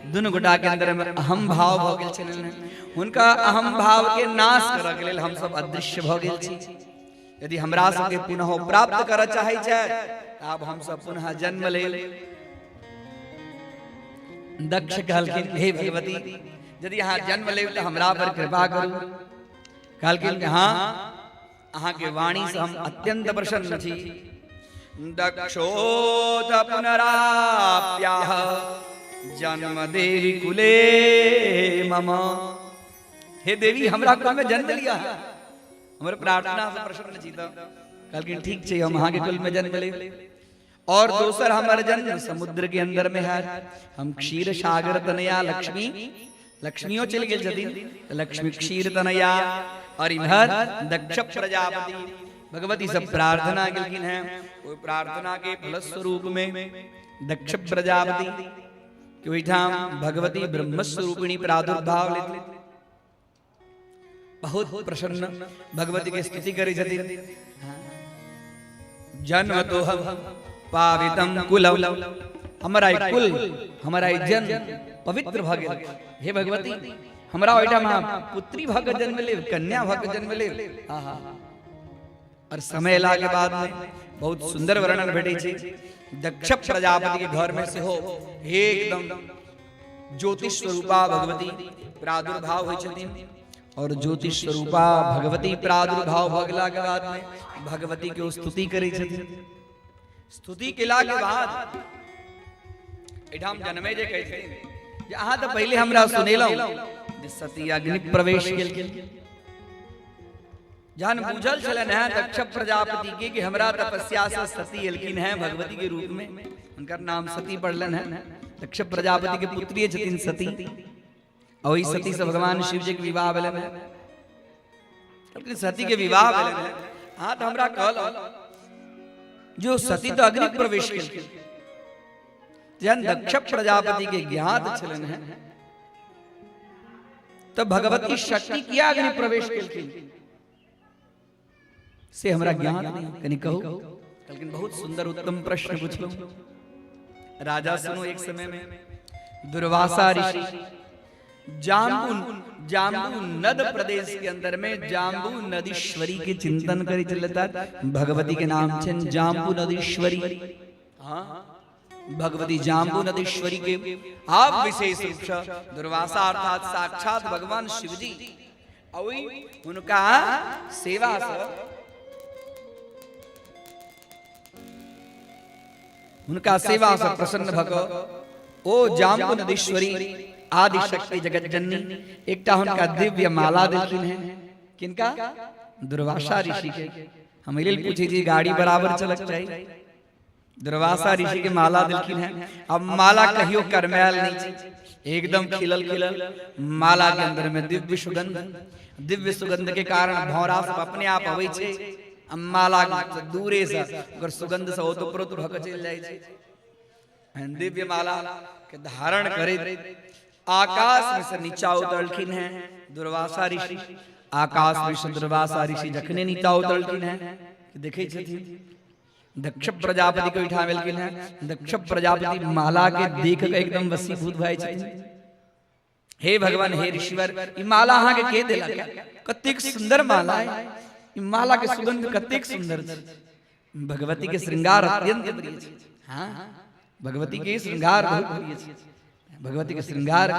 दुनू गोटा के अंदर में अहम भाव भ गेल छलनि, हुनका अहम भाव के नाश करऽ के लेल हम सब अदृश्य भ गेल छी। यदि हमरा सबके पुनः प्राप्त करऽ चाहै छै अब हम सब पुनः जन्म ले। दक्ष कहलखिन हे भगवती, यदि अहाँ जन्म ले तो हमरा पर कृपा करू। कहलखिन कि हाँ, अहाँ के वाणी से हम अत्यंत प्रसन्न छी। दक्षोथ पुनराप्याह जन्म देवी कुले मम। हे देवी, हमरा कुल में जन्म लिया, हमर प्रार्थना से प्रसन्न छी। कहलखिन ठीक छै, हम अहाँ के कुल में जन्म ले। और दोसर हमार जन्म समुद्र के अंदर में है। हम क्षीर सागर तनया लक्ष्मी, लक्ष्मियों चल गए जदी लक्ष्मी क्षीर तनया। और इधर दक्ष प्रजापति भगवती सब प्रार्थना केलखिन है। वो प्रार्थना के फल स्वरूप में दक्ष प्रजापति के ओहिठाम भगवती ब्रह्म स्वरूपिणी प्रादुर्भाव लेती, बहुत प्रसन्न भगवती के स्तुति करै छथिन। जन्म तो हम पावितम कुलम, हमारा कुल, हमारा जन्म पवित्र भ गेल। हे भगवती, हमरा ओइटा में पुत्री भक जन्म ले, कन्या भक जन्म ले। आहा, और समय ला के बाद में बहुत सुंदर वर्णन भेटै छै। दक्ष प्रजापति के घर में से हो एकदम ज्योतिष स्वरूपा भगवती प्रादुर्भाव होइ छथिन। और ज्योतिष स्वरूपा भगवती प्रादुर्भाव भगला के बाद में भगवती के स्तुति करै छथिन। स्तुति केला के बाद एठाम जन्मे जे कहै छथिन जे अहाँ तऽ पहिले हमरा सुनेलौ जे सती अग्नि प्रवेश केलखिन। जहन बुझल छलन है दक्ष प्रजापति के कि हमरा तपस्या से सती एलखिन है भगवती के रूप में, उनका नाम सती पड़लन है। दक्ष प्रजापति के पुत्री छथिन सती, और वही सती से भगवान शिव जी के विवाह भेलन है। लेकिन सती के विवाह भेलन है, हाँ तो हमरा कहल जो सती तो अग्नि प्रवेश केलखिन। जहन दक्ष प्रजापति के ज्ञात छलन है तब भगवती शक्ति किया अग्नि प्रवेश केलखिन से हमरा ज्ञान नहीं, कनी कहू। लेकिन बहुत सुंदर उत्तम प्रश्न पूछलो। राजा सुनो, एक समय में दुर्वासा ऋषि जाम्बू नद प्रदेश के अंदर में जाम्बू नदीश्वरी के चिंतन करी चलता। भगवती के नाम छन जाम्बू नदीश्वरी। हाँ, भगवती जाम्बू नदीश्वरी के आप विशेष रूप से दुर्वासा अर्थात साक्षात भगवान शिवजी उनका सेवा से उनका सेवा से प्रसन्न भग ओ जाम्बू नदीश्वरी आदि शक्ति जगत जननी एकटा उनका दिव्य माला देलखिन है। किनका? दुर्वासा ऋषि के। हम लेल पूछे जी गाड़ी बराबर चलक चाहिए। दुर्वासा ऋषि के माला दिलखिन है। अब माला कहियो करमैल नहीं छै, एकदम खिलल खिलल माला के अंदर में दिव्य सुगंध के कारण भौरा सब अपने आप अबै छै। माला दूरे से अगर सुगंध से ओतप्रोत भक चल जाय छै। दिव्य माला के धारण करे आकाश में से नीचा उतरलखिन है दुर्वासा ऋषि। आकाश में से दुर्वासा ऋषि जखने नीचा उतरलखिन है देखे छथिन दक्ष प्रजापति को उठावेलखिन है। दक्ष प्रजापति माला के देख के एकदम वशीभूत भय छथिन। हे भगवान, हे ऋषिवर, ई माला अहाँ के देला क्या? कतेक सुंदर माला है। ई माला के सुगंध कतेक सुंदर छै। भगवती के श्रृंगार अत्यंत प्रिय छै। हां, भगवती के श्रृंगार बहुत प्रिय छै। भगवती के श्रृंगार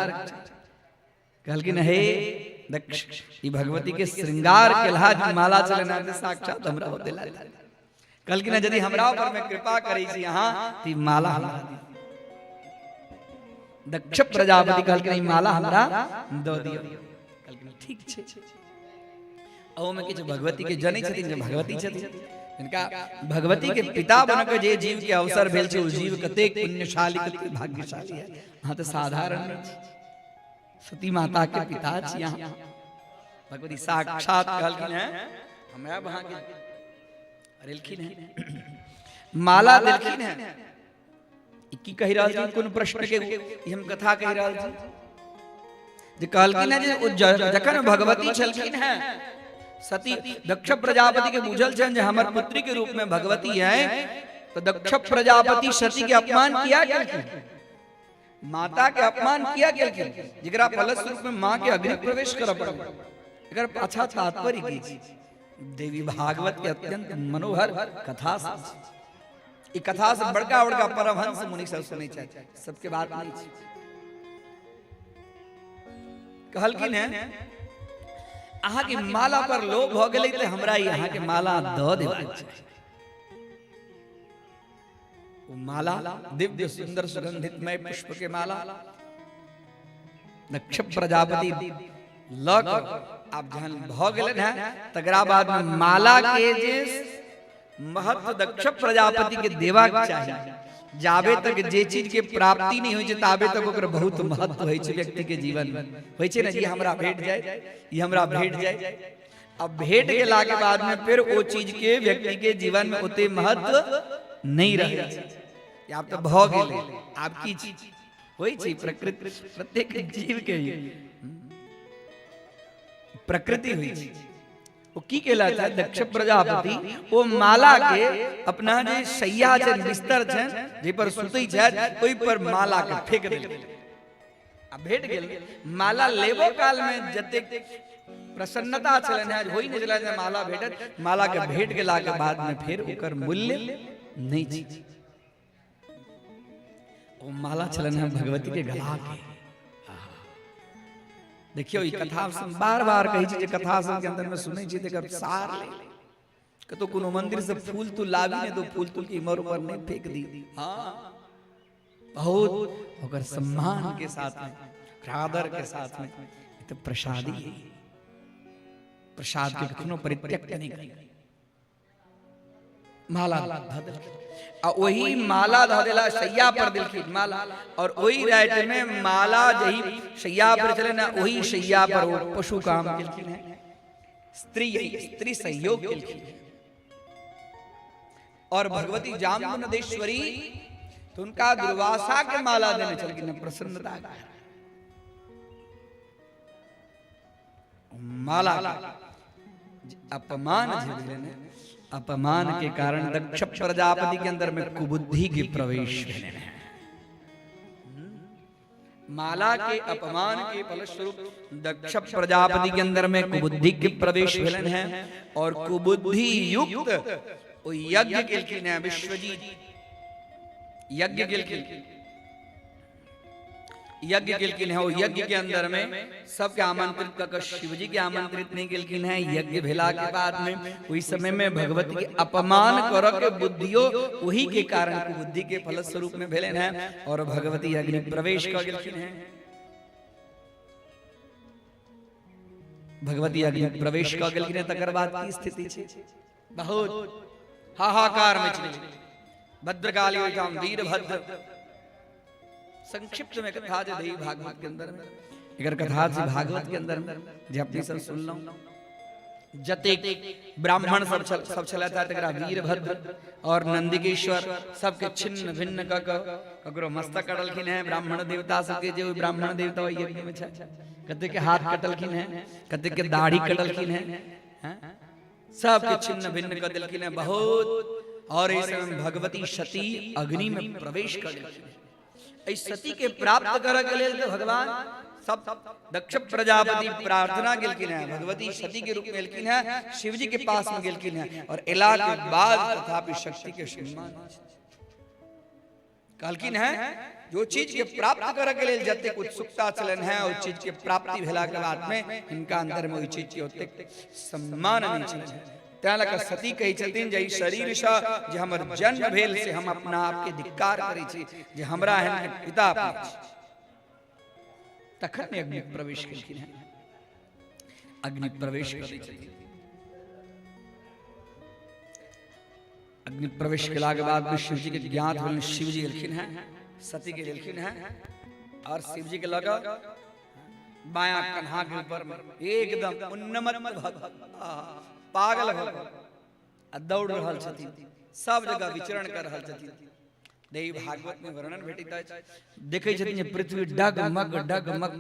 कहलखिन हे दक्ष, ई भगवती के श्रृंगार के लाज माला चलना साक्षात हमरा देला। कहलखिन यदि हमरा ऊपर में कृपा करै छी अहाँ त ई माला हमरा दी। दक्ष प्रजापति कहलखिन ई माला हमरा द दियौ। कहलखिन ठीक छै। ओ में किछ भगवती के जनै छथिन जे भगवती छथिन। इनका भगवती के पिता बनक जे जीव के अवसर भेल छै, ओ जीव कतेक पुण्यशाली कतेक भाग्यशाली है। हां तो साधारण नहीं छै। सती माता के पिता छी यहाँ। भगवती साक्षात कहलखिन है हमरा वहां के रेलखिन है माला देलखिन है। की कहि रहल छी? कोन प्रश्न के हम कथा कहि रहल छी? जे कहलखिन है जे जखन भगवती छलखिन है सती, दक्ष प्रजापति के बुझल छन जे हमर पुत्री के रूप में भगवती है, तो दक्ष प्रजापति सती के अपमान किया केलखिन, माता के अपमान किया केलखिन, जेकरा फलस्वरूप में मां के अग्नि प्रवेश करब पड़ल। एकर पाछा तात्पर्य की छै? देवी भागवत के अत्यंत मनोहर कथा छै। ई कथा से बड़का बड़का परमहंस मुनि सब सुनै छै, सबके बात नहीं छै। कहलखिन है अहाँ के माला पर लोभ भ गेलै त हमरा यहाँ के माला द देबाक छै। वो माला दिव्य सुंदर सुगंधितमय पुष्प के माला दक्ष प्रजापति लक आप जहन भ गेलन है तकरा बाद में माला के जे महत्व दक्ष प्रजापति के देबाक चाहिए। जाबे तक जे चीज के प्राप्ति नहीं होय छै ताबे तक ओकर बहुत महत्व होय छै व्यक्ति के जीवन में। होय छै ना जी हमरा भेट जाए, ये हमरा भेट जाए। अब भेट गेला के बाद में फिर वो चीज के व्यक्ति के जीवन में ओते महत्व नहीं रहे छै। आप तो भ गेलै, आपकी चीज होय छै। प्रकृति प्रत्येक जीव के प्रकृति हुई छै। वो की केला छै? दक्ष प्रजापति वो माला के अपना जे शैया छै, बिस्तर छै, जे पर सुतै छै, ओई पर माला के फेंक देलकै। आ भेट गेल माला लेबो काल में जते प्रसन्नता छलन है होई नहीं चला जे माला भेटत माला के भेट गेला के बाद में फिर ओकर मूल्य नहीं छी ओ माला छलन है भगवती के गला के देखियो ई कथा हम बार-बार कहि छी जे कथा सब के अंदर में सुनै छी तेकर सार ले कतो कोनो मंदिर से फूल तो लावी ने तो फूल तुल की इमर ऊपर नहीं फेंक दी हां बहुत ओकर सम्मान के साथ में आदर के साथ में तो प्रसादी है प्रसाद के कखनो परित्यक्त नहीं करी माला धदल आ वही माला धदेला शैया पर दिलखिन माला और वही रात में माला जही शैया पर चले ना वही शैया पर वो पशु काम दिलखिन है स्त्री संयोग दिलखिन है और भगवती जाम्बुनदेश्वरी तो उनका दुर्वासा के माला देने चल गई प्रसन्नता माला अपमान अपमान के कारण दक्ष प्रजापति के अंदर में कुबुद्धि की प्रवेश माला के अपमान के फलस्वरूप दक्ष प्रजापति के अंदर में कुबुद्धि के प्रवेश भेलन है और कुबुद्धि युक्त वो यज्ञ केलखिन है विश्वजीत यज्ञ केलखिन है वो यज्ञ के अंदर में सबके आमंत्रित कर शिवजी के आमंत्रित नहीं केलखिन है यज्ञ भेला के बाद में वही समय में भगवती के अपमान कर के बुद्धियो वही के कारण बुद्धि के फल स्वरूप में भेलन है और भगवती अग्नि प्रवेश कर गेलखिन है भगवती अग्नि प्रवेश कर गेलखिन है तकर बाद की स्थिति छै बहुत हाहाकार में चली भद्रकाली ओइठाम वीरभद्र संक्षिप्त में कथा जे देवी भागवत के अंदर में अगर कथा से भागवत के अंदर में जे अपनी सब सुन लो जते ब्राह्मण सब चला था तकरा वीरभद्र और नंदिकेश्वर सबके छिन्न भिन्न क ककरो मस्तक कटलखिन है ब्राह्मण देवता सबके जे ब्राह्मण देवता यज्ञ में छै कते के हाथ कटलखिन है कते के दाढ़ी कटलखिन है सबके छिन्न भिन्न क दिलखिन है बहुत और इस समय भगवती सती अग्नि में प्रवेश कर इस सती के प्राप्त कर के लेल तो भगवान सब दक्ष प्रजापति प्रार्थना गेलखिन है भगवती सती के रूप में गेलखिन है शिवजी के पास में गेलखिन है और इला के बाद तथापि शक्ति के सम्मान कहलखिन है जो चीज के प्राप्त कर के लेल जते उत्सुकता चलन है उस चीज के प्राप्ति भेला के बाद में इनका अंदर में ओई चीज के ओते सम्मान नहीं चलन त्याला का सती कही छथिन जे शरीर से जे हमर जन्म भेल से हम अपना आप के धिक्कार करै छी जे हमरा है पिता तखन ने अग्नि प्रवेश केलखिन है अग्नि प्रवेश करै छथिन अग्नि प्रवेश केला के बाद में शिव जी के ज्ञात भेल शिव जी गेलखिन है सती के गेलखिन है और शिव जी के लगा बायां कन्हा के ऊपर एकदम उन्नमत पागल हो दौड़ रहल छथिन सब जगह विचरण कर रहल छथिन देवी भागवत में वर्णन भेटित अछि देखै छथिन जे पृथ्वी डगमग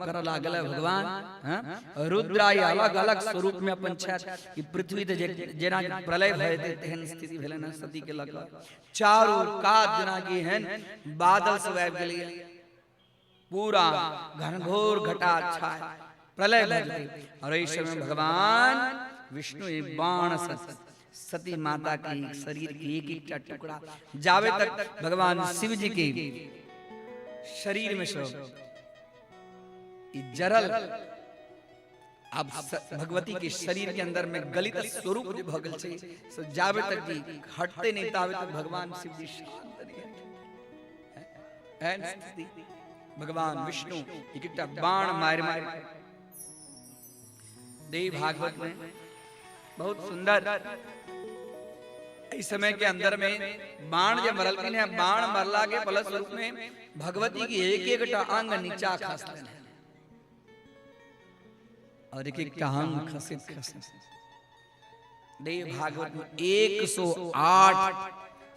कर लागल है भगवान रुद्राय अलग अलग स्वरूप में अपन छथि कि पृथ्वी त जेना प्रलय भय तेहन स्थिति भेलन सती के लग चारों कात जेना कि हन बादल सब आबि गेलै पूरा घनघोर घटा छाय प्रलय भय और इस समय भगवान विष्णु एक बाण सती माता की शरीर की एक एक टुकड़ा जावे तक भगवान शिव जी के शरीर में सब जरल अब भगवती के शरीर के अंदर में गलित स्वरूप जो भगल छे सो जावे तक जी हटते नहीं तावे तक भगवान शिव जी शांत नहीं है भगवान विष्णु एक एक बाण मार देवी भागवत में बहुत सुंदर इस समय के अंदर में बाण जब मरलखिन है बाण मरला के फल स्वरूप में भगवती की एक एक अंग नीचा खसलन है और एक एक अंग खसित देवी भागवत में 108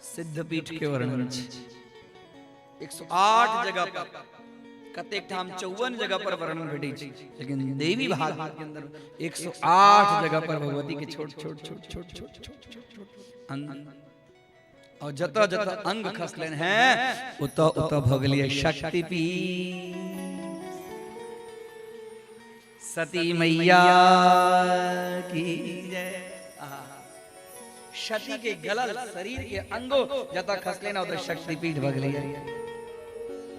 सिद्धपीठ के वर्णन 108 जगह पर कतेक ठाम 54 जगह पर वर्णन भेटै छै लेकिन देवी भागवत के अंदर 108 जगह पर भगवती के छोट अंग और जत जत अंग खसलन है उत उत भगलिए शक्ति पीठ सती मैया की जय। सती के गलल शरीर के अंगों जता खस लेना उधर शक्तिपीठ भगले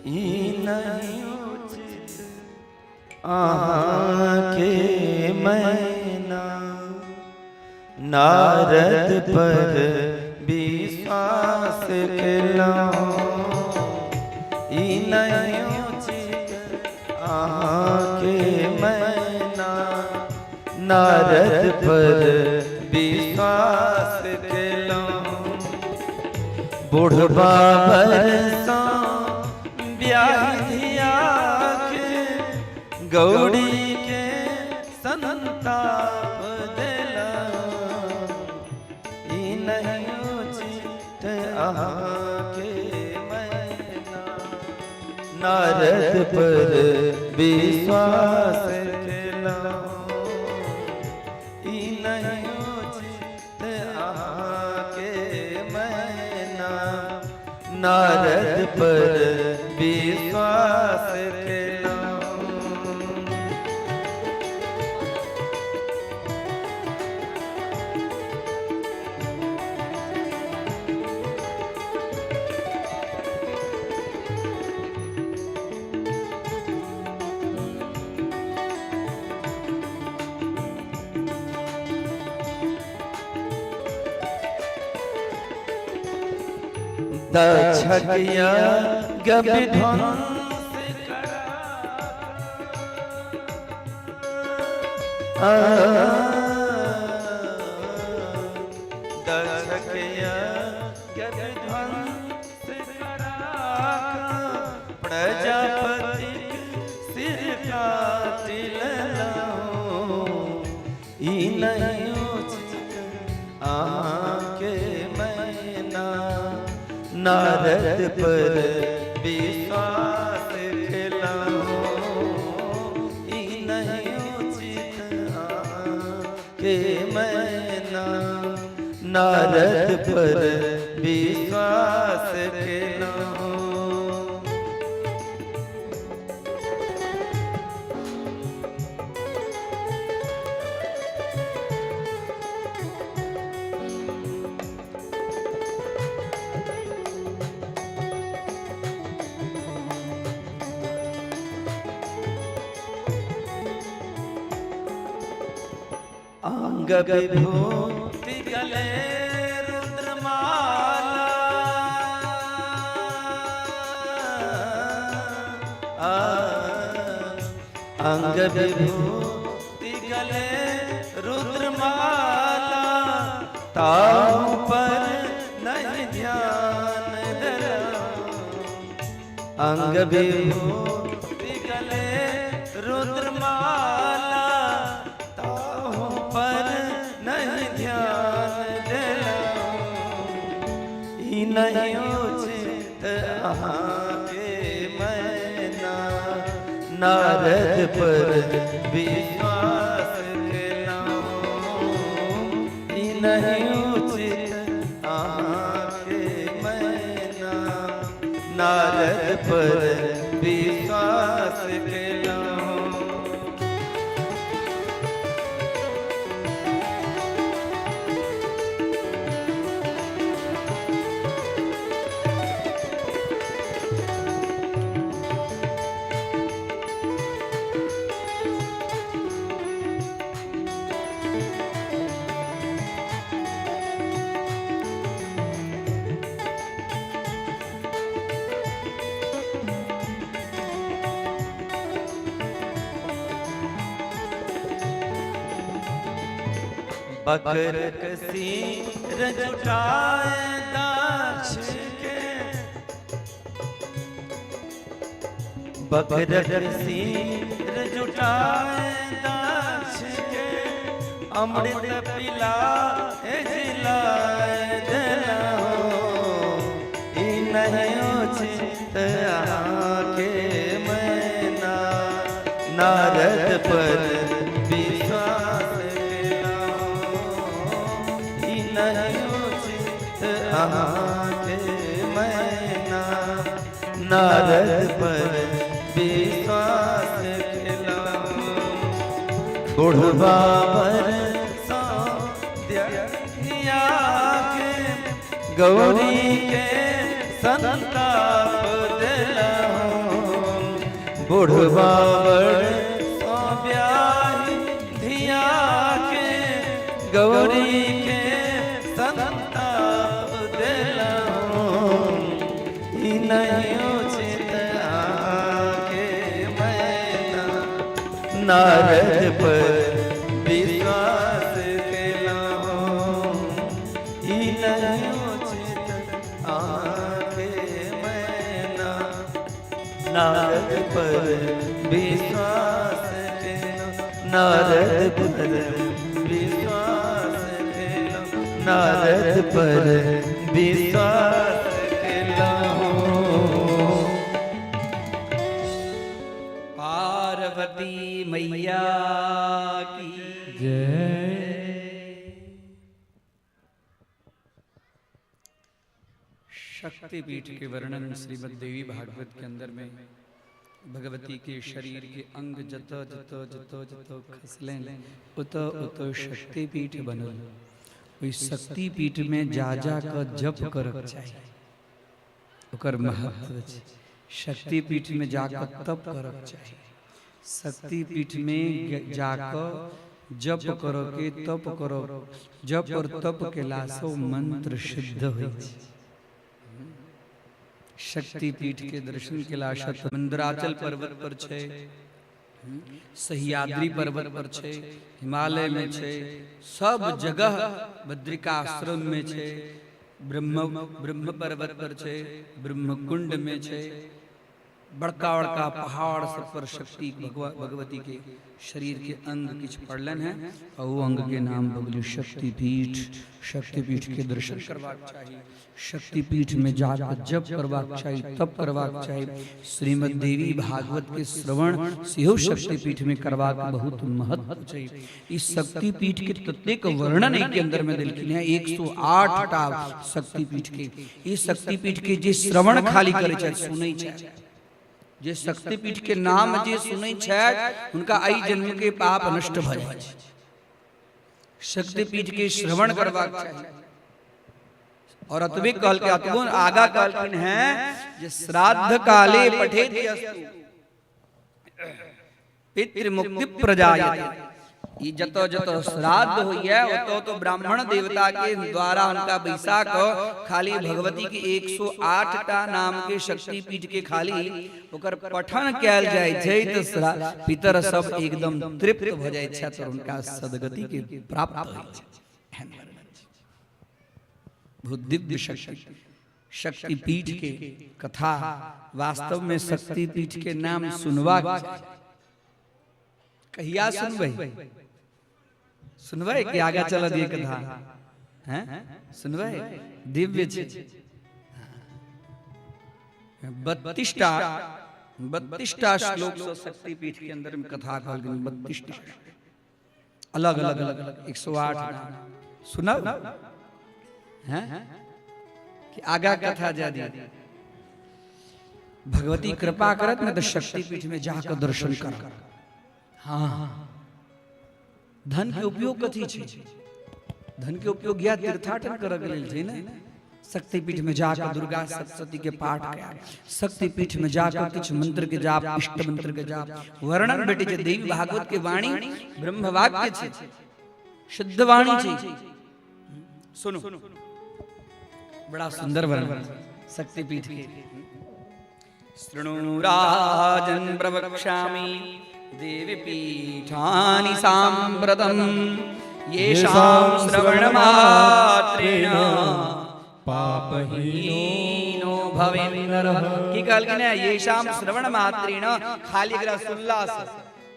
ई नहीं उचित आके मैना नारद पर विश्वास केलाऊं। ई नहीं उचित आके मैना नारद पर विश्वास केलाऊं। बुढ़बा बरसा ब्याहिया के गौड़ी के संताप दिलाऊं। ई नहीं उचित आके मैना नारद पर विश्वास केलाऊं। ई नहीं उचित आके मैना नारद पर विश्वास केलाऊं। दक्षकिया विध्वंस करा दक्षकिया विध्वंस करा प्रजापति सिर काटिल लाऊं। ई नहीं उचित आके मैना नारद पर विश्वास केलाऊं। ई नहीं उचित आके मैना नारद पर विश्वास केलाऊं। अंग विभूति गले रुद्रमाला अंग विभूति गले रुद्रमाला ताऊ पर नहीं ध्यान धराऊं। अंग विभूति गले रुद्रमाला पर नहीं ध्यान दिलाऊं। ई नहीं उचित आके मैना नारद पर विश्वास केलाऊं। ई नहीं उचित आके मैना नारद पर विश्वास केलाऊं। बकर कसीर जुटाए दाछ के बकर कसीर जुटाए दाछ के अमृत पिला जिलाए दिलाऊं। ई नहीं उचित आके मैना नारद पर विश्वास नहीं उचित आके मैना नारद पर विश्वास केलाऊं। बुढ़वा बरसा दिया के गौरी के संताप दिलाऊं। बुढ़वा बरसा ब्याही धिया के गौरी के संताप दिलाऊं। ई नहीं उचित आके मैं नारद पर विश्वास केलाऊं। ई नहीं उचित आके मैं नारद पर विश्वास केलाऊं। नारद पर विश्वास केलाऊं। नारद पर विश्वास केलाऊं। पार्वती मैया की जय। शक्तिपीठ के वर्णन श्रीमद् देवी भागवत के अंदर में भगवती के शरीर के अंग जत जत जत जत खसलें उत उत शक्तिपीठ बनल। ओई शक्तिपीठ में जा जा का जप करक चाहिए, ओकर महत्व छै। शक्तिपीठ में जाकर तप करक चाहिए। शक्तिपीठ में जाकर जप करो के तप करो। जप और तप के लासो मंत्र सिद्ध होई छै। शक्तिपीठ के दर्शन के लाशत मंदराचल पर्वत पर छे, सह्याद्री पर्वत पर छे, हिमालय में छे, सब जगह बद्रिकाश्रम में छे, ब्रह्म पर्वत पर छे, ब्रह्मकुंड में छे, बड़का बड़का पहाड़ सब पर शक्ति भगवती के शरीर के अंग किछ पड़लन है और वो अंग के नाम बगलू शक्तिपीठ। शक्तिपीठ के दर्शन करवाक चाहिए। शक्तिपीठ में जाकर जप करवाक चाहिए, तप करवाक चाहिए। श्रीमद् देवी भागवत के श्रवण सेहो शक्तिपीठ में करवाक बहुत महत्व चाहिए। इस शक्तिपीठ के प्रत्येक वर्णन के अंदर में दिलखिन है 108 टा शक्तिपीठ के। इस शक्तिपीठ के जे श्रवण खाली करे छै, सुनै छै, जे शक्तिपीठ के नाम जे सुनै छै उनका आई जन्म के पाप नष्ट भ जाय छै। शक्तिपीठ के श्रवण करवाक चाहिए। और अतवे कहल के अतगुण आगा कहलकिन है जे श्राद्ध काले पठेत अस्तु पितृ मुक्ति प्रजायते। ई जतो जतो श्राद्ध होइए ओतो तो ब्राह्मण देवता के द्वारा उनका बैसाख खाली भगवती के 108 टा नाम के शक्तिपीठ के खाली ओकर पठन कैल जाय छै त पितर सब एकदम तृप्त भ जाय छै त उनका सदगति के प्राप्त होय छै। बहुत दिव्य शक्तिपीठ के कथा वास्तव में शक्तिपीठ के नाम सुनवा कहिया सुनबै सुनबै कि आगा चल दिए कथा हैं सुनबै दिव्य छै। 32टा श्लोक से शक्तिपीठ के अंदर में कथा कहल गेल। 32 अलग अलग 108 सुनब हैं कि आगा कथा जा दी। भगवती कृपा करत न तो शक्तिपीठ में जाकर दर्शन कर। हाँ, धन के उपयोग कथी छै? धन के उपयोग या तीर्थाटन करक लेल छै ने। शक्तिपीठ में जाकर दुर्गा सप्तशती के पाठ कया, शक्तिपीठ में जाकर कुछ मंत्र के जाप, इष्ट मंत्र के जाप, वर्णन बेटे छै देवी भागवत के वाणी ब्रह्म वाक्य छै, शुद्ध वाणी छै। सुनो बड़ा सुंदर वर्णन शक्तिपीठ के। शृणु राजन् प्रवक्ष्यामि देवी पीठानि साम्प्रतम् येषां श्रवणमात्रेण पापहीनो भवेन्नरः। की कहलखिन है येषां श्रवणमात्रेण खाली एकरा सुनला से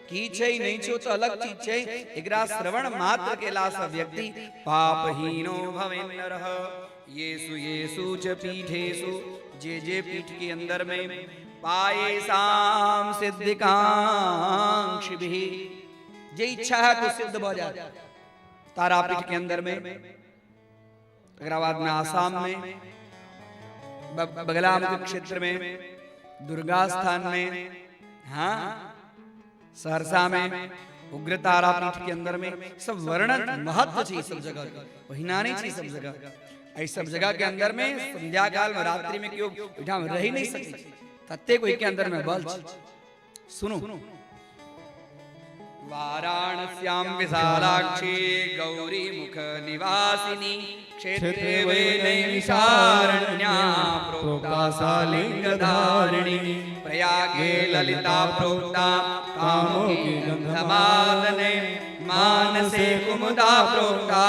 की छै नहीं छो तो अलग चीज छै। एकरा श्रवण मात्र के लास व्यक्ति पापहीनो भवेन्नरः। येषु येषु च पीठेषु जे जे पीठ के अंदर में पायेषां सिद्धिकांक्षिभिः जे इच्छा है तो सिद्ध हो जाए। तारापीठ के अंदर में, अग्रवाद में, आसाम में, बगलाम के क्षेत्र में, दुर्गा स्थान में, हाँ सहरसा में, उग्र तारापीठ के अंदर में सब वर्णन महत्व छे सब जगह पहिना नहीं छे सब जगह ऐ सब जगह के अंदर में संध्या काल में रात्रि में क्यों बैठा में रह नहीं सके तत्ते कोई के अंदर में बल सुनो वाराणस्यां विशालाक्षी गौरी मुख निवासिनी क्षेत्रे वै नैमिषारण्या प्रोक्ता सा लिंगधारिणी प्रयागे ललिता प्रोक्ता कामोगी गंधमादने मानसे कुमुदा प्रोक्ता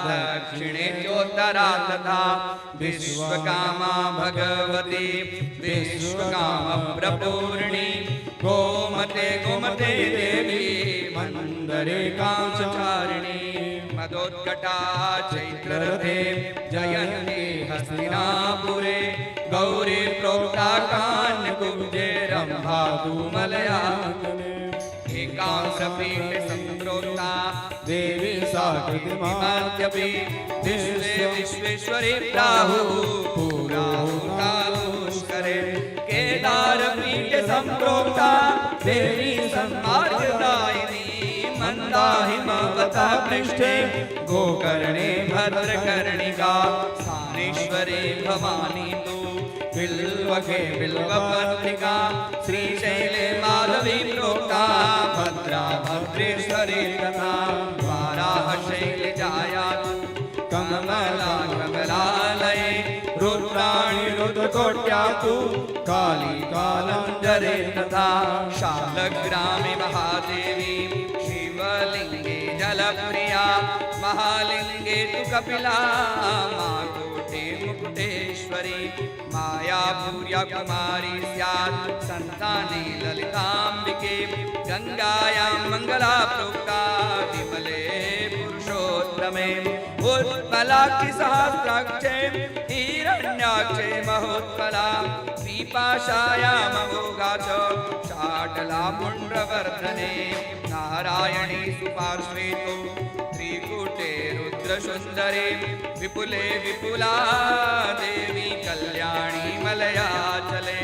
दक्षिणे चोत्तरा तथा विश्वकामा भगवती विश्वकाम प्रपूर्णी गोमते गोमते देवी मंदरे कामचारिणी मदोत्कटा चैत्ररथे जयन्ती हस्तिनापुरे गौरी प्रोक्ता कान्यकुब्जे रंभा धूमलयाङ्गने एकांशपीठ संप्रोक्ता देवी साकृतिमाद्यपि विश्वे विश्वेश्वरी प्राहुः पूराहुता पुष्करे केदारपीठ संप्रोक्ता देवी सन्मार्गदायिनी मंदाहिमावता पृष्ठे गोकर्णे भद्रकर्णिका स्थानेश्वरी भवानी तु बिल्वके बिल्वपत्रिका श्रीशैले माधवी प्रोक्ता भद्रा भद्रेश्वरी तथा वाराहशैलजाया कमला कमलालये रुद्राणि रुद्रकोट्या तु काली कालंजरे तथा शालग्रामे महादेवी शिवलिंगे जलप्रिया महालिंगे तु कपिला माकोटे मुकुटेश्वरी मायापुर्या कुमारी स्यात् संताने ललितांबिके गंगायां मंगला प्रोक्ता विमले पुरुषोत्तमे उत्पलाक्षि सहस्राक्षे हिरण्याक्षे महोत्पला पीपाशायाममोघा च शाटला पुण्ड्रवर्धने नारायणी सुपार्श्वे तु त्रिकूटे रुद्रसुन्दरे विपुले विपुला देवी कल्याणी मलयाचले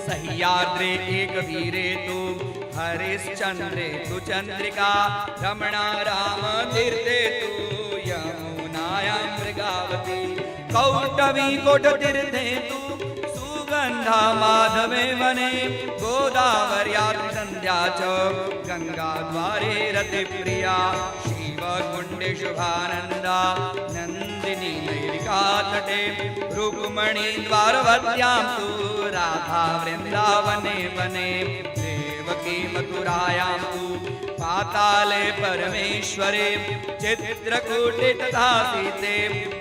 सह्याद्रे एकवीरे तु हरिश्चंद्रे तु चंद्रिका रमणा राम तीर्थे तु यमुनायां मृगावती कौटवी कोटतीर्थे तु सुगंधा माधवे वने गोदावर्या संध्या च गंगाद्वारे रतिप्रिया शिवकुण्डे शुभानंदा नंदिनी नैरिका तटे रुक्मणी द्वारवत्यां तु राधा वृंदावने वने देवकी मथुरायां तु पाताले परमेश्वरे चित्रकूटे तथा सीते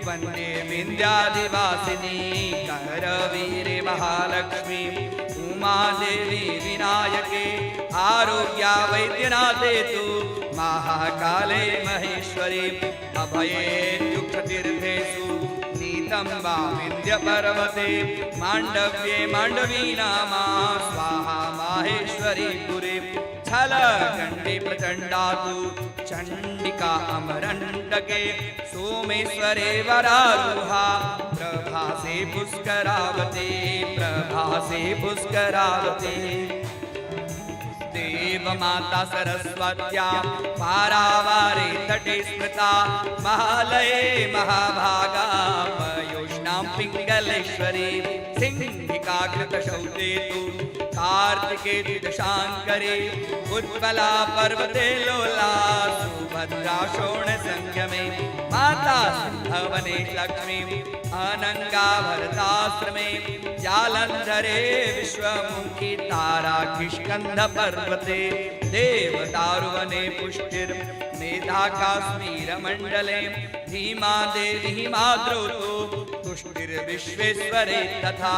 वन्दे विन्ध्यादिवासिनी करवीरे महालक्ष्मी उमा देवी विनायके आरोग्या वैद्यनाथे तु महाकाले महेश्वरी अभये दुःखतीर्थेषु नीतम्बा विन्ध्यपर्वते माण्डव्ये माण्डवी नामा स्वाहा माहेश्वरी पुरे छलकण्डे प्रचण्डा तु चण्डिका अमरण्टके सोमेश्वरे वरारुहा प्रभासे पुष्करावते प्रभासे पुष्करावते देवमाता सरस्वत्या पारावारे तटे स्मृता महालये महाभागा पयोष्णां पिङ्गलेश्वरी सिंहिका कृतशौते तु कार्तिके दशाङ्करे उत्पला पर्वते लोला सुभद्रा शोणसंगमे माता सिंहवने लक्ष्मी अनंगा भरताश्रमे जालंधरे विश्वमुखी तारा किष्कंध पर्वते देवदारुवने पुष्टिर मेधा काश्मीर मंडले धीमा देवी माद्रोतो पुष्टिर विश्वेश्वरे तथा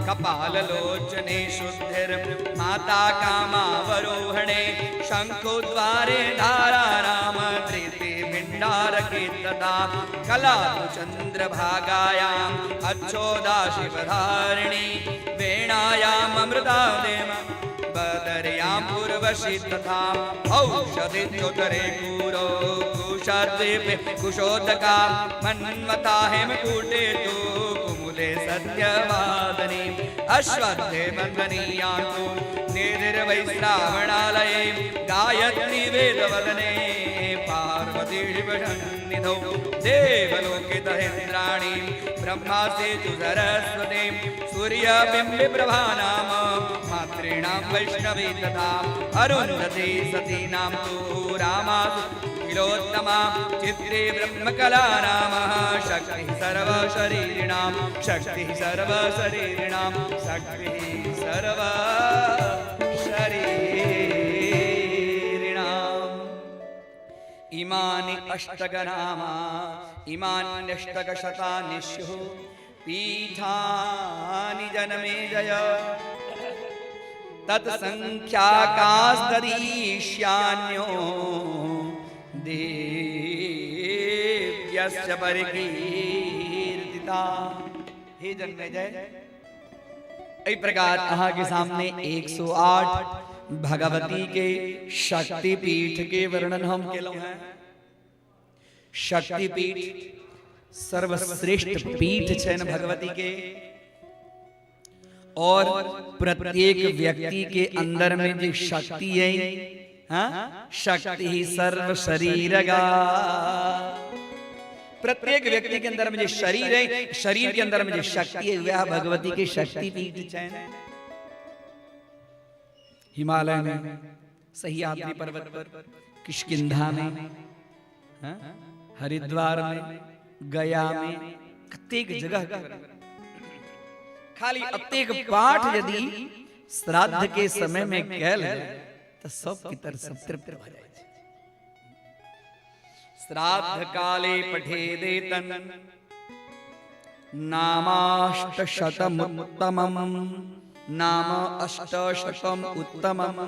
कपाललोचने शुद्धिर माता कामावरोहणे शंखोद्वारे धाराराम धृते भिण्डारके तथा कलापु चन्द्रभागायाम् अच्छोदा शिवधारिणी वेणायाम् अमृतादेव बदर्यां पूर्वशी तथा औषधिच्योतरे कूरो कुशाद्वीपे कुशोदका मन्मता हेमकूटे तु मूले सत्यवादने अश्वत्थे वन्दनीयान्तु निर्निर्वैश्रावणालये गायत्री वेदवदने पार्वती शिवसन्निधौ देवलोकितहेन्द्राणि ब्रह्मासेतु सरस्वती सूर्यबिम्बे प्रभा नाम मातॄणां वैष्णवी तथा अरुन्धती सती नाम तु रामासु तिलोत्तमा चित्रे ब्रह्मकला नाम शक्तिः सर्वशरीरिणां शक्तिः सर्वशरीरिणां शक्तिः सर्वशरीरिणाम् इमानि अष्टकनामा इमान्यष्टकशतानि स्युः पीठानि जनमेजय तत्संख्याकास्तदीश्यान्यो देव्यस्य परिकीर्तिता। हे जन्मेजय, इस प्रकार अहाँ के सामने 108 भगवती के शक्तिपीठ के वर्णन हम केलो हैं। शक्तिपीठ सर्वश्रेष्ठ पीठ छन भगवती के, और प्रत्येक व्यक्ति के अंदर में जो शक्ति है, हाँ, शक्ति ही सर्व शरीरगा। प्रत्येक व्यक्ति के अंदर में जो शरीर है, शरीर के अंदर में जो शक्ति है, वह भगवती के शक्ति पीठ है। हिमालय में, सह्याद्री पर्वत पर, किष्किंधा में, हरिद्वार में, गया में, प्रत्येक जगह खाली अत्येक पाठ यदि श्राद्ध के समय में कैल तो सब पितर सब तृप्त हो जाए। श्राद्ध काले पठेदे तन नामाष्टशतमुत्तमम् नाम अष्टशतम उत्तमम्।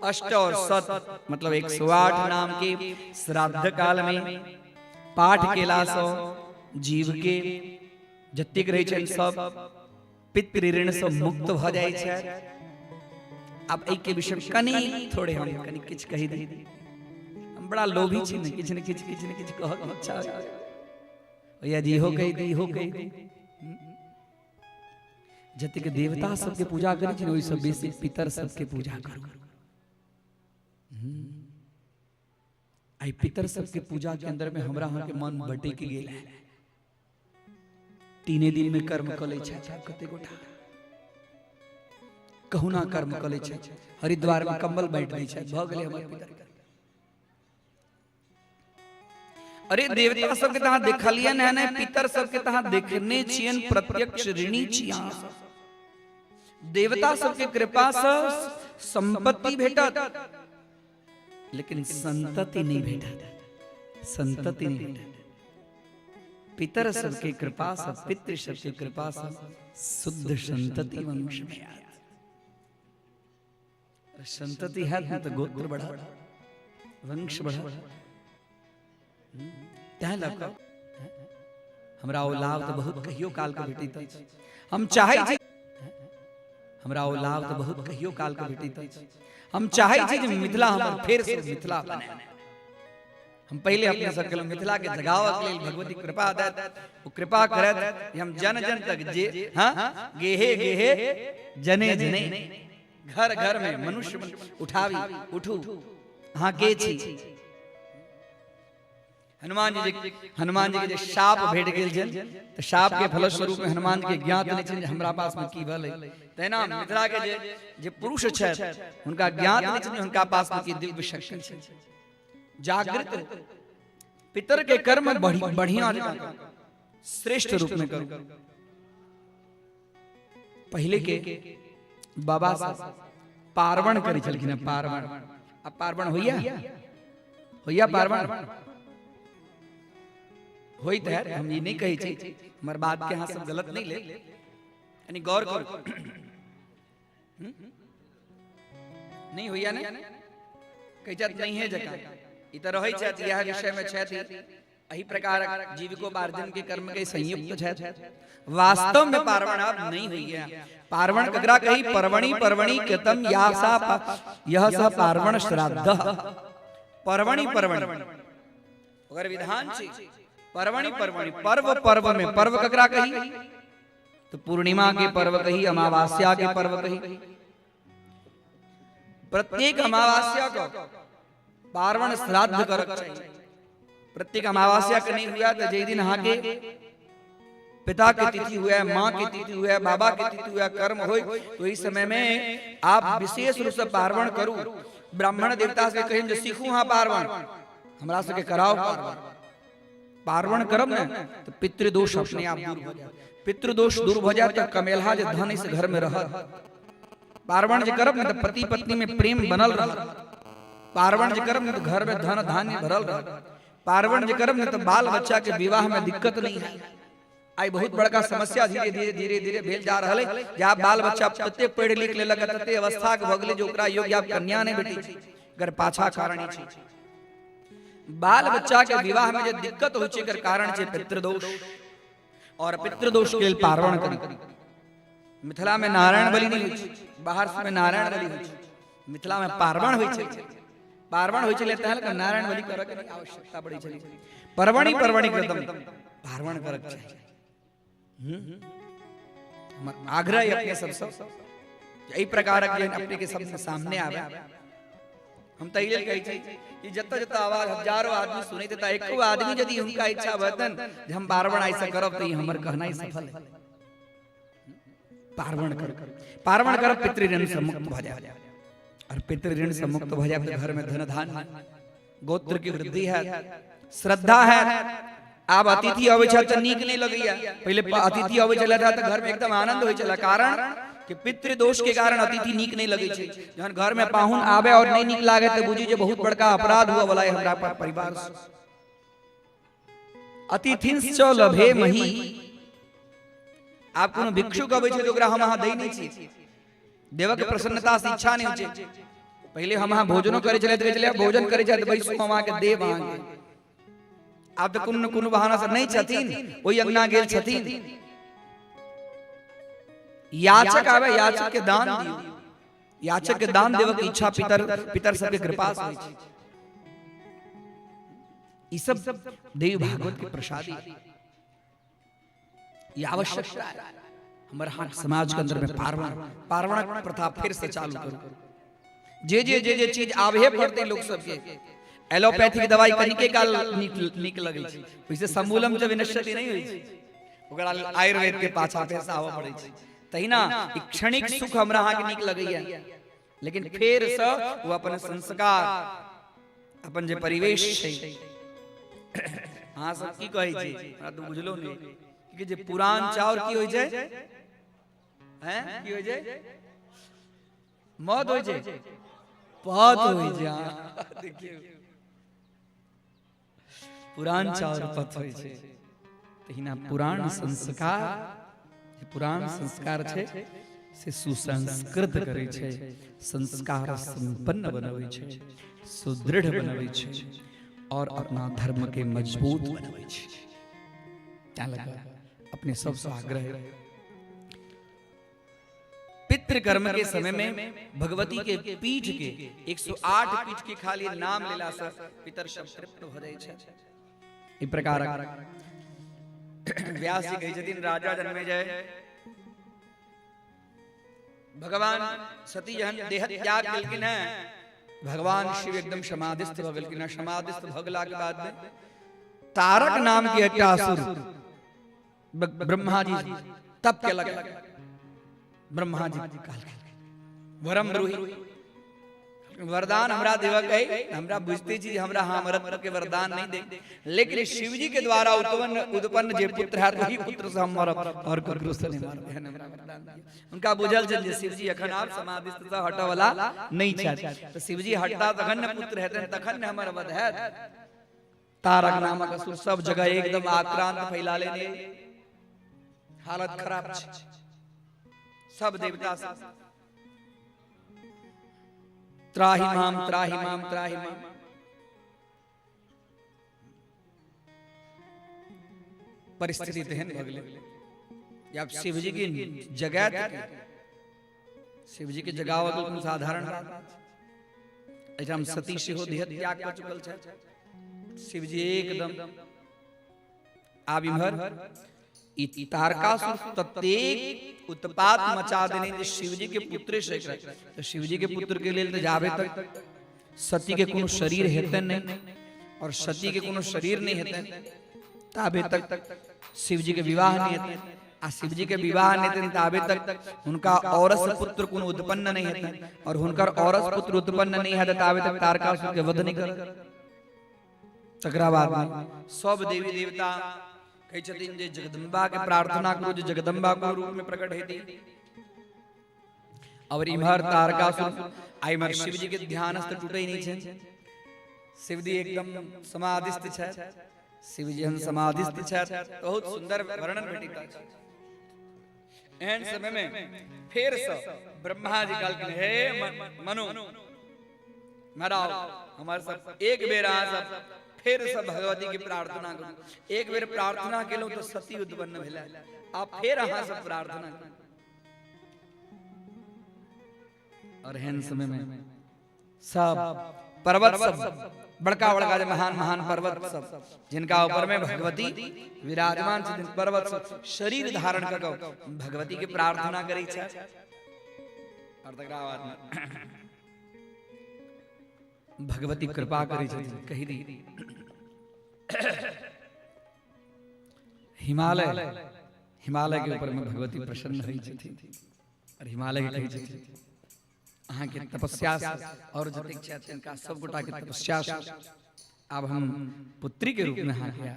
अष्ट और सत मतलब 108 नाम के श्राद्ध काल में पाठ केला सो जीव के जतिक रही छे सब पितृ ऋण से मुक्त हो जाए छे। अब एक के विषय कनी थोड़े हम कनी किछ कही दी। हम बड़ा लोभी छी न किछ न किछ कह अच्छा भैया जी हो गई दी हो गई। जतिक देवता सबके पूजा करी छी ओइ सब बेसी पितर सबके पूजा करू। आई पितर सबके पूजा के अंदर में हमरा के मन बटे के गेल है। तीने दिन में कर्म कले छे कते गोटा कहुना कर्म कले छे। हरिद्वार में कंबल बैठ गई छे भ गेले हमर पितर। अरे देवता सबके तहाँ देखलियन है ने पितर सबके तहाँ देखने छियन प्रत्यक्ष ऋणी छिया। देवता सबके कृपा से संपत्ति भेटत लेकिन संतति नहीं भेटत। संतति नहीं भेटत। पितर सबके कृपा से पितृ सबके कृपा से शुद्ध संतति वंश में आया। संतति है तो गोत्र बढ़ा वंश बढ़ा। त्या लगा हमरा ओ लाभ तो बहुत कहियो काल के भेटित। हम चाहे छी हमरा ओ लाभ तो बहुत कहियो काल के भेटित। हम चाहे छी जे मिथिला हमर फेर से मिथिला बने। हम पहले अपने सबके मिथिला के जगावक लेल भगवती कृपा देत। वो कृपा करत हम जन जन तक जे हां गेहे गेहे जने जने घर घर में मनुष्य उठावी उठू हां के छी। हनुमान जी के शाप भेट गेल जन तो शाप के फलस्वरूप में हनुमान के ज्ञात नहीं छन हमरा पास में की भले तेना मिथिला के जे पुरुष छै उनका ज्ञात नहीं छन उनका पास में की दिव्य शक्ति छै। जागृत पितर के कर्म बढ़िया श्रेष्ठ रूप में करो। पहले के बाबा पार्वण करी चलखिन पार्वण। अब पार्वण होइया पार्वण होई तो है। हम ये नहीं कही छी हमार बात के यहाँ सब गलत नहीं ले यानी गौर करो। नहीं होइया ने कही जात नहीं है जगह इतर होई छथि यह विषय में छथि। एही प्रकार जीविकोपार्जन के कर्म के संयुक्त छथि। वास्तव में पार्वण अब नहीं हुई है। पार्वण कगरा कही पर्वणि पर्वणि कृतम यासा यह स पार्वण श्राद्ध। पर्वणि पर्वणि अगर विधान छी पर्वणि पर्वणि पर्व पर्व में पर्व कगरा कही तो पूर्णिमा के पर्व कही, अमावास्या के पर्व कही, प्रत्येक अमावास्या को पार्वण श्राद्ध कर प्रत्येक अमावास्या का नहीं हुआ तो जय दिन यहाँ के पिता की तिथि हुआ, माँ की तिथि हुआ, बाबा की तिथि हुआ, कर्म हो, तो इस समय में आप विशेष रूप से पार्वण करूं। ब्राह्मण देवता से कहें जो सीखू हाँ पार्वण हमरा से के कराओ पार्वण करम न तो पितृदोष अपने आप दूर हो जाए। पितृदोष दूर हो जाए तो कमेलहा जो धन इस घर में रह, पार्वण जो करब न तो पति पत्नी में प्रेम बनल रह, पार्वण जो करब न तो घर में धन धान्य भरल रह, पार्वण जो करब न तो बाल बच्चा के विवाह में दिक्कत नहीं है। आई बहुत बड़का समस्या धीरे धीरे धीरे धीरे भेल जा रहा है। जहाँ बाल बच्चा तते पढ़ लिख ले लगा तते अवस्था के भगले जो ओकरा योग्य आप कन्या नहीं बेटी अगर पाछा कारण छे बाल बच्चा के विवाह में जो दिक्कत हो छे कारण छे पितृदोष, और पितृदोष के लिए पार्वण करी। मिथिला में नारायण बलि नहीं होई छे, बाहर से नारायण बलि होई छे, मिथिला में पार्वण होई छे। पार्वण होई छे लेते हैं नारायण बलि करक की आवश्यकता पड़ी छे। पर्वणी कृतम पार्वण करक चाहिए। आग्रह अपने सब यही प्रकार अपने के सब सामने आवे। हम तो ये कही छे कि जत्ता जत्ता आवाज हजारों आदमी सुने ता एको आदमी यदि उनका इच्छा बतन जे हम पार्वण ऐसा करब तो हमर कहना ही सफल है। पार्वण कर पितृ ऋण से मुक्त भ जाए, और पितृ ऋण से मुक्त भ जाए तो घर में धन धान्य गोत्र की वृद्धि है, श्रद्धा है। अब अतिथि आवे छल त नीक नहीं लगैया, पहले अतिथि आवे चला था तो घर में एकदम आनंद होय चला, कारण कि पितृ दोष के कारण अतिथि नीक नहीं लगे छे। जहन घर में पाहुन आवे और नहीं नीक लागे तो बुझी जे बहुत बड़का अपराध हुआ वाला है हमरा परिवार से। अतिथिंश्च लभे मही, आप कोनो भिक्षुक आवे छे तो ओकरा हम अहाँ दै नहीं छी, देवक प्रसन्नता से इच्छा नहीं होय छे। पहले हम अहाँ भोजनो करे चले तो चले भोजन करे छे तो बैसु हम अहाँ के देव आंगे। आप तो कुन बहाना से नहीं छथिन, वही अंगना गेल छथिन। याचक आवे, याचक के दान दियो, याचक के दान देव की इच्छा पितर सबके कृपा से होई छे। ई सब देव भागवत के प्रसादी ये आवश्यकता है। हमारे समाज के अंदर में पार्वण प्रथा फिर से चालू करो। जे चीज आवे पड़ते लोग सबके एलोपैथिक दवाई कनिके काल नीक लगै छै, वैसे समूलम जब विनश्यति नहीं होई छै ओकरा आयुर्वेद के पाछा पैसा आवा पड़ै छै। तहिना क्षणिक सुख हमरा अहाँ के नीक लगैया, लेकिन फेर से वो अपन संस्कार अपन जे परिवेश छै अहाँ सब की कहै छै हमरा तो बुझलो नहीं कि जे पुरान चाउर की होय छै हैं की होय छै मौत होय छै पत होय छै। देखिए पुरान चाउर पत होय छै, तहिना पुराण संस्कार छै से सुसंस्कृत करे छै, संस्कार संपन्न बनबै छै, सुदृढ़ बनबै छै और अपना धर्म के मजबूत बनबै छै। क्या लगा अपने सबसे आग्रह पितृकर्म के समय में भगवती के पीठ के 108 पीठ के खाली नाम लेला से पितर सब तृप्त हो जाय छै। ई प्रकार व्यास जी कहि छथिन राजा जन्मेजय भगवान सती जहन देह त्याग केलकिन है, भगवान शिव एकदम समाधिस्थ भ गेलकिन है। समाधिस्थ भगला के बाद में तारक नाम के एकटा असुर ब्रह्मा जी तप केलक। ब्रह्मा जी वरम ब्रूहि वरदान हमरा देवक है, हमरा बुझते छी हमरा हमरत्व के वरदान नहीं दे, लेकिन शिव जी के द्वारा उत्पन्न जे पुत्र है वही पुत्र से हम मरब और ककरो से नहीं मरब, एहन हमरा वरदान दिया। उनका बुझल छल जे शिव जी अखन आप समाधिस्थ से हटय वाला नहीं छथि, तो शिव जी हटता तखन न पुत्र हेतन तखन न हमर वध हैत। तारक नामक असुर सब जगह एकदम आक्रांत फैला लेने, हालत खराब छै सब देवता से त्राहि माम त्राहि माम त्राहि माम। परिस्थिति तेहन भ गेलै जब शिव जी की जगह शिव जी के जगावल कोनो साधारण बात ऐ। हम सती सेहो देह त्याग कर चुकल छै, शिव जी एकदम आब इम्हर ई तारकासुर ततेक उत्पात मचा देने जे शिव जी के पुत्र से तो शिव जी के पुत्र के लिए तो जावे तक सती के कोनो शरीर हेतै नहीं और सती के कोनो शरीर नहीं हेतै ताबे तक शिव जी के विवाह नहीं हेतै आ शिव जी के विवाह नहीं हेतै ताबे तक उनका औरस पुत्र कोनो उत्पन्न नहीं हेतै और हुनकर औरस पुत्र उत्पन्न नहीं हेतै ताबे तक तारकासुर के वध नहीं कर। तकरा बाद सब देवी देवता कहे छथिन जे जगदम्बा के प्रार्थना करू जे जगदम्बा को रूप में प्रकट हेती और इमहर तारकासुर आइमर शिव जी के ध्यानस्थ टूटे नहीं छे। शिव जी एकदम समाधिस्थ छै, शिव जी हम समाधिस्थ छै, बहुत सुंदर वर्णन भेटिता छै। एहन समय में फिर से ब्रह्मा जी कहलखिन हे मनु महाराज हमार सब एक बेर आ सब फिर सब भगवती की प्रार्थना करू। एक बेर प्रार्थना केलहुं तो सती उत्पन्न भेलै, आप फिर अहाँ सब प्रार्थना करू। और हेन समय में सब पर्वत सब बड़का बड़का जो महान महान पर्वत सब जिनका ऊपर में भगवती विराजमान छथिन पर्वत सब शरीर धारण कर भगवती की प्रार्थना करै छै। और तकरा बाद भगवती कृपा करै छथिन। कहि दी हिमालय के ऊपर में भगवती प्रसन्न होइ छथिन और हिमालय के कहै छथिन अहाँ के तपस्या और जतेक छै तिनका सब गोटा के तपस्या अब हम पुत्री के रूप में अहाँ के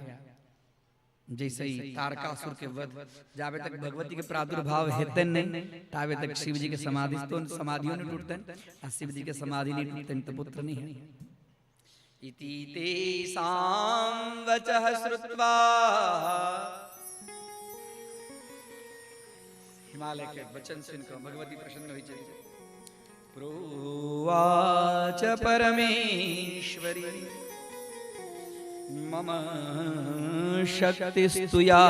जैसे ही तारकासुर के वध जाबे तक भगवती के प्रादुर्भाव हेतै नहीं ताबे तक शिव जी के समाधियों नहीं टूटतन आ शिव जी के समाधि नहीं टूटतन तो पुत्र नहीं है। इति तेषां वचः श्रुत्वा हिमालय के वचन सुनकर भगवती प्रसन्न हुई छथि। प्रोवाच परमेश्वरी मम शक्तिस्तु या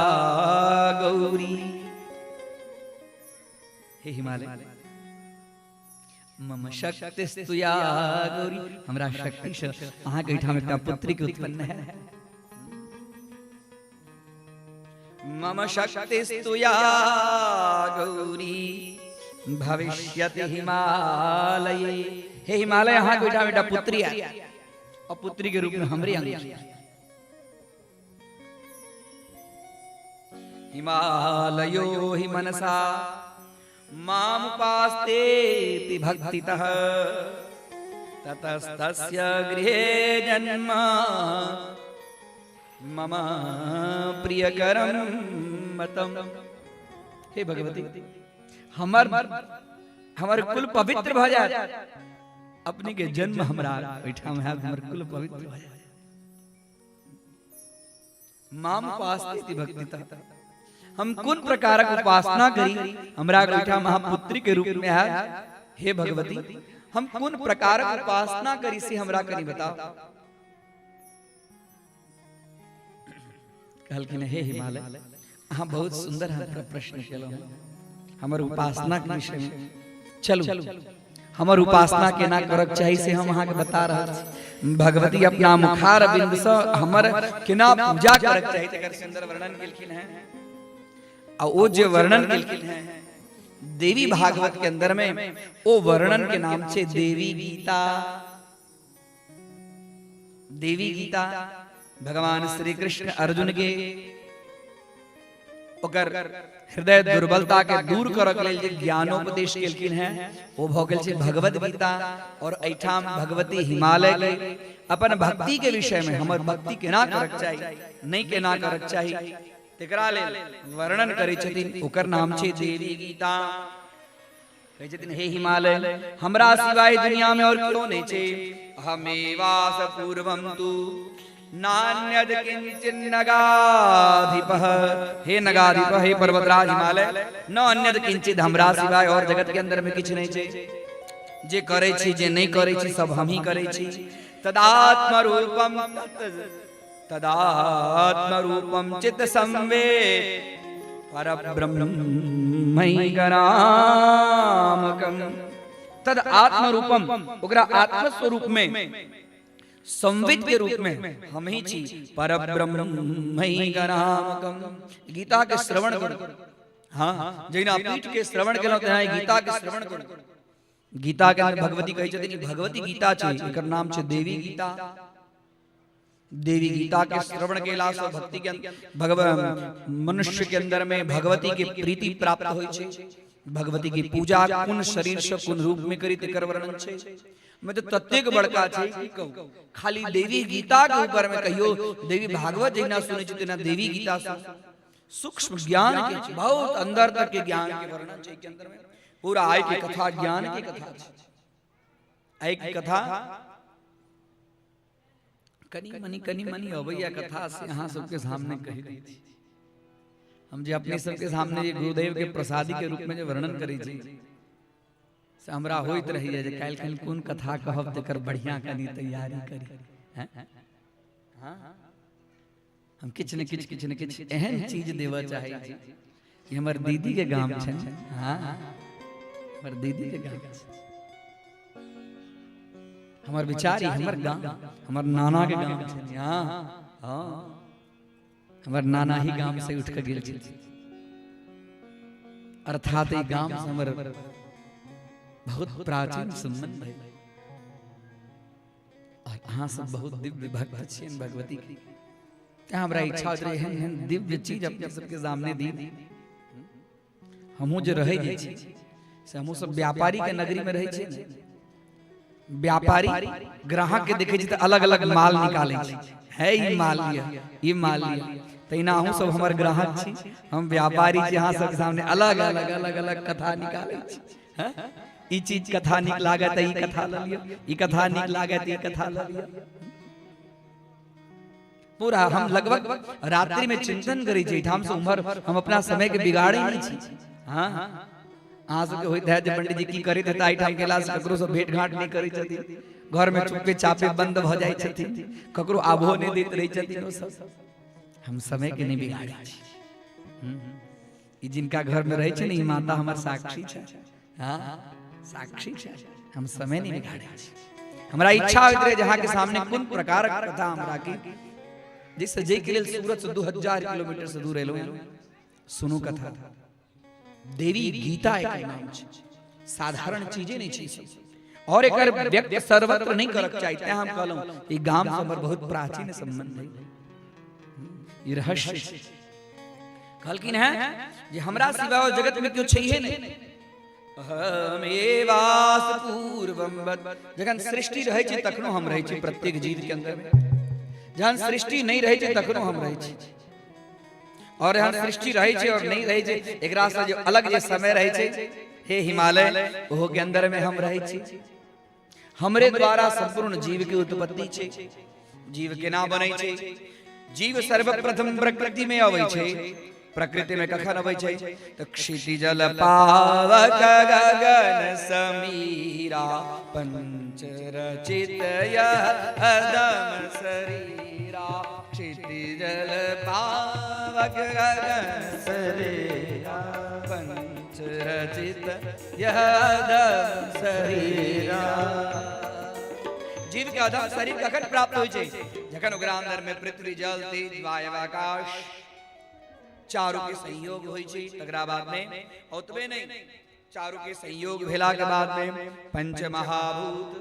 गौरी। हे हिमालय मम शक्तिस्तु या गौरी हमरा शक्ति से अहाँ के ठाम एकटा पुत्री के उत्पन्न है। मम शक्तिस्तु या गौरी भविष्यति हिमालये। हे हिमालय अहाँ के ठाम एकटा पुत्री है और पुत्री के रूप में हमरे अंश हिमालयो हि मनसा मामुपास्तेति भक्तितः ततस्तस्य गृहे जन्म मम प्रियकरम मतम। हे भगवती हमर कुल पवित्र भ जाए अपने के जन्म हमरा ओइठाम है हमर कुल पवित्र भ जाए। मामुपास्तेति भक्तितः हम कौन प्रकार की उपासना करी हमरा ओइठाम महापुत्री के रूप में है। हे भगवती हम कौन प्रकार की उपासना करी से हमरा करी बताओ। कहलखिन हे हिमालय अहाँ बहुत सुंदर हमरा प्रश्न केलहुँ हमर उपासना के विषय में। चलू हमर उपासना केना करक चाही से हम अहाँ के बता रहल छी। भगवती अपना मुखार बिंद से हमर केना पूजा करक चाही तकर सुंदर वर्णन केलखिन है। और वो जो वर्णन केलखिन है देवी भागवत के अंदर में वो वर्णन के नाम से देवी गीता। देवी गीता भगवान श्री कृष्ण अर्जुन के ओकर हृदय दुर्बलता के दूर करक लेल जे ज्ञानोपदेश केलखिन है वो भ गेल छै भगवत गीता। और एठाम भगवती हिमालय के अपन भक्ति के विषय में हमर भक्ति केना करक चाही नहीं केना करक चाही तेकरा लेल वर्णन करै छथिन। ओकर नाम छै देवी गीता। कहै छथिन हे हिमालय हमरा सिवाय दुनिया में और क्यों नहीं छै। हमेवास पूर्वम तु नान्यद किंचिन नगाधिपः। हे नगाधिपः हे पर्वतराज हिमालय न अन्यद किंचित हमरा सिवाय और जगत के अंदर में किछ नहीं छै। जे करै छी जे नहीं करै छी सब हम ही करै छी। तदात्म रूपम तदात्मरूपम चित्त संवेद परब्रह्मैकनामकम्। तद आत्मरूपम ओकरा आत्म स्वरूप में संवित के रूप में हम ही छी परब्रह्मैकनामकम। गीता के श्रवण करो। हाँ, जैना पीठ के श्रवण केलहुँ तेना गीता के श्रवण करो। गीता के अंदर भगवती कहै छथिन भगवती गीता छै, एकर नाम छै देवी गीता। देवी गीता के श्रवण केला से भक्ति के मनुष्य के अंदर में भगवती के प्रीति प्राप्त होय छै। भगवती की पूजा कुन शरीर से कुन रूप में करी तेकर वर्णन छै। मैं तो तत्तेक बड़का छै कि कहूं, खाली देवी गीता के ऊपर में कहियो देवी भागवत जहिना सुनै छै तेना देवी गीता सूक्ष्म ज्ञान के बहुत अंदर तक के ज्ञान के वर्णन छै। के अंदर में पूरा आय की कथा ज्ञान की कथा छै। आय की कथा कनी मनी अवैया कथा से अहाँ सबके सामने कही दी थी। हम जे अपने सबके सामने ये गुरुदेव के प्रसादी के रूप में जो वर्णन करी छी से हमरा होइत रही है जे काल काल कोन कथा कहब तेकर बढ़िया कनी तैयारी करी। हां, हम किछ न किछ एहन चीज देवा चाहे छी। ये हमर दीदी के गांव छै। हां, हमर दीदी के गांव छै। हमर विचारी हमर गांव, हमर नाना के गांव छै। हां हां, हमर नाना ही गांव से उठ के गेल छै। अर्थात ई गांव से हमर बहुत प्राचीन संबंध है। और अहाँ सब बहुत दिव्य भक्त छियन भगवती के। क्या हमरा इच्छा होत रहे एहन दिव्य चीज अपने सबके सामने दी। हमहू जो रहे जाइ छी से हमहू सब व्यापारी के नगरी में रहे छी। व्यापारी ग्राहक के देखे छी त अलग अलग माल निकाले छी। है ई माल लिया, ई माल लिया। तैना अहूँ सब हमर ग्राहक छी, हम व्यापारी छी। अहाँ सबके सामने अलग अलग कथा निकाले छी। ई चीज कथा निक लागत ई कथा ल लियो, ई कथा निक लागत ई कथा ल लियो। पूरा हम लगभग रात्रि में चिंतन करी छी। ठाम से उम्र हम अपना समय के बिगाड़े नहीं छी। हां, अहाँ सबके होइत है जे पंडित जी की करैत हेता आई ठाम केला से ककरो से भेंट घाट नहीं करै छथिन। घर में चुपे चापे बंद भ जाय छथिन, ककरो आभो नहीं दैत रही छथिन। ओ सब हम समय के नहीं बिगाड़े छी। ई जिनका घर में रहे छै ने ई माता हमर साक्षी छै। हां, साक्षी छै। हम समय नहीं बिगाड़े छी। हमरा इच्छा होइत रहे जहां के सामने कोन प्रकार कथा हमरा की जिससे जे के लेल सूरत से 2000 किलोमीटर से दूर एलो सुनो कथा। देवी गीता एक नाम छै, साधारण चीजें नहीं छै। और एकर व्यक्त सर्वत्र नहीं करक चाहिए। ते हम कहलौं ई गाम से हमर बहुत प्राचीन संबंध है। ई रहस्य कहलकिन है जे हमरा सिवा जगत में क्यों छैहे नहीं। हमेवास पूर्वम जखन सृष्टि रहे छै तखनो हम रहे छी प्रत्येक जीव के अंदर में। जहन सृष्टि नहीं रहे छै तखनो हम रहे छी। और जहन सृष्टि रहे छै और नहीं रहे छै एकरा से जो अलग जे समय रहे छै हे हिमालय ओहो के अंदर में हम रहे छी। हमरे द्वारा संपूर्ण जीव के उत्पत्ति छै। जीव केना बनै छै? जीव सर्वप्रथम प्रकृति में आबै छै। प्रकृति में कखन अबै छै त क्षितिजल पावक गगन समीरा पंच रचित यदम शरीरा। क्षितिजल पावक गगन शरीरा पंच रचित यदम शरीरा। जीव के अधम शरीर कखन प्राप्त होइ छै? जखन ओकरा अंदर में पृथ्वी जल तेज वायु आकाश चारों के संयोग होई छै। तकरा बाद में ओतबे नहीं, चारों के संयोग भेला के बाद में पंच महाभूत।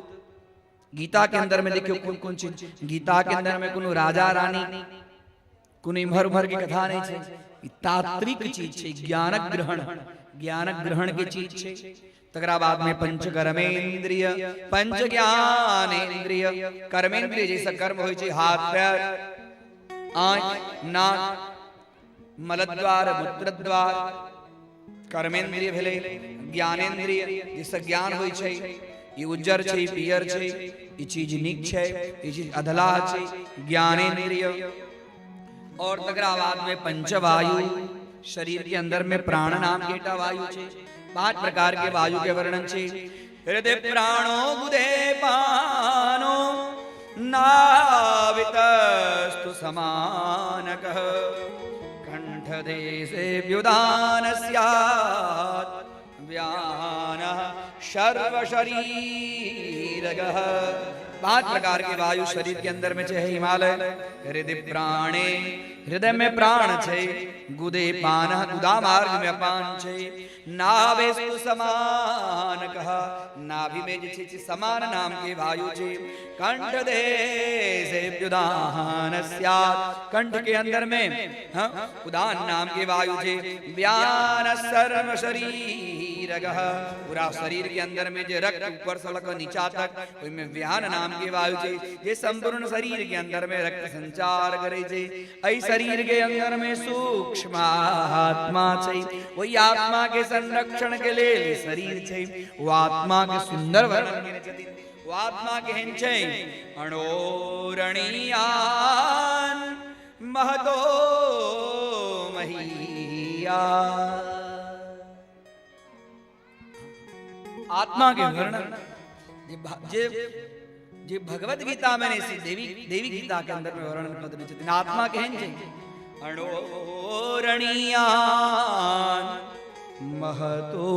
गीता के अंदर में देखियो कौन कौन चीज। गीता के अंदर में कोनो राजा रानी कोनो इमहर उमहर की कथा नहीं छै। तात्विक चीज छै, ज्ञानक ग्रहण के चीज छै। तकरा बाद में पंच कर्मेंद्रिय पंच ज्ञानेंद्रिय। कर्मेंद्रिय जैसा कर्म होई छै हाथ पैर आंख नाक मलद्वार मूत्रद्वार कर्मेंद्रिय भेलै। ज्ञानेंद्रिय जैसे ज्ञान होइ छै ई उज्जर छै पियर छै ई चीज नीक छै ई चीज अधला छै ज्ञानेंद्रिय। और तकरा बाद में पंचवायु शरीर के अंदर में प्राण नाम के एकटा वायु छै। 5 प्रकार के वायु के वर्णन छै। हृदय प्राणो बुधे पानो नावितस्तु समानकः कंठदेशे व्युदान स्यात् व्यानः सर्वशरीरगः 5 प्रकार की वायु शरीर के अंदर में है हिमालय। हृदय प्राणे, हृदय में प्राण छे। गुदे पान, गुदा मार्ग में अपान छे। नाभेस्तु समान कहा, नाभि में जे छे समान नाम के वायु छे। कंठ देशे उदान स्यात्, कंठ के अंदर में उदान नाम के वायु छे। व्यान सर्व शरीर, पूरा शरीर के अंदर में जो रक्त ऊपर से लेकर नीचा तक, उसमें व्यान नाम के वायु छे। ये संपूर्ण शरीर के अंदर में रक्त संचार करे छे। ऐ शरीर के अंदर में सूक्ष्म आत्मा छे। वही आत्मा के संरक्षण के लिए शरीर छे। वो आत्मा के सुंदर वर्णन करे छथिन। वो आत्मा केहन छे? अणोरणीयान महतो महिया। आत्मा के वर्णन जे भगवत गीता में देवी गीता के अंदर में वर्णन कर छथिन। आत्मा केहन छे? अणोरणीयान महतो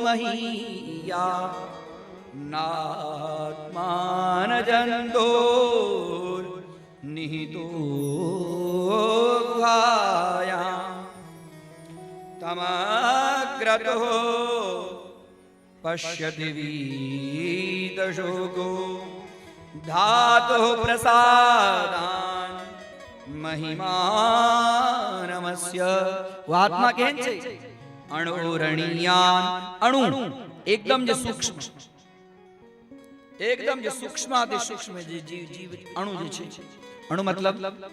महिया। नात्मान जंतो निहितो गुहाया। तमग्रतो पश्यति वीतशोको। धातुः प्रसादान महिमानमस्य। वो आत्मा केहन छे? अणोरणीयान, अणु एकदम जो सूक्ष्म, एकदम जो सूक्ष्म अति सूक्ष्म जीव अणु जे छे। अणु मतलब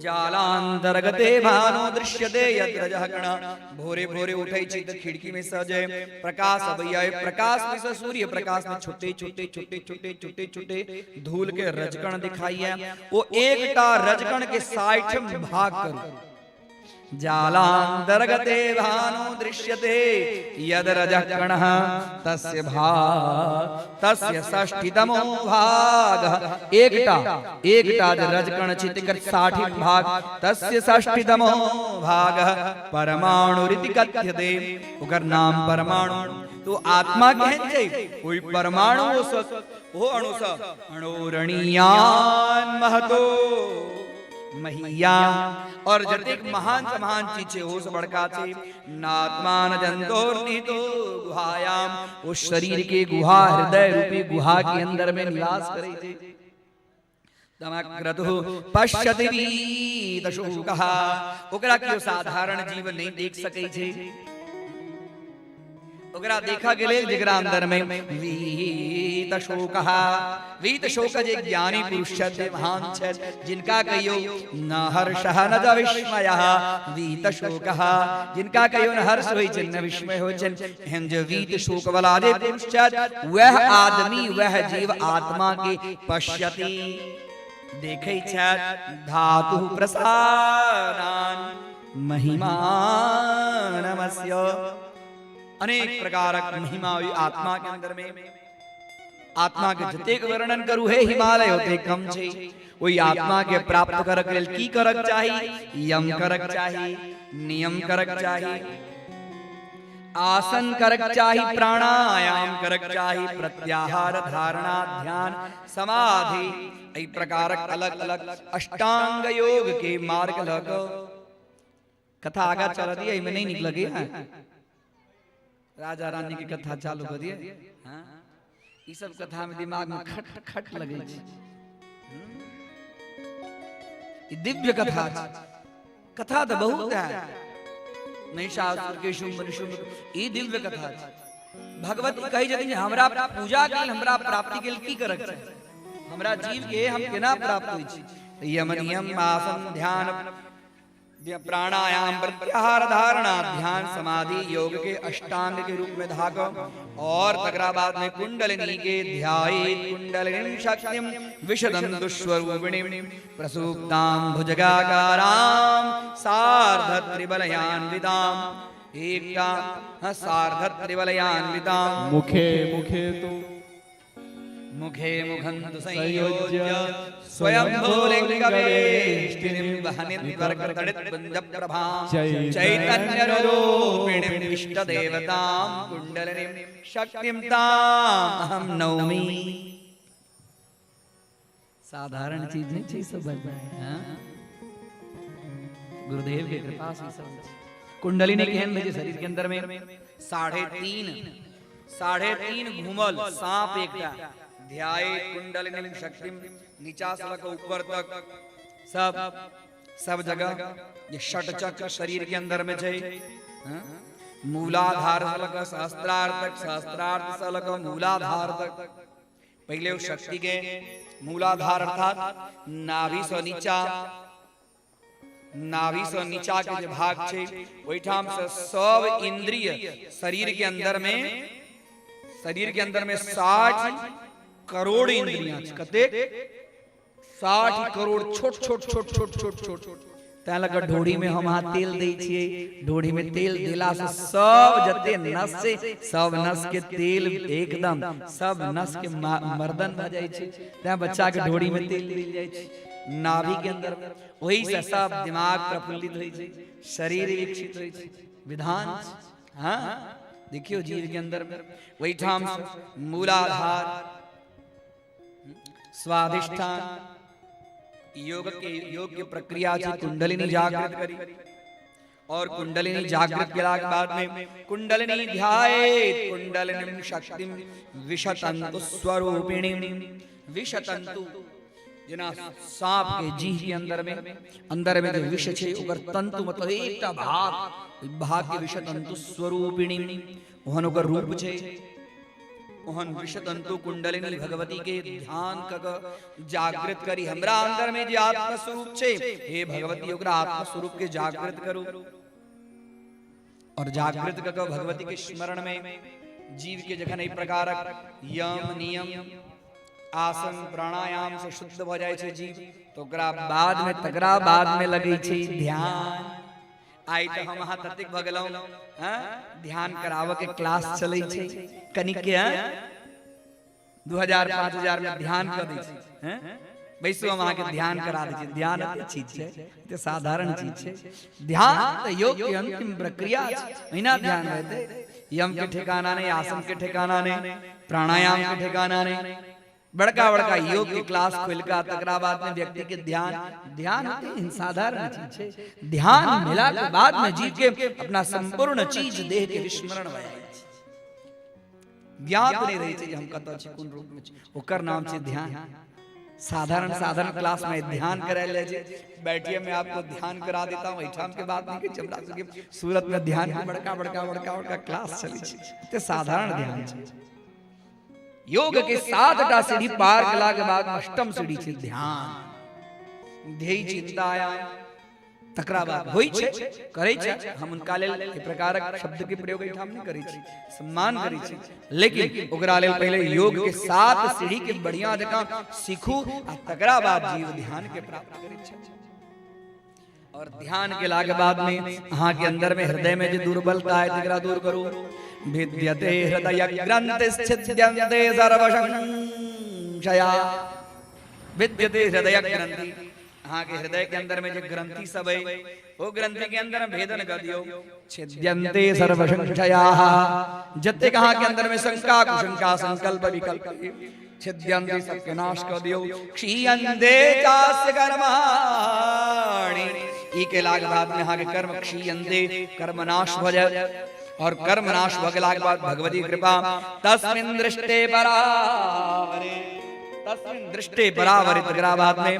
जालांतर्गते भानो दृश्यते यत्र जहकण। भोरे भोरे उठै छी त खिड़की में सजे प्रकाश अबैया। प्रकाश में से सूर्य प्रकाश में छोटे छोटे छोटे छोटे छोटे छोटे धूल के रजकण दिखाई है। वो एकटा रजकण के 60 भाग करो। जालांतर्गते भानो दृश्यते यद रजकणः तस्य तस्य षष्ठीतमो भाग। एकटा रजकण छे तेकर 60 भाग, तस्य षष्ठीतमो भाग परमाणुरिति कथ्यते। ओकर नाम परमाणु। तो आत्मा केहन छे? कोई परमाणु वो अणु स। अणोरणीयान महतो महिया। और जतेक महान से महान चीज छे वो से बड़का छे। नात्मान जंतोर्निहितो गुहायाम। वो शरीर के गुहा, हृदय रूपी गुहा के अंदर में निवास करे छे। तमग्रतुः पश्यति वीतशोकः। ओकरा केओ साधारण जीव नहीं देख सकै छे। ओकरा देखा गेले जेकरा अंदर में वीतशोकः। वीतशोक जे ज्ञानी पुरुष छे, महान छे, जिनका कहियो न हर्षः न च विस्मयः। वीतशोकः जिनका कहियो न हर्ष होय छे न विस्मय होय छे। एहन जे वीतशोक वाला जे पुरुष छे, वह आदमी, वह जीव आत्मा के पश्यति देखे छे। धातु प्रसादान महिमानमस्य। अनेक प्रकार महिमा हुई आत्मा के अंदर में। आत्मा के जतेक वर्णन करू है हिमालय होते कम छे। वही आत्मा के प्राप्त करक लेल की करक चाही? यम करक चाही, नियम करक चाही, आसन करक चाही, प्राणायाम करक चाही, प्रत्याहार, धारणा, ध्यान, समाधि। ई प्रकार अलग अलग अष्टांग योग के मार्ग लग कथा आगा चल दिए। इमे नहीं निकल गया राजा रानी की कथा चालू कर दिए। हाँ? ये सब कथा में दिमाग में खट खट लगे। दिव्य कथा, कथा तो बहुत है। महिषासुर के शुंभ निशुंभ, ये दिव्य कथा। भगवती कही जाती है हमरा पूजा के लिए, हमरा प्राप्ति के लिए की करक छै? हमरा जीव के हम केना प्राप्त होई छी? यम नियम आसन ध्यान प्राणायाम प्रत्याहार धारणा ध्यान समाधि योग के अष्टांग के रूप में धागो। और तकरा बाद में कुंडलिनी के ध्यायेत् कुंडलिनीं शक्तिं विशदं दुष्स्वरूपिणीं प्रसूप्तां भुजगाकारां सार्धत्रिबलयान्विताम्। एकता सार्धत्रिबलयान्वितां। मुखे मुखे तो मुखे मुखन्तु संयोज्य स्वयंभूलिङ्गवेष्टिनीं वहनिर्वर्कतडितपुञ्जप्रभां चैतन्यरूपिणीं इष्टदेवतां कुण्डलिनीं शक्तिं ताम् अहं नौमि। साधारण चीज नहीं चाहिए सब बताए। हाँ? गुरुदेव की कृपा से सब कुंडलिनी केहन रहे शरीर के अंदर में 3.5 घूमल सांप एकटा ध्याये कुंडलिनी शक्तिम नीचा से लेकर ऊपर तक सब जगह ये षट चक्र शरीर के अंदर में है। हाँ? मूलाधार से लेकर सहस्त्रार तक, सहस्त्रार से लेकर मूलाधार तक। पहले उस शक्ति के मूलाधार अर्थात नाभि से नीचा के जो भाग छे ओइठाम से सब इंद्रिय शरीर के अंदर में 60 करोड़ इंद्रियां छै। कते 60 करोड़ छोट तैं लगा ढोड़ी में हम हाथ तेल दै छियै। ढोड़ी में तेल देला से सब जते नस से सब नस के तेल एकदम सब नस के मर्दन भ जाय छै। तैं बच्चा के ढोड़ी में तेल मिल जाय छै नाभि के अंदर। वही से सब दिमाग प्रफुल्लित होय छै, शरीर विकसित होय छै, विधान। हाँ देखियो जीव के अंदर में वही ठाम मूलाधार स्वाधिष्ठान योग की प्रक्रिया से कुंडलिनी जागृत करी और कुंडलिनी जागृत के बाद में कुंडलिनी ध्यायेत कुंडलिनी शक्तिम विशतंतु स्वरूपिणीम। विशतंतु जना सांप के जीह के अंदर में जो विष छे ओकर तंतु मतलब एकटा भाग के विषतंतु स्वरूपिणीम ओहन ओकर रूप छे। ओहन विषतंतु कुंडलिनी भगवती के ध्यान क जागृत करी। हमरा अंदर में जे आत्मा स्वरूप छे हे भगवती ओकरा आत्मा स्वरूप के जागृत करू और जागृत क भगवती के स्मरण में जीव के जखन एहि प्रकारक यम नियम आसन प्राणायाम से शुद्ध भ जाय छे जीव तो ओकरा बाद में लगै छे ध्यान। आई तो हम अहाँ ततेक भ गेलौं ध्यान कराव के क्लास चलै छै कनिक के 2000-5000 में ध्यान कर दै छै। बैसो हम अहाँ के ध्यान करा दै छै। ध्यान एते चीज छै, एते साधारण चीज छै। ध्यान तो योग के अंतिम प्रक्रिया छै। महीना ध्यान रहते यम के ठिकाना नहीं, आसन के ठिकाना नहीं, प्राणायाम के ठिकाना नहीं। बड़का योग की क्लास खोल का तकरा बाद में व्यक्ति के ध्यान साधारण चीज है। ध्यान मिला के बाद में जीव के अपना संपूर्ण चीज देह के विस्मरण हो जाए। ज्ञात नहीं रही हम कत छी कोन रूप में ओकर नाम से ध्यान। साधारण क्लास में ध्यान करायल जाय छै। बैठिए मैं आपको ध्यान करा देता हूं। एठाम के बाद नहीं कि चमड़ा के सूरत में ध्यान के बड़का क्लास चली छै। ते साधारण ध्यान छै। योग के 7टा सीढ़ी पार कला के बाद अष्टम सीढ़ी छे ध्यान। ध्येय चिंतायाम तकरा बाद होई छे करे छे। हम उनका लेल ए प्रकारक शब्द के प्रयोग हम नहीं करै छी, सम्मान करै छी। लेकिन ओकरा लेल पहले योग के 7 सीढ़ी के बढ़िया जका सीखू आ तकरा बाद जीव ध्यान के प्राप्त करै छे। और ध्यान के लागे बाद में अहाँ के अंदर में हृदय में जो दुर्बलता है तकरा दूर करू। भिद्यते हृदय ग्रंथिश्छिद्यन्ते सर्वसंशया। भिद्यते हृदय ग्रंथि अहाँ के हृदय के अंदर में जो ग्रंथि सब है वो ग्रंथि के अंदर भेदन कर दियो। छिद्यन्ते सर्वसंशया जते कहाँ के अंदर में शंका कुशंका संकल्प विकल्प छिद्यन्ते सबके नाश कर दियो। क्षीयन्ते चास्य कर्माणि ई के लाग बाद में अहाँ के कर्म क्षीयन्ते कर्म नाश हो जाए। और कर्म नाश भगला के बाद भगवती कृपा तस्मिन् दृष्टे परावरे तकरा बाद में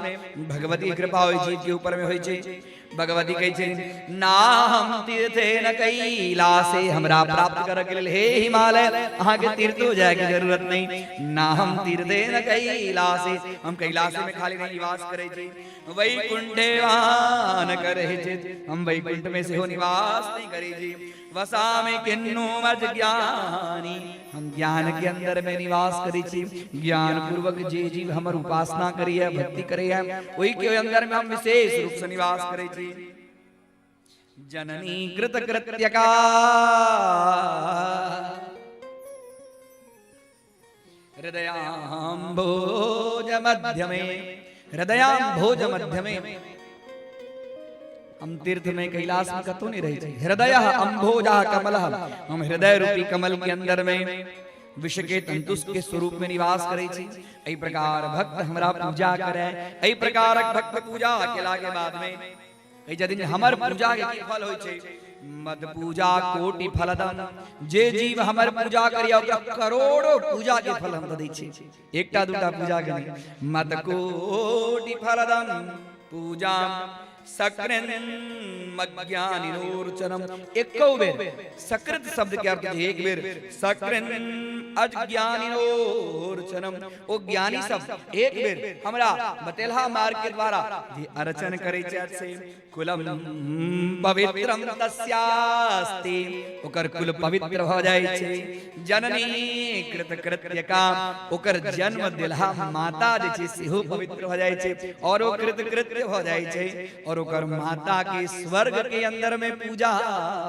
भगवती कृपा होई जीव के ऊपर में होई छे। भगवती कहे छे नाम तीर्थे न कैलासे हमरा प्राप्त कर के लिए हे हिमालय अहाँ के तीर्थ हो जाए की जरूरत नहीं। नाम तीर्थे न कैलासे हम कैलासे में खाली नहीं निवास करे छे वैकुंठे वान करे छे। हम वैकुंठ में से हो निवास नहीं करे छे। वसामे किन्नु मज ज्ञानी हम ज्ञान के अंदर में निवास करी छी। ज्ञान पूर्वक जे जीव हमर उपासना करी है भक्ति करे है वही के अंदर में हम विशेष रूप से निवास करे छी। जननी कृत कृत्यका हृदयाम्भोज मध्यमे हृदयाम्भोज मध्यमे हम तीर्थ में कैलाश में कतौ नहीं रही। हृदय अम्भोजा कमल हम हृदय रूपी कमल के अंदर में विश्व के तंतुष के स्वरूप में निवास करे छी। एहि प्रकार भक्त हमरा पूजा करे, एहि प्रकार भक्त पूजा केला के बाद में यदि हमर पूजा के फल होय छै मद पूजा कोटि फलदम। जे जीव हमर पूजा करिया ओकरा करोड़ों पूजा के फल हम दै छी, एकटा दूटा पूजा के नहीं। मद कोटि फलदम पूजा सकृन मज्ञानिनोर्चनम। एको बेर सकृत शब्द के अर्थ है एक बेर, सकृन अज्ञानिनोर्चनम ओ ज्ञानी शब्द एक बेर हमरा बतेलहा मार्ग के द्वारा जे अर्चन करे से कुलम पवित्रम तस्यास्ति, ओकर कुल पवित्र हो जाय छै। जननी कृत कृत्य का, ओकर जन्म दिलहा माता जे छै सेहो पवित्र हो जाय छै और ओ कृत कृत्य हो जाय छै और ओकर माता के स्वर्ग के अंदर में पूजा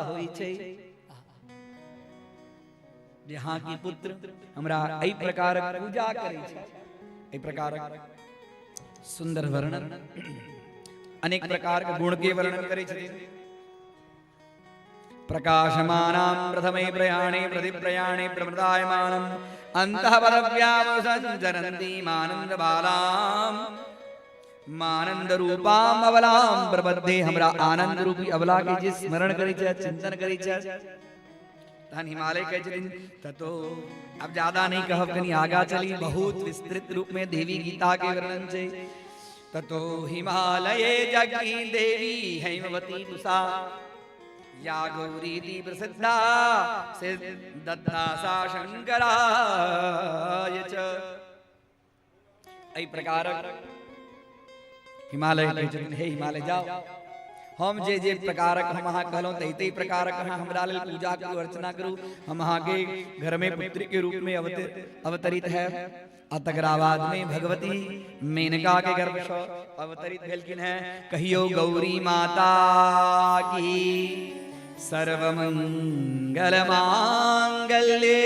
होई छै। यहाँ की पुत्र हमरा एहि प्रकार पूजा करे छै, एहि प्रकार सुंदर वर्णन अनेक प्रकार के गुण के वर्णन करे छै। प्रकाशमानां प्रथमे प्रयाणे प्रतिप्रयाणे प्रमदायमानं अंतः पदव्याम संचरन्ति आनंद बालाम मानंद रूपाम अबलाम प्रबद्धे। हमरा आनंद रूपी अबला के जे स्मरण करे छै, चिंतन करे छै, तहन हिमालय के दिन ततो अब ज्यादा नहीं कहब, कनी आगा चली बहुत विस्तृत रूप में देवी गीता के वर्णन छै। ततो हिमालये जगी देवी हैमवती तुषा या गौरीति प्रसिद्धा सिद्धता सा शंकराय च। एहि प्रकार हिमालय हे हिमालय जाओ, हम जे जे प्रकारक हम अहाँ कहलहुँ तही प्रकारक अहाँ हमरा लेल पूजा करू, अर्चना करू। हम अहाँ के घर में पुत्री के रूप में अवतरित है। तकरा बाद में भगवती मेनका के गर्भ से अवतरित भेलखिन है। कहियो गौरी माता की सर्वमंगल मांगल्ये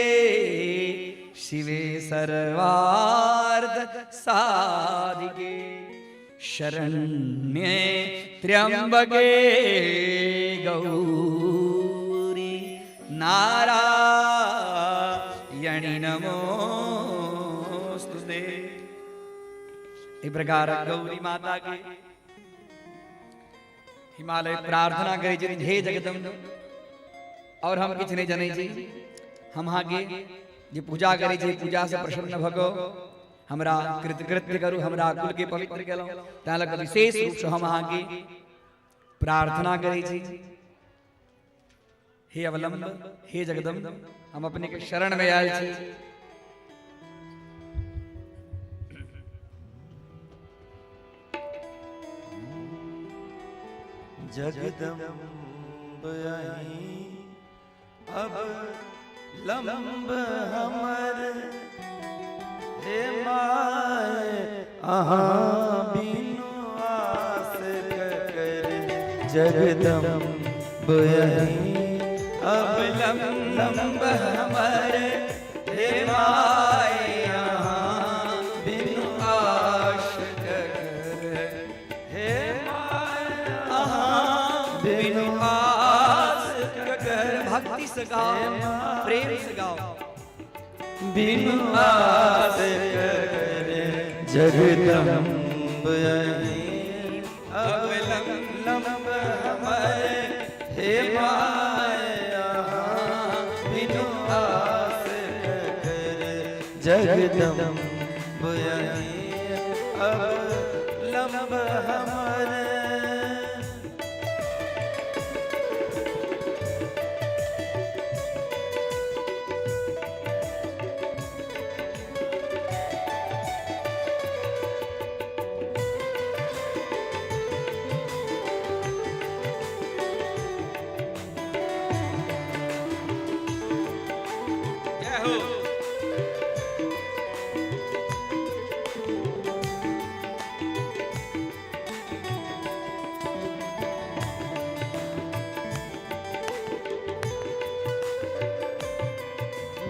शिवे सर्वार्थ साधिके शरण्ये त्र्यंबके गौरी नारायणी नमोस्तुते। इस प्रकार गौरी माता के हिमालय प्रार्थना करे छी, हे जगदम्ब और हम किछ नहीं जाने छी, हम आगे जे पूजा करे छी पूजा से प्रसन्न भगो, हमरा कृतकृत्य करू, हमरा कुल के पवित्र केलहुँ, ताहि लऽ कऽ विशेष रूप से हम अहाँके प्रार्थना करे छी। हे अवलंब, हे जगदम्ब, हम अपने के शरण में आयल छी। जगदम्ब आई अब लंब हमर, हे माय अहाँ बिनु आस कर। जगदम्ब आई अब लंब हमर, हे माय अहाँ बिनु आस कर। हे माय अहाँ बिनु आस कर। भक्ति से गाओ, प्रेम से गाओ। बिनु आस करे जगदम्ब आई अब लंब हमारे, हे माया बिनु आस करे जगदम्ब आई अब लंब हमारे।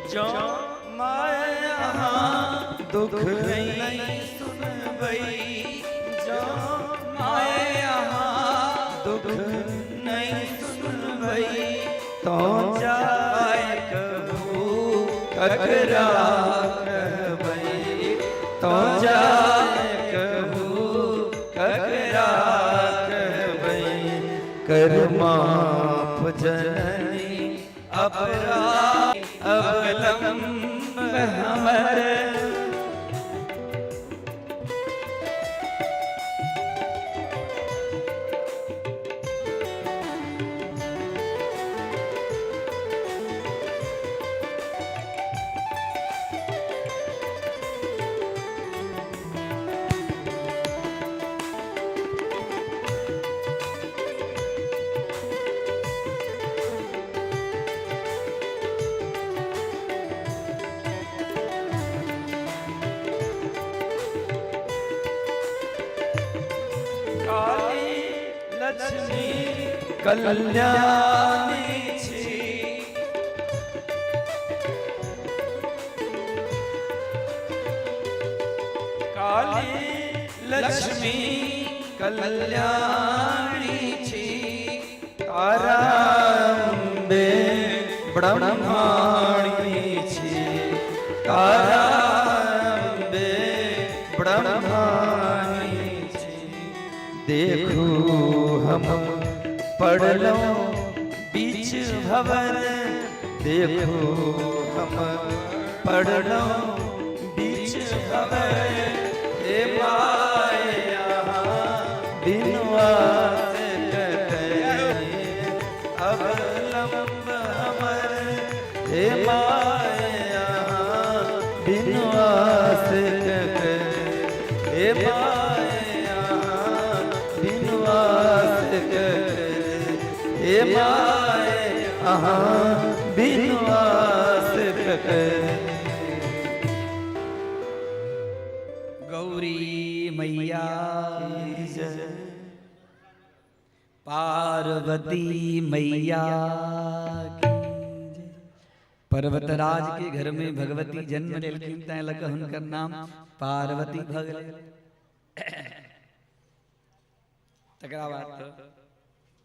जो माया दुख नहीं सुनबई, जो माया दुख नहीं सुनबई, तो जाय कबू ककरा कहबई तो जाए कहू ककरा कहबई कर माफ जननी अपराध अवलंब हमर लक्ष्मी कल्याणी छी काली लक्ष्मी कल्याणी छी तारांबे ब्रह्माणी छी तारांबे ब्रह्माणी छी देखो हम पढ़लो बीच भवन देखो हम पढ़लो बीच भवन हे माया बिनवास अवलंब हमर हे माया बिनवास हे माया बिनवास हे माया बिनवास गौरी मैया की जय, पार्वती मैया की जय। पर्वतराज के घर में भगवती जन्म लेलखिन तैं लक हुनकर नाम पार्वती भऽ गेलै। तकरा बाद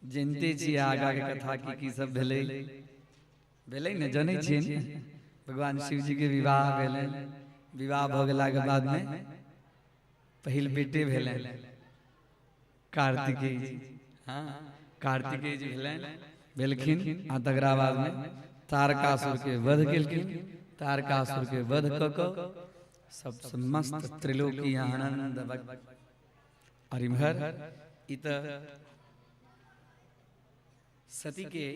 जनते छी आगा के कथा की सब भेलै न जानै छियै ने। भगवान शिव जी के विवाह भेलै, विवाह भऽ गेला के बाद में पहिल बेटे भेलै कार्तिकेय जी। हाँ, कार्तिकेय जी भेलखिन आ तकरा बाद में तारकासुर के वध केलखिन। तारकासुर के वध कऽ कऽ सब समस्त त्रिलोकी आनंद और इम्हर इत सती के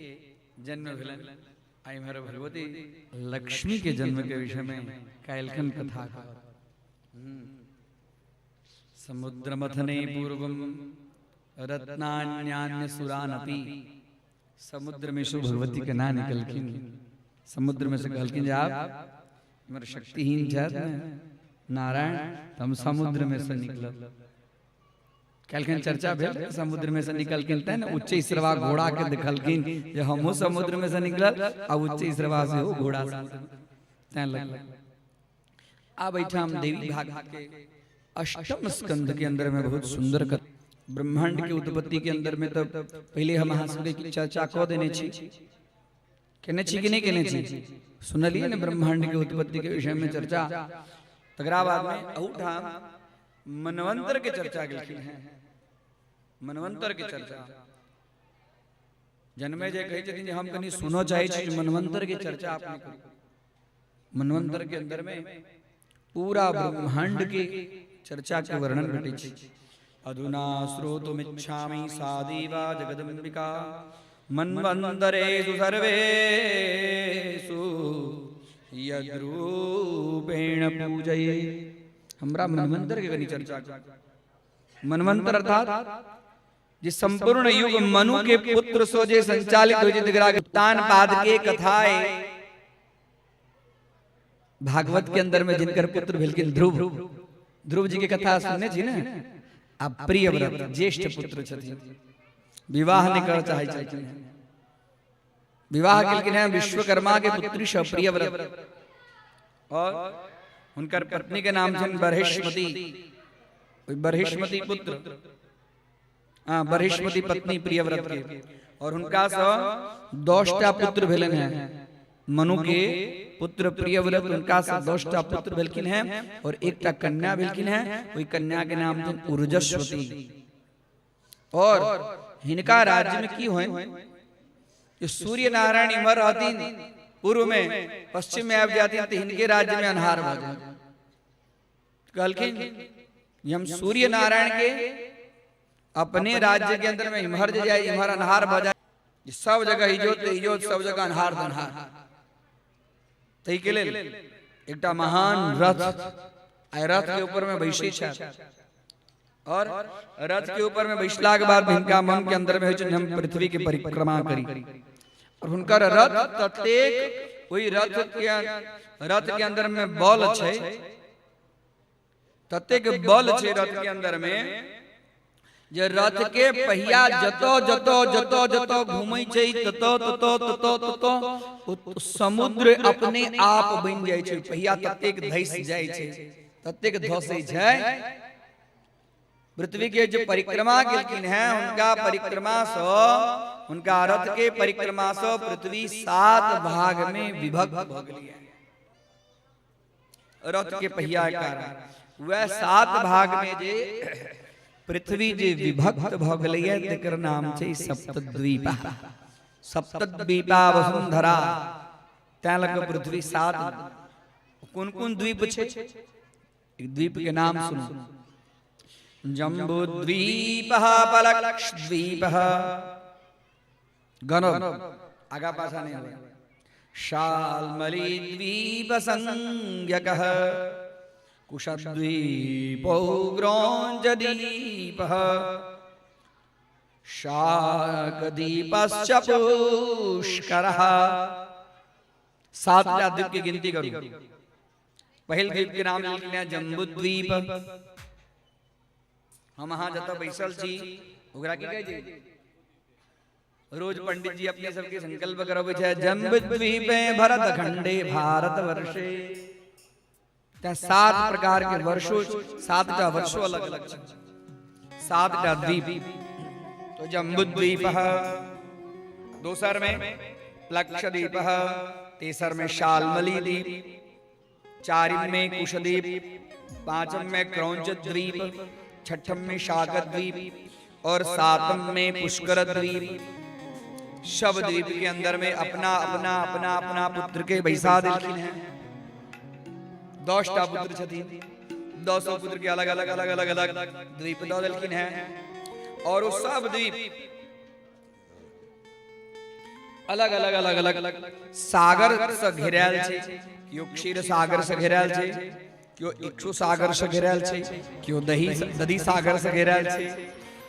जन्म भेलन आ इम्हर भगवती लक्ष्मी के जन्म के विषय में कैलखन कथा। समुद्र मथने पूर्वम रत्नान्यान्य सुरानपि। समुद्र में सु भगवती के ना निकलखिन, समुद्र में से कहलखिन आप इमर शक्तिहीन छथि नारायण, हम समुद्र में से निकलब। कहलखिन चर्चा भेल समुद्र में से निकलखिन तैं ने उच्च इसरवा घोड़ा के देखलखिन जे हमहु समुद्र में से निकलल आ उच्च इसरवा से हो घोड़ा तैं लगल। अब एठाम देवी भागवत के अष्टम स्कंध के अंदर में बहुत सुंदर ब्रह्मांड के उत्पत्ति के अंदर में तब पहले हम अहाँ सबके की चर्चा कऽ देने छी, केने छी कि नहीं केने छी? सुनलिए ने ब्रह्मांड के उत्पत्ति के विषय में चर्चा। तकरा बाद में अहुठाम मनवंतर के चर्चा केलखिन हैं। मनवंतर के चर्चा जन्मे जे कहै छथिन जे हम कनी सुनो चाहै छी मनवंतर के चर्चा आपने करी। मनवंतर के अंदर में पूरा ब्रह्मांड के चर्चा के वर्णन भेटै छै। अधुना श्रोतुमिच्छामि सा देवा जगदम्बिका मन्वन्तरेषु सर्वेषु यद्रूपेण पूजये। हमरा मनवंतर के कनी चर्चा। मनवंतर अर्थात जिस संपूर्ण युग मनु के पुत्र सो जे संचालित हो उत्तान पाद के कथाएं भागवत के अंदर में जिनकर पुत्र भेलखिन ध्रुव, ध्रुव जी के कथा सुनने छी ने। अब प्रियव्रत ज्येष्ठ पुत्र छथिन, विवाह नहीं कर चाहे छथिन, विवाह केलखिन हैं विश्वकर्मा के पुत्री सँ प्रियव्रत और उनकर पत्नी के नाम छन बरहिष्मति। बरहिष्मति पुत्र बरहिष्मति पत्नी प्रियव्रत के और उनका सँ 10टा पुत्र भेलन हैं मनु के पुत्र प्रियव्रत उनका से 10टा पुत्र भेलखिन है और 1टा कन्या भेलखिन है। वही कन्या के नाम थे ऊर्जस्वती। और हिनका राज्य में की होय जो सूर्य नारायण इमर रहतीन पूर्व में, पश्चिम में आब जाती तो इनके राज्य में अन्हार हो जाए। कहलखिन हम सूर्य नारायण के अपने राज्य के अंदर में इमहर जाए, इमहर अन्हार हो जाए, सब जगह इजोत सब जगह अन्हार धनहार। तई के लेल एकटा महान रथ आय, रथ के ऊपर में बैसी छे और रथ के ऊपर में बैसला के बाद इनका मन के अंदर में होय हम पृथ्वी की परिक्रमा करी। और हुनकर रथ ततेक वही रथ के अंदर में बल छे, ततेक बल छे रथ के अंदर में जे रथ के पहिया जतो जतो जतो जतो घूमै छै ततो ततो ततो ततो समुद्र अपने आप बन जाय छै। पहिया ततेक धैस जाय छै, ततेक धसै छै। पृथ्वी के जो परिक्रमा केलखिन है उनका परिक्रमा से, उनका रथ के परिक्रमा से पृथ्वी 7 भाग में विभक्त भ गेलै। रथ के पहिया के कारण वह 7 भाग में जे पृथ्वी जे विभक्त भ गेलै तकर नाम छै सप्तद्वीपा। सप्तद्वीपा वसुंधरा। तैं लग पृथ्वी 7। कौन कौन द्वीप छै? एक द्वीप के नाम सुनो। जम्बूद्वीपः, पलक्षद्वीपः, गनो आगा पाछा नहीं होगा, शाल्मली द्वीप संज्ञकः, कुशद्वीपो ग्रौञ्जदीपः, शाकदीपश्च पुष्करः। 7 द्वीप की गिनती करूं। पहल द्वीप के नाम लिखना जम्बूद्वीप। हम वहां जता बैसल छी ओकरा की कहै छै? रोज पंडित जी अपने सबके संकल्प करबै छै जम्बूद्वीपे भरत खंडे भारत वर्षे। 7 प्रकार के वर्षों, 7टा वर्षों अलग अलग छै, 7टा द्वीप। तो जम्बूद्वीप, दूसर में लक्षद्वीप, तीसर में शाल्मली द्वीप, 4 में कुशद्वीप, 5 में क्रौंचद्वीप, 6 में शाकद्वीप और 7 में पुष्कर द्वीप। शब द्वीप के अंदर में अपना अपना अपना अपना पुत्र के बैसा दिलखिन है। 10टा पुत्र छथिन, 200 पुत्र के अलग अलग अलग अलग अलग द्वीप दो दिलखिन है। और वो सब द्वीप अलग अलग अलग अलग अलग सागर से घेरायल छै। क्यों क्षीर सागर से घेरायल छै, क्यों इक्षु सागर से घेरायल छै, क्यों दधी सागर से घेरायल छै,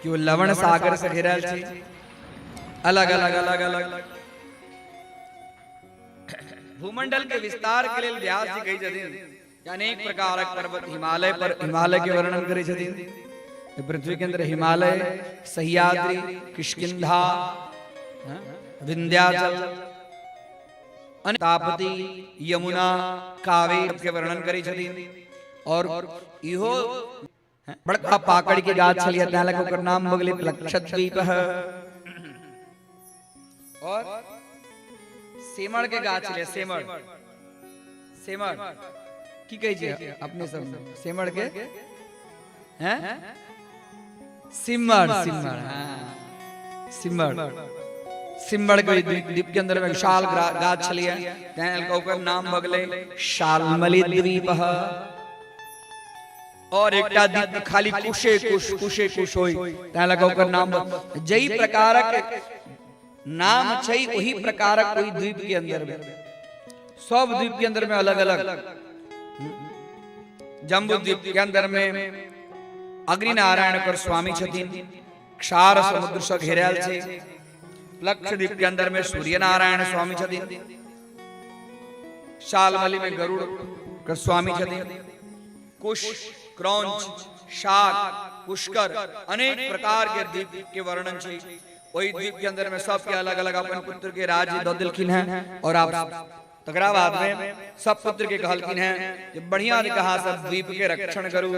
क्यों लवण सागर से घेरायल छै। अलग अलग अलग अलग भूमंडल के विस्तार के लिए व्यास जी कही छथिन अनेक प्रकार पर्वत हिमालय पर हिमालय के वर्णन करे छथिन। पृथ्वी के अंदर हिमालय, सह्याद्री, किष्किंधा, विंध्याचल, तापती, यमुना, कावेरी के वर्णन करे छथिन। और इहो बड़का पाकड़ के गाछ छलिया तैं लग ओकर नाम भ गेलै लक्षद्वीप। और सेमड़ के गाछ छलिया, सेमड़ सेमड़ की कहै छै अपने सब सेमड़ के हैं? सिमड़ सिमड़, हां सिमड़। सिमड़ के द्वीप के अंदर में विशाल गाछ छलिया तैं लग ओकर नाम भ गेलै शाल्मली द्वीप। और एकटा द्वीप खाली कुशे कुश होई तैं लग ओकर नाम जई प्रकारक नाम छै वही प्रकारक कोई द्वीप के अंदर में, सब द्वीप के अंदर में अलग अलग। जम्बू द्वीप के अंदर में अग्नि नारायण कर स्वामी छथिन, क्षार समुद्र से घेरायल छै। लक्षद्वीप के अंदर में सूर्य नारायण स्वामी छथिन। शाल्मली में गरुड़ कर स्वामी छथिन। कुश, क्रौंच, शाक, पुष्कर अनेक प्रकार के द्वीप के वर्णन छै। वही द्वीप के अंदर में सबके अलग अलग अपन पुत्र के राज्य दो दिलखिन है। और आप तकरा बाद में सब पुत्र के कहलखिन है कि बढ़िया ने कहा सब द्वीप के रक्षण करू।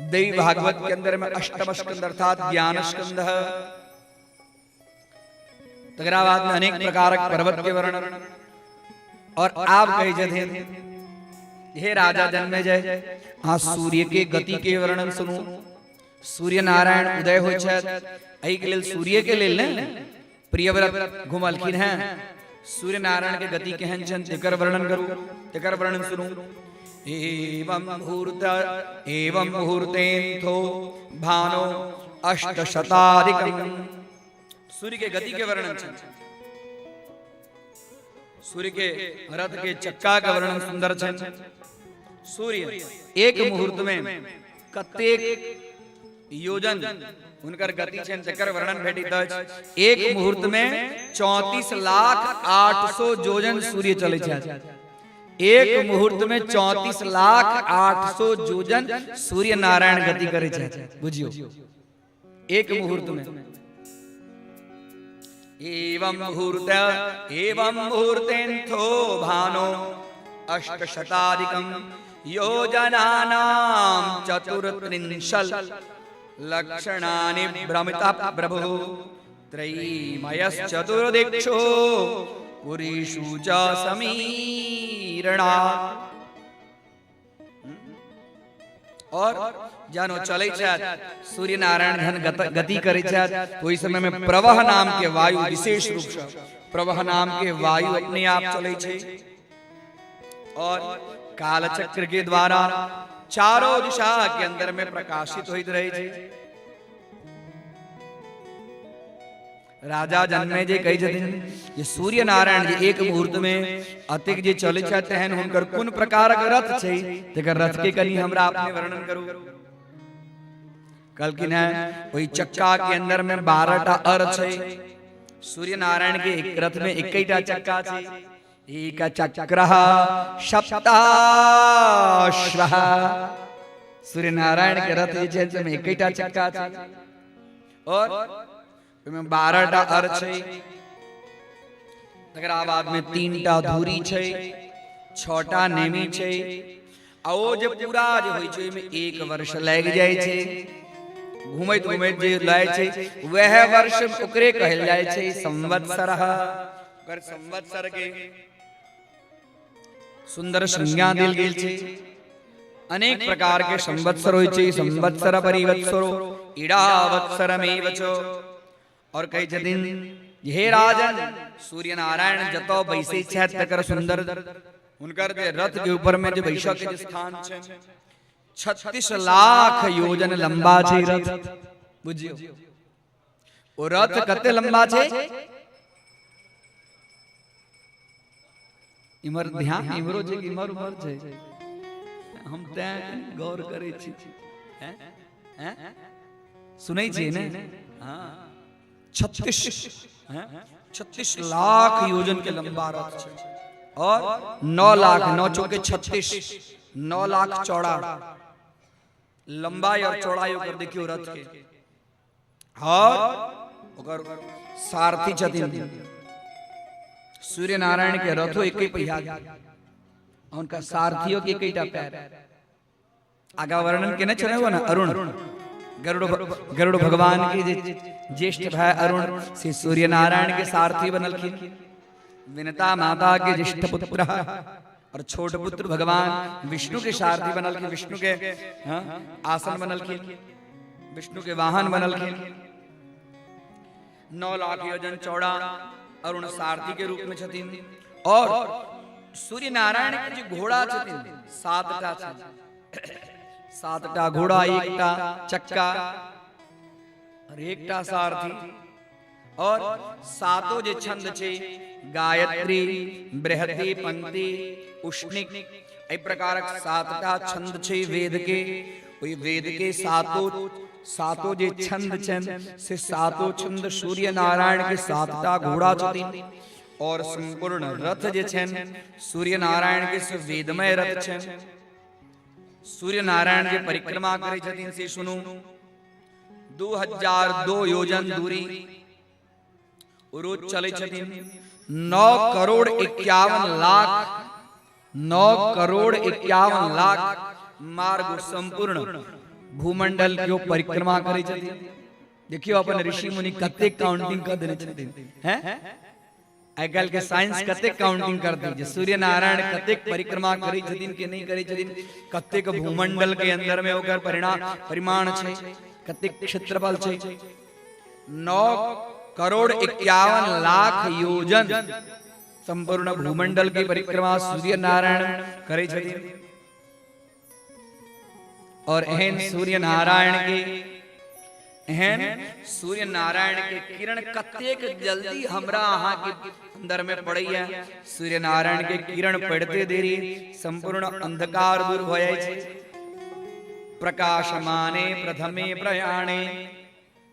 देवी भागवत के अंदर में अष्टम स्कंद अर्थात ज्ञान स्कंद है। तकरा बाद में अनेक प्रकार पर्वत के वर्णन, और आप कहे जथे हे राजा जन्मेजय आ सूर्य के गति के वर्णन सुनो। सूर्य नारायण उदय हो एहि के लेल सूर्य के लेल ने प्रियव्रत घुमलखिन हैं। सूर्य नारायण के गति केहन छन तेकर वर्णन करू, तेकर वर्णन सुनू। एवं मुहूर्तेन्थो भानो अष्टशताधिकम्। सूर्य के गति के वर्णन छन। सूर्य के रथ के चक्का का वर्णन सुंदर छन। सूर्य एक मुहूर्त में कतेक योजन उनकर गति छन तेकर वर्णन भेटित अछि। एक मुहूर्त में 34,08,000 योजन सूर्य चले छथि। एक मुहूर्त में 34,08,000 योजन सूर्य नारायण गति करे छथि। बुझियो एक मुहूर्त में। एवं मुहूर्तेन्थो भानो अष्टशताधिकं योजनानां चतुर्त्रिंशल् लक्षणानि भ्रमिता प्रभु त्रयीमयश्चतुर्दिक्षो पुरीषु च समीरणा। और जानो चले सूर्य नारायण धन गति करे तो इस समय में प्रवाह नाम के वायु विशेष रूप से प्रवाह नाम के वायु अपने आप चले और कालचक्र के द्वारा चारों दिशा के अंदर में प्रकाशित होइत रहे छे। राजा जन्मेजय कहि छथिन ये सूर्य नारायण जी एक मुहूर्त में अतिक जे चले छथि हन हुनकर कोन प्रकार के रथ छै तेकर रथ के कनी हमरा अपने वर्णन करू। कलकिन है वही चक्का के अंदर में 12टा अर छै। सूर्य नारायण के एक रथ में 21टा चक्का छै। एक चक्रः सप्ताश्वः। सूर्य नारायण के रथ जे छै में 21टा चक्का छै और 12टा अर छै। तकरा बाद में 3टा धूरी छै, 6टा नेमी छै। आ ओ जे पूरा जे होय छै में 1 वर्ष लागि जाय छै। घुमैत घुमैत जे लाय छै वह वर्ष ओकरे कहल जाय छै संवत्सरः। कर संवत्सर के सुंदर संज्ञा देल गेल छै। अनेक प्रकार के संवत्सर होय छै। संवत्सर परिवत्सरो इडावत्सरमेव च। और कहि छथिन हे राजन सूर्य नारायण जतो बैसे छथि तकर सुंदर हुनकर जे रथ के ऊपर में जे बैसक के स्थान छै 36 लाख योजन लंबा छै रथ। बुझियो ओ रथ कते लंबा छै। इमर ध्यान इमरो छै कि इमर उमर छै हम त गौर करै छी। हैं सुनै छी ने। हां 36 लाख योजन के लंबा रथ छै और 9 लाख 9 चौके 36 9 लाख चौड़ा लंबाई और चौड़ाई ओकर देखियो रथ के। और ओकर सारथी छथिन सूर्य नारायण के रथो एक ही पहिया उनका सारथियों के एकटा पैर। आगा वर्णन केने छने हो ना अरुण गरुड़ भगवान के ज्येष्ठ भाई अरुण से सूर्य नारायण के सारथी बनलखिन। विनता माता के ज्येष्ठ पुत्र और छोट पुत्र भगवान विष्णु के सारथी बनलखिन। विष्णु के आसन बनलखिन, विष्णु के वाहन बनलखिन। 9 लाख योजन चौड़ा अरुण सारथी के रूप में छथिन। और सूर्य नारायण के जो घोड़ा छथिन 7टा छथिन। 7टा घोड़ा, 1टा चक्का और 1टा सारथी। और 7 जे छंद छे गायत्री, बृहति, पंक्ति, उष्णिक ए प्रकार 7टा छंद छे वेद के। ओई वेद के 7 जे छंद छन से 7 छंद सूर्य नारायण के 7टा घोड़ा छथिन। और संपूर्ण रथ जे छन सूर्य नारायण के वेदमय रथ छन। सूर्य नारायण के परिक्रमा करे छथिन से सुनो। 2002 योजन दूरी रोज चले छथिन। 9 करोड़ 51 लाख मार्ग संपूर्ण भूमंडल के परिक्रमा करे छथिन। देखियो अपन ऋषि मुनि कते काउंटिंग कर देने छथिन हैं। आई काल के साइंस कते काउंटिंग कर दी सूर्य नारायण कतेक परिक्रमा करी छथिन के नहीं करी छथिन, कतेक भूमंडल के अंदर में ओकर परिमाण छे, कतेक क्षेत्रफल छे। 9,51,00,000 योजन संपूर्ण भूमंडल की परिक्रमा सूर्य नारायण करे छथिन। और एहन सूर्य नारायण के किरण कतेक जल्दी हमरा अहाँ के अंदर में पड़ैया। सूर्य नारायण के किरण पड़ते देरी संपूर्ण अंधकार दूर हो जाय छै। प्रकाशमाने प्रथमे प्रयाणे,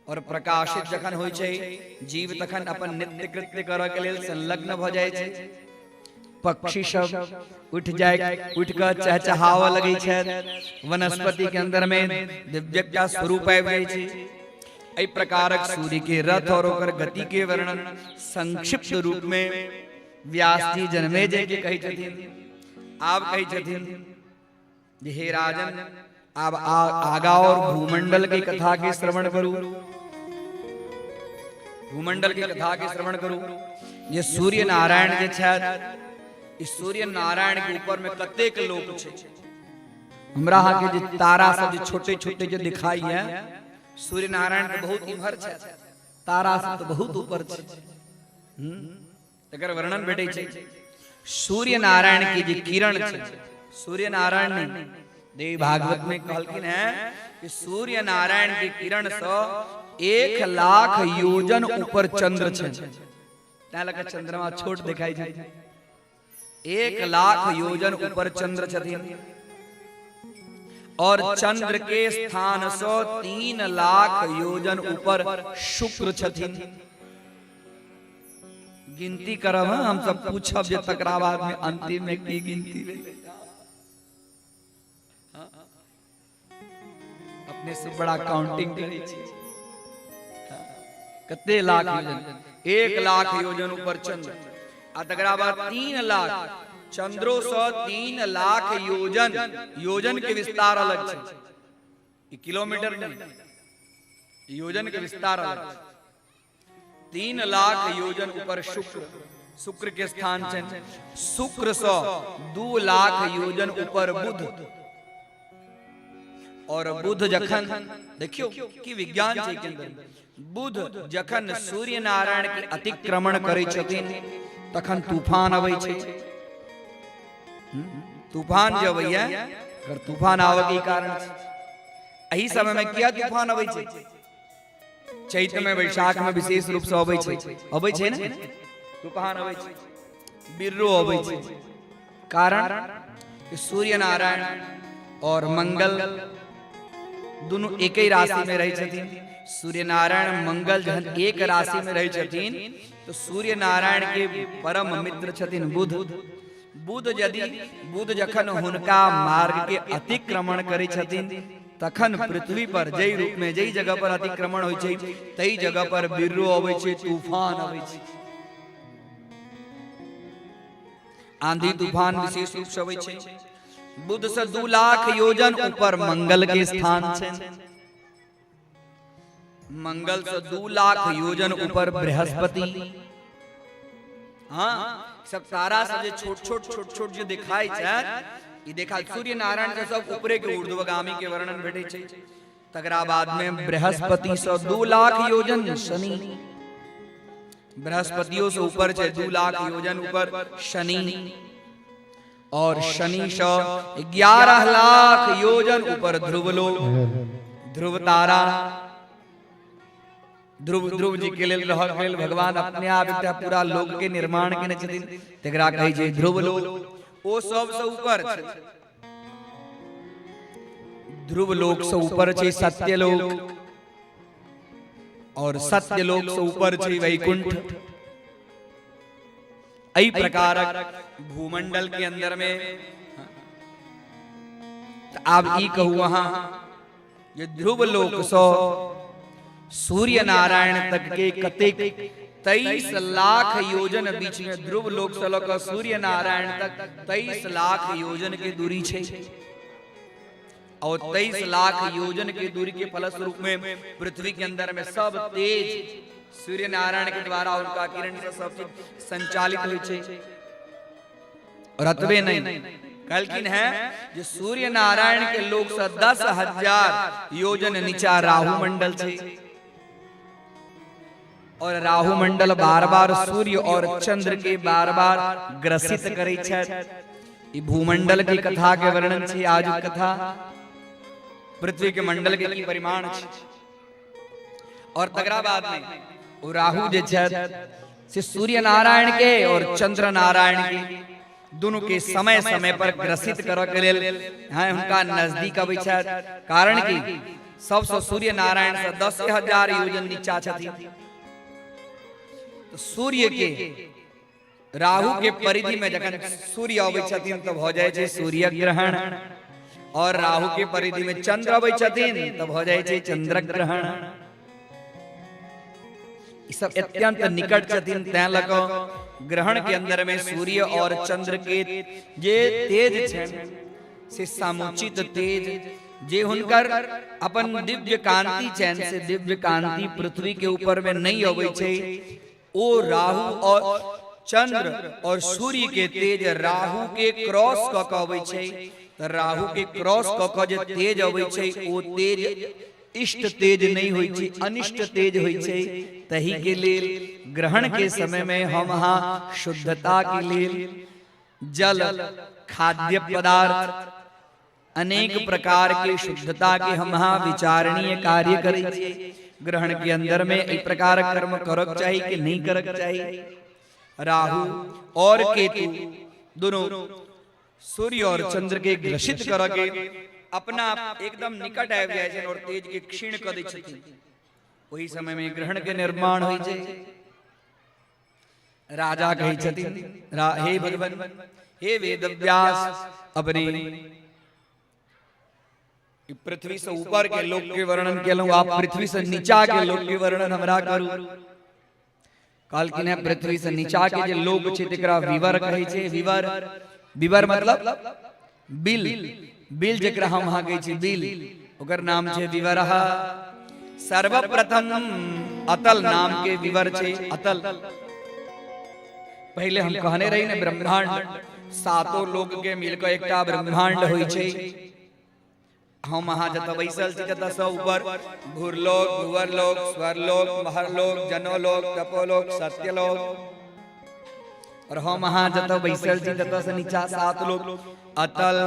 और प्रकाशित जखन होय छै जीव तखन अपन नित्य कृत्य करय के लेल संलग्न भ जाय छै। पक्षी सब उठ कर चहचहावा लगे छै, वनस्पति के अंदर में दिव्यता स्वरूप आबि जाय छै। एहि प्रकारक सूर्य के रथ और ओकर गति के वर्णन संक्षिप्त रूप में व्यास जी जन्मेजय के कही छथिन। आप कही छथिन जे हे राजन आप आगा और भूमंडल की कथा के श्रवण करू, भूमंडल की कथा के श्रवण करू। ये सूर्य नारायण जे छथि, इस सूर्य नारायण के ऊपर में कतेक लोक छै। हमरा अहाँ के जे तारा सब जे छोटे छोटे जे दिखाई है, सूर्य नारायण के बहुत इम्हर छै, तारा सब तो बहुत ऊपर छै। एकर वर्णन भेटै छै। सूर्य नारायण की जे किरण छै, सूर्य नारायण ने देवी भागवत में कहलखिन है कि सूर्य नारायण की किरण से 1,00,000 योजन ऊपर चंद्र छै। तैं लगे चंद्रमा छोट दिखाई छै। 1,00,000 योजन ऊपर चंद्र छथिन, और चंद्र के स्थान से 3,00,000 योजन ऊपर शुक्र छथिन। गिनती करब हम सब पूछब जे तकरा बाद में अंतिम में की गिनती भेलै। अपने से बड़ा काउंटिंग करै छी। कते लाख योजन, 1,00,000 योजन ऊपर चंद्र, आ तकरा बाद 3,00,000 चंद्रो से 3,00,000 योजन, योजन के विस्तार अलग छै, किलोमीटर नहीं, योजन के विस्तार अलग छै। 3,00,000 योजन ऊपर शुक्र, शुक्र के स्थान छै। शुक्र से 2,00,000 योजन ऊपर बुध, और बुध जखन देखियो कि विज्ञान छै के अंदर, बुध जखन सूर्य नारायण के अतिक्रमण करै छथिन तखन तूफान अबै छै। तूफान जब अबैया, अगर तूफान आवे के कारण एही समय में किया तूफान अबै छै? चैत्र में वैशाख में विशेष रूप से अबै छै ने तूफान अबै छै, बिर्रो अबै छै। कारण कि सूर्य नारायण और मंगल दोनों एक ही राशि में रहे छथिन। सूर्य नारायण मंगल जहन एक राशि में रहे छथिन तो सूर्य नारायण के परम मित्र छथिन बुध। बुध जखन हुनका मार्ग के अतिक्रमण करे छथिन तखन पृथ्वी पर जई रूप में जई जगह पर अतिक्रमण होय छै तई जगह पर बिर्रो अबै छै, तूफान अबै छै। आंधी तूफान विशेष रूप से अबै छै। बुध से 2,00,000 योजन ऊपर मंगल के स्थान छै। मंगल से 2,00,000 योजन ऊपर बृहस्पति। हाँ, सब तारा सब छोट जो दिखाई छै, ये देखा सूर्य नारायण से सब ऊपरे के ऊर्ध्वगामी के वर्णन भेटै छै। तकरा बाद में बृहस्पति से 2,00,000 योजन शनि। बृहस्पतियों से ऊपर छै 2,00,000 योजन ऊपर शनि, और शनि से 11,00,000 योजन ऊपर ध्रुवलोक, ध्रुव तारा। ध्रुव जी के लेल भगवान अपने आप एकटा पूरा लोक के निर्माण केने छथिन, तकरा कहै छै ध्रुवलोक। ओ सबसे ऊपर छै, ध्रुवलोक से ऊपर छै सत्यलोक, और सत्यलोक से ऊपर छै वैकुंठ। एही प्रकारक भूमंडल के अंदर में आप ई कहू वहां ये ध्रुवलोक से सूर्य नारायण तक के कतेक 23,00,000 योजन बीच में, ध्रुव लोक से लऽ सूर्य नारायण तक 23,00,000 योजन के दूरी छै। और 23,00,000 योजन के दूरी के फलस्वरूप में पृथ्वी के अंदर में सब तेज सूर्य नारायण के द्वारा उनका किरण से सब चीज संचालित हुई छे और अतबे नहीं कलकिन है जो सूर्य नारायण के लोक से 10,000 योजन नीचा राहु मंडल छे और राहु मंडल बार बार सूर्य और चंद्र के बार बार ग्रसित करे छे। ई भूमंडल की कथा के वर्णन छे आज कथा पृथ्वी के मंडल के की परिमाण छे और तगरा बाद में वो राहु जे छे से सूर्य नारायण के और चंद्र नारायण के दोनों के समय समय पर ग्रसित करऽ के लेल है उनका नजदीक अबै छे कारण कि सबसे सूर्य नारायण से 10,000 योजन नीचा छथिन। तो सूर्य के राहु के परिधि में जखन सूर्य अबै छथिन तो भ जाय छै सूर्य ग्रहण और राहु के परिधि में चंद्र अबै छथिन तो भ जाय छै चंद्र ग्रहण। ई सब अत्यंत निकट छथिन तै लक ग्रहण के अंदर में सूर्य और चंद्र के जे तेज छन से समुचित तेज जे हुनकर अपन दिव्य कांति छन से दिव्य कांति पृथ्वी के ऊपर में नहीं अबै छै। ओ राहु और चंद्र और सूर्य के तेज राहु के क्रॉस क के अबै छै त राहु के क्रॉस क के जे तेज अबै छै ओ तेज इष्ट तेज नहीं होई छै अनिष्ट तेज होई छै। तही के लेल ग्रहण के समय में हम वहां शुद्धता के लिए जल खाद्य पदार्थ अनेक प्रकार के शुद्धता के हम वहां विचारणीय कार्य करै छी। ग्रहण के अंदर में एक प्रकार कर्म करक चाहिए कि नहीं करक चाहिए। राहु और केतु दोनों सूर्य और चंद्र के ग्रसित करके अपना एकदम निकट आबि जाय छन और तेज के क्षीण क दै छथिन। वही समय में ग्रहण के निर्माण होय छै। राजा कहै छथिन हे भगवान हे वेदव्यास अपने पृथ्वी से ऊपर के लोक के वर्णन केलहुं आप पृथ्वी से नीचा के लोक के वर्णन हमरा करू। कहलखिन है पृथ्वी से नीचा के जे लोक छै तकरा विवर कहै छै। विवर विवर मतलब बिल बिल जेकरा हम अहाँ कहै छी बिल ओकर नाम छै विवरह। सर्वप्रथम अतल नाम के विवर छै अतल। पहले हम कहने रही ने ब्रह्मांड सातों लोक के मिलकर एकटा ब्रह्मांड होय छै। हम अहाँ जत बैसल छी तत से ऊपर भूरलोक भुवरलोक स्वरलोक महरलोक जनोलोक तपोलोक सत्यलोक और हम अहाँ जत बैसल छी तत से नीचा सात लोक अतल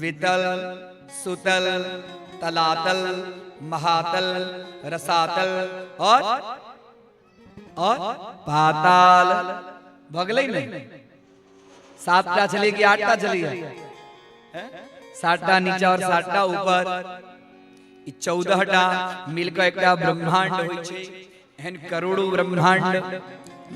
वितल सुतल तलातल महातल रसातल और पाताल भगलै नहीं। सातटा चली कि आठटा चली है 7टा नीचा और 7टा ऊपर 14टा मिलकर एकटा ब्रह्मांड होय छै। एहन करोड़ों ब्रह्मांड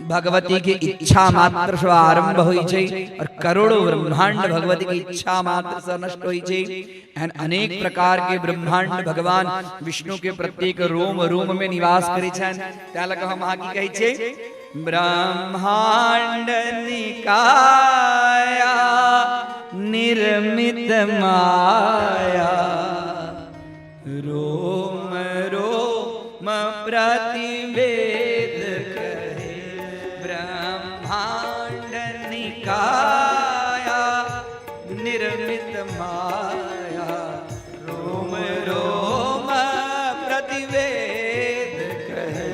भगवती की इच्छा मात्र से आरंभ होय छै और करोड़ों ब्रह्मांड भगवती की इच्छा मात्र से नष्ट होय छै। एहन अनेक प्रकार के ब्रह्मांड भगवान विष्णु के प्रत्येक रोम रोम में निवास करे छन। तै लक हम अहाँ की कहै छै ब्रह्मांड निकाया निर्मित माया रोम रोम प्रतिवेद कहे ब्रह्मांड निकाया निर्मित माया रोम रोम प्रतिवेद कहे।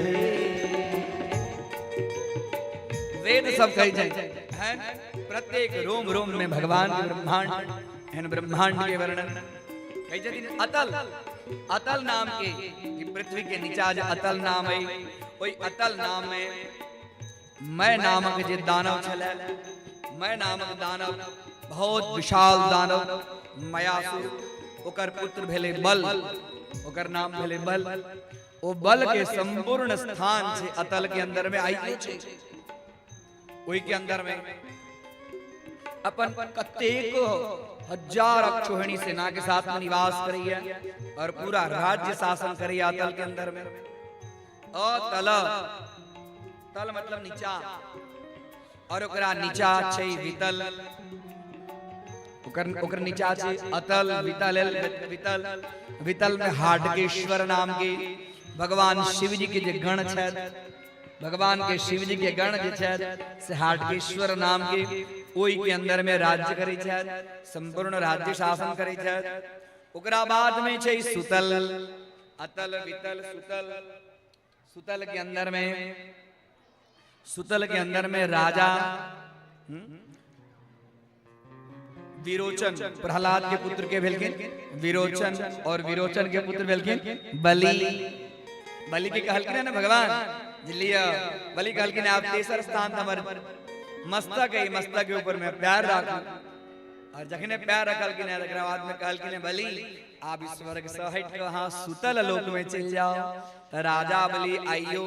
वेद सब कहे जाए प्रत्येक रोम रोम में भगवान के ब्रह्मांड एहन ब्रह्मांड के वर्णन कही छथिन। अतल अतल नाम के पृथ्वी के नीचा जो अतल नाम है ओई अतल नाम में मैं नामक जे दानव छलै मैं नामक दानव बहुत विशाल दानव मयासुर ओकर पुत्र भेले बल ओकर नाम भेले बल। ओ बल के संपूर्ण स्थान छै अतल के अंदर में आई छै। ओई के अंदर में अपन कतेको हजार अक्षोहिणी सेना के साथ में निवास करिए और पूरा राज्य शासन करिए अतल के अंदर में। अतल तल मतलब नीचा और ओकरा नीचा छै वितल ओकर नीचा छै अतल वितल वितल वितल में हाटकेश्वर नाम के भगवान शिव जी के जे गण छथि भगवान के शिव जी के गण जे छथि से हाटकेश्वर नाम के ओई के अंदर में राज्य करै छथि, संपूर्ण राज्य शासन करै छथि। ओकरा बाद में छै सुतल, अतल वितल सुतल। सुतल के अंदर में राजा विरोचन, प्रहलाद के पुत्र के भेलखिन विरोचन, और विरोचन के पुत्र भेलखिन बलि। बलि के कहलखिन ना भगवान लिया, बलि कहलखिन आप तेसर स्थान हमर मस्तक है, मस्तक के ऊपर में पैर राखू। और जखने पैर रखलखिन एकरा बाद में कहलखिन बलि आप इस स्वर्ग से हट के वहां सुतल लोक में चल जाओ। तो राजा बलि आइयो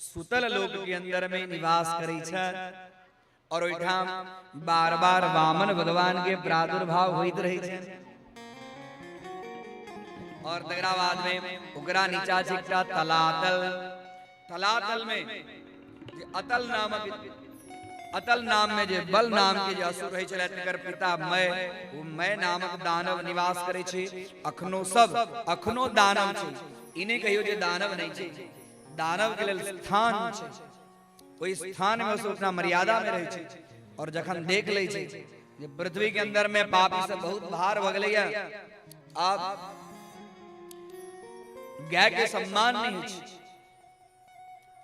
सुतल लोक के अंदर में निवास करै छथि, और ओइठाम बार बार वामन भगवान के प्रादुर्भाव होइत रहे छे। और तकरा बाद में ओकरा नीचा छै एकटा तलातल। तलातल में जे अतल नाम में जे बल नाम के जे असुर रहे छले तकर पिता मय, वो मय नामक दानव निवास करे छे। अखनो दानव छे, इने कहियो जे दानव नहीं छे, दानव के लेल स्थान छे। कोई स्थान में उसको अपना मर्यादा में रहे छे। और जखन देख ले छे जे पृथ्वी के अंदर में पापी से बहुत भार भ गेलै, आप गाय के सम्मान नहीं छे,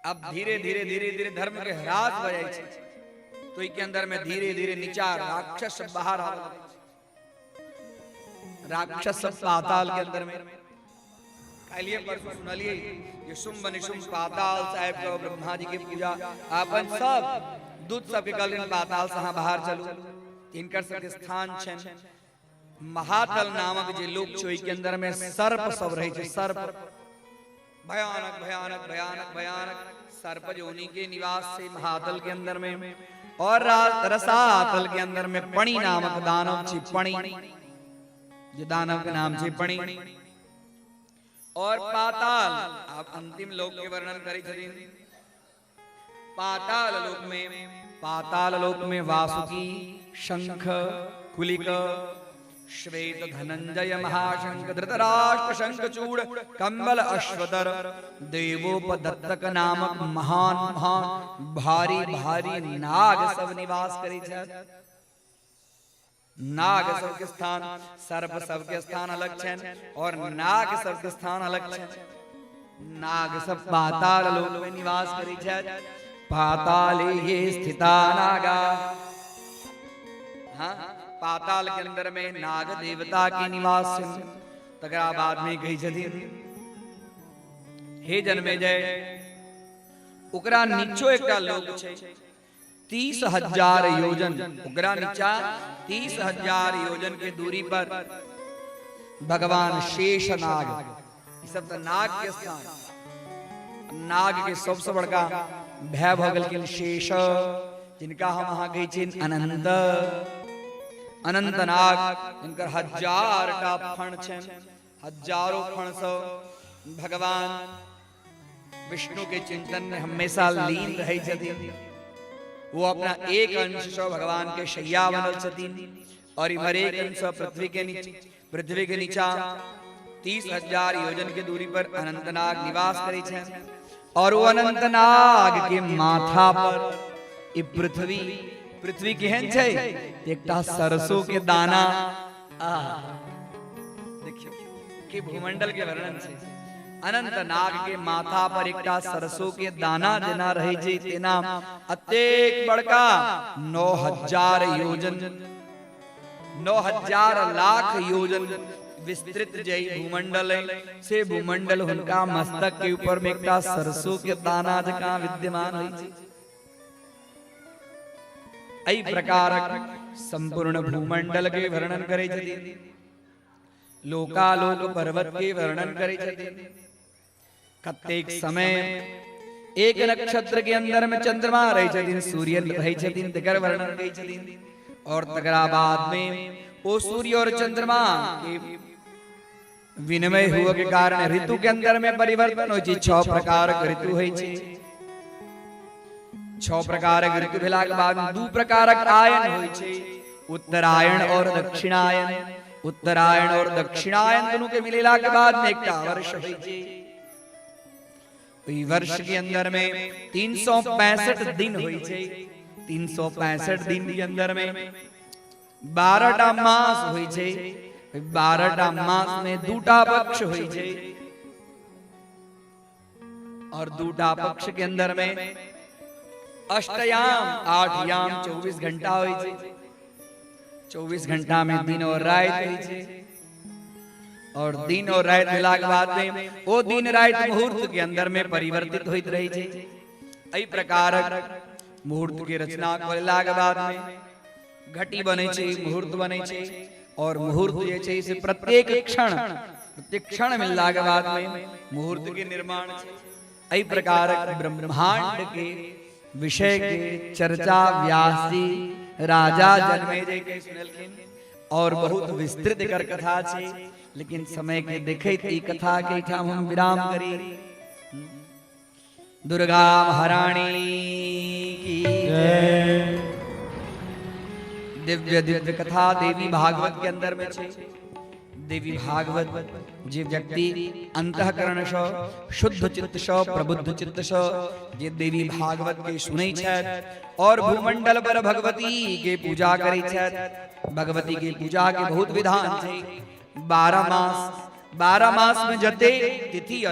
अब धीरे धीरे धर्म के ह्रास भ जाय छे। तो के अंदर में धीरे धीरे नीचा राक्षस बाहर आ, राक्षस पाताल के अंदर में कालिए पर सुनलिए ये शुंभ निशुंभ पाताल साहेब को ब्रह्मा जी की पूजा आपन सब दूत सब के कलिन पाताल से बाहर चलू। इनकर सबके स्थान छन महातल नामक जे लोक छोई के अंदर में सर्प सब रहे छे। सर्प भयानक भयानक भयानक भयानक सर्प जो उन्हीं के निवास से महातल के अंदर में। और रसातल के अंदर में पणि नामक दानव छे। पणि जो दानव के नाम छे पणि। और पाताल, आप अंतिम लोक के वर्णन करी छथिन। पाताल लोक में वासुकी, शंख, कुलिक, श्वेत, धनंजय, महाशंख, धृतराष्ट्र, शंखचूड़, कंबल, अश्वतर, देवोपदत्तक नामक महान महान भारी भारी नाग सब निवास करै छथि। नाग सबके स्थान, सर्प सबके स्थान अलग छन, और नाग सबके स्थान अलग छन। नाग सब पाताल लोक में निवास करै छथि। पाताले ये स्थिता नागा, हाँ पाताल के अंदर में नाग देवता के निवास छन। तकरा बाद में कही छथिन हे जन्मेजय, ओकरा नीचो एकटा लोक छै 30,000 योजन, ओकरा नीचा 30,000 योजन के दूरी पर भगवान शेष नाग, ये सब तो नाग के स्थान। नाग के सबसे बड़का भय भ गेलखिन शेष, जिनका हम अहाँ कहै छिन अनंत। अनंत नाग, जिनकर 1000 टा फण छन, हजारों फण से भगवान विष्णु के चिंतन में हमेशा लीन रहे छथिन। वो अपना एक अंश से भगवान के शैया बनल छथिन, और इमर एक अंश पृथ्वी के नीचा 30,000 योजन के दूरी पर अनंतनाग निवास करे छथि। और वो अनंतनाग के माथा पर ई पृथ्वी केहन छै, एकटा सरसों के दाना। देखियो कि भूमंडल के वर्णन छै। अनंत नाग के माथा पर एकटा सरसों के दाना जेना रहे छै, तेना अतेक बड़का 9,000 योजन 9,000 लाख योजन विस्तृत जय भूमंडल है। से भूमंडल हुनका मस्तक के ऊपर में एकटा सरसों के दाना जकां विद्यमान होय छै। एहि प्रकारक संपूर्ण भूमंडल के वर्णन करे छथिन। लोकालोक पर्वत के वर्णन करे छथिन। कतेक समय एक नक्षत्र के अंदर में चंद्रमा रहे छथिन, सूर्य रहे छथिन, तकर वर्णन करे छथिन। और तकरा बाद में ओ सूर्य और चंद्रमा के विनिमय हुए के कारण ऋतु के अंदर में परिवर्तन होय छै। 6 प्रकार के ऋतु होय छै। 6 प्रकार के ऋतु भेला के बाद 2 प्रकारक आयन होय छै, उत्तरायण और दक्षिणायन। उत्तरायण और दक्षिणायन दोनों के मिलेला के बाद में एकटा वर्ष होय छै। ओई वर्ष के अंदर में 365 दिन होई छे। 365 दिन के अंदर में 12टा मास होई छे। 12टा मास में 2टा पक्ष होई छे और 2टा पक्ष के अंदर में अष्टयाम 8 याम 24 घंटा होई छे। 24 घंटा में दिन और रात होई छे और दिन और रात मिला के बाद में वो दिन रात मुहूर्त के अंदर में परिवर्तित होइत रही छे। एई प्रकार मुहूर्त की रचना करला के बाद में घटी बने छे, मुहूर्त बने छे और मुहूर्त जे छे से प्रत्येक क्षण मिलला के बाद में मुहूर्त के निर्माण छे। एई प्रकार ब्रह्मांड के विषय के चर्चा व्यास जी राजा जन्मेजय के सुनलखिन और बहुत विस्तृत कर कथा छे, लेकिन समय के देखे ई कथा के ठाम हम विराम करी। दुर्गा महारानी की जय। दिव्य दिव्य कथा देवी भागवत के अंदर में छे। देवी भागवत जे व्यक्ति अंतःकरण से शुद्ध चित्त से प्रबुद्ध चित्त से जे देवी भागवत के सुनै छथि और भूमंडल पर भगवती के पूजा करै छथि। भगवती के पूजा के बहुत विधान छै। 12 मास में जते तिथि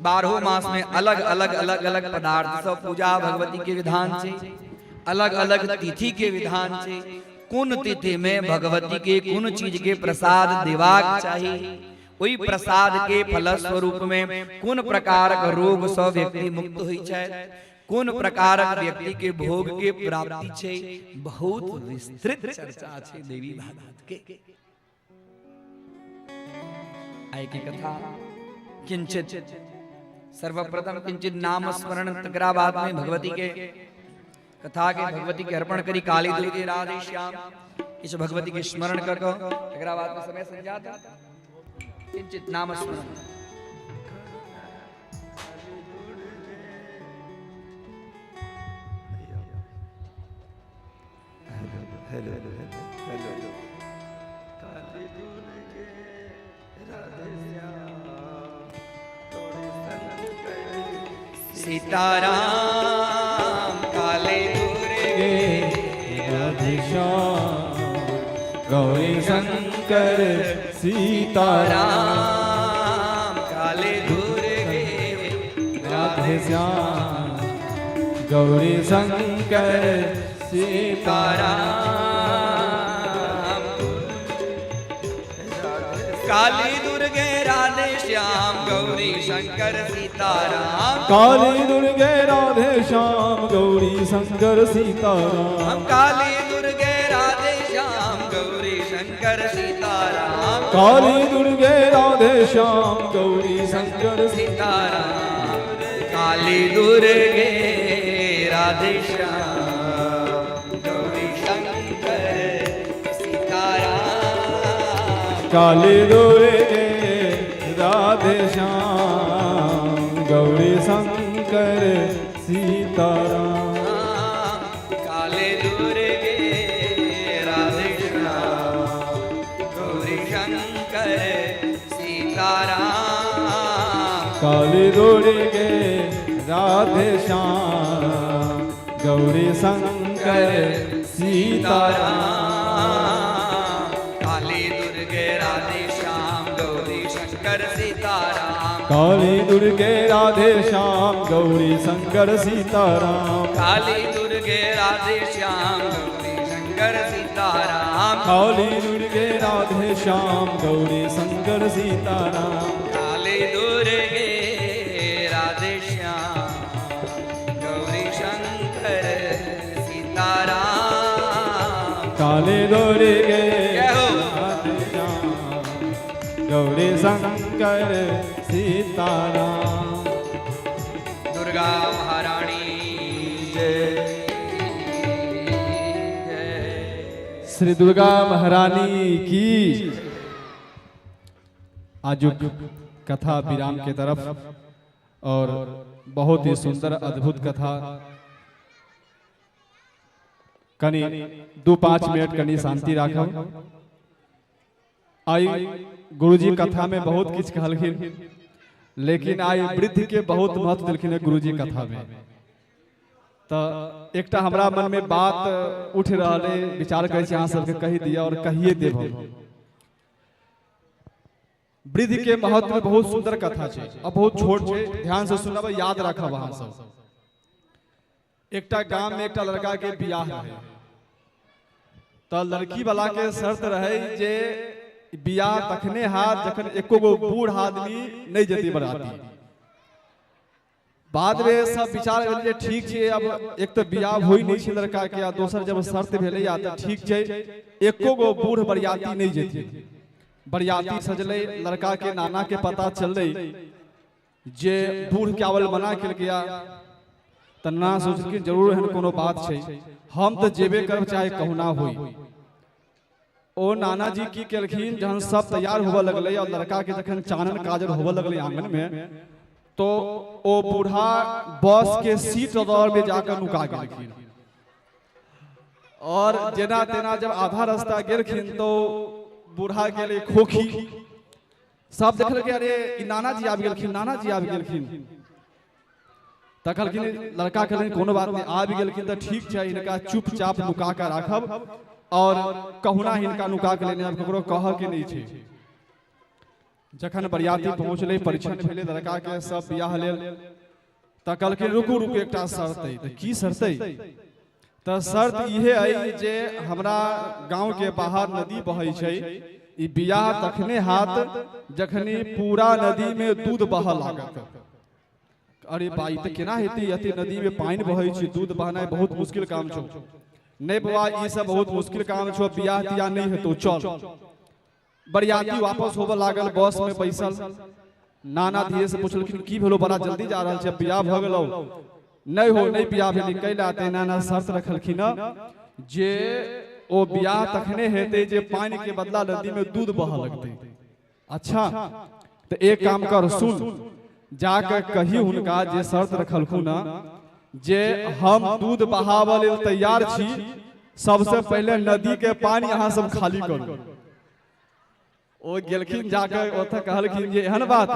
12 मास में अलग अलग पदार्थ से पूजा भगवती के विधान छै। अलग अलग तिथि के विधान छै। कुन तिथि में भगवती के कुन चीज के प्रसाद देवाक चाहिए, ओई प्रसाद के फल स्वरूप में कुन प्रकार का रोग से व्यक्ति मुक्त होई छै, कुन प्रकार व्यक्ति के भोग के प्राप्ति छै। बहुत विस्तृत चर्चा छै देवी भागवत के। आय की कथा किंचित सर्वप्रथम किंचित नाम स्मरण तकरा बाद में भगवती के कथा के भगवती के अर्पण करी। काली दुर्गे राधे श्याम इस भगवती के स्मरण कर तकरा बाद में समय संजात किंचित नाम स्मरण। हेलो हेलो काली दुर्गे राधे श्याम तोड़े सीताराम काले दुर्गे राधे श्याम गौरी शंकर सीताराम काले दुर्गे राधे श्याम गौरी शंकर सीताराम काली दुर्गे राधे श्याम गौरी शंकर सीताराम। काली दुर्गे राधे श्याम गौरी शंकर सीताराम। काली दुर्गे राधे श्याम गौरी शंकर सीताराम। काली दुर्गे राधे श्याम गौरी शंकर सीताराम। काली दुर्गे राधे श्याम गौरी शंकर सीताराम। काली दुर्गे राधे श्याम गौरी शंकर सीताराम। काले दुर्गे राधे श्याम गौरी शंकर सीताराम। काली दुर्गे राधे श्याम गौरी शंकर सीताराम। काली दुर्गे राधे श्याम गौरी शंकर सीताराम। काली दुर्गे राधे श्याम गौरी शंकर सीताराम। काली दुर्गे राधे श्याम गौरी शंकर सीताराम। काली दुर्गे राधे श्याम गौरी शंकर सीताराम। काली दुर्गे राधे श्याम गौरी शंकर सीताराम। काली दुर्गे राधे श्याम गौरी शंकर सीताराम। दुर्गा महारानी जय। श्री दुर्गा महारानी की। आजुक कथा विराम के तरफ और बहुत ही सुंदर अद्भुत कथा। कनी 2-5 मिनट कनी शांति राखब। आई गुरुजी कथा में बहुत किछ कहलखिन, लेकिन आई वृद्ध के बहुत महत्व दिलखिन है गुरुजी कथा में। तो एकटा हमरा मन में बात उठ रहा है, विचार करे अहाँ सबके कही दिया और कहिए देव। वृद्ध के महत्व में बहुत सुंदर कथा है और बहुत छोट है, ध्यान से सुनब, याद रखब अहाँ सब। एकटा गांव में एकटा लड़का के बियाह है, तो लड़की वाला के शर्त रहे जे बियाह तखने हाथ जखन एको गो बूढ़ आदमी नहीं जती बराती। बाद में सब विचार भेल जे ठीक छै, अब एक तो बियाह होई नहीं छै लड़का के, आ दोसर जब शर्त भेले या तो ठीक छै एको गो बूढ़ बरियाती नहीं जेती। बरियाती सजले, लड़का के नाना के पता चलले जे बूढ़ के आवल मना कल गया, तो ना सोचलखिन जरूर एहन कोनो बात छै, हम तो जेबे करब चाहे कहुना होई। ओ नाना जी की केलखिन, जहन सब तैयार होबे लगले और लड़का के जखन चानन काजर होबे लगले आंगन में, तो ओ बूढ़ा बस के सीट दौर में जाकर नुका गेलखिन। और जेना तेना जब आधा रास्ता गेलखिन तो बूढ़ा गेले खोखी। सब देखल के अरे ई नाना जी आबि गेलखिन, नाना जी आबि गेलखिन। तखलखिन लड़का कहलखिन कोनो बात नहीं, आबि गेलखिन तो ठीक छै, इनका चुपचाप नुका के राखब और कहुना हिनका नुका के लेने, अब ककरो कह के नहीं छै। जखन बरियाती पहुंचले, परीक्षण भेले लड़का के, सब बियाह लेल, त कहलखिन रुकू रुकू एकटा शर्त है। त की शर्त है? त शर्त इहे है जे हमरा गांव के बाहर नदी बहै छै, ई बियाह तखने हाथ जखनी पूरा नदी में दूध बह लागत। अरे बाई तो केना हेती, अति नदी में पानी बहै छै, दूध बहनाइ बहुत मुश्किल काम छौ। नहीं बवा ई सब बहुत मुश्किल काम छो, बियाह तियाह नहीं हेतौ, चल। बरियाती वापस होबे लागल, बस में बैसल। नाना धीरे से पूछलखिन की भेलो, बड़ा जल्दी जा रहल छै, बियाह भ गेलौ? नहीं हो, नहीं बियाह भेली। कैला ते नाना शर्त रखलखिन जे ओ बियाह तखने हेते जे पानी के बदला नदी में दूध बह लगते। अच्छा तो एक काम कर, सुन, जाकर कही हुनका जे शर्त रखलखुन जे हम दूध बहाव लेल तैयार छी, सबसे पहले नदी के पानी अहाँ सब खाली करू। ओ गेलखिन जाकर ओतऽ कहलखिन जे एहन बात,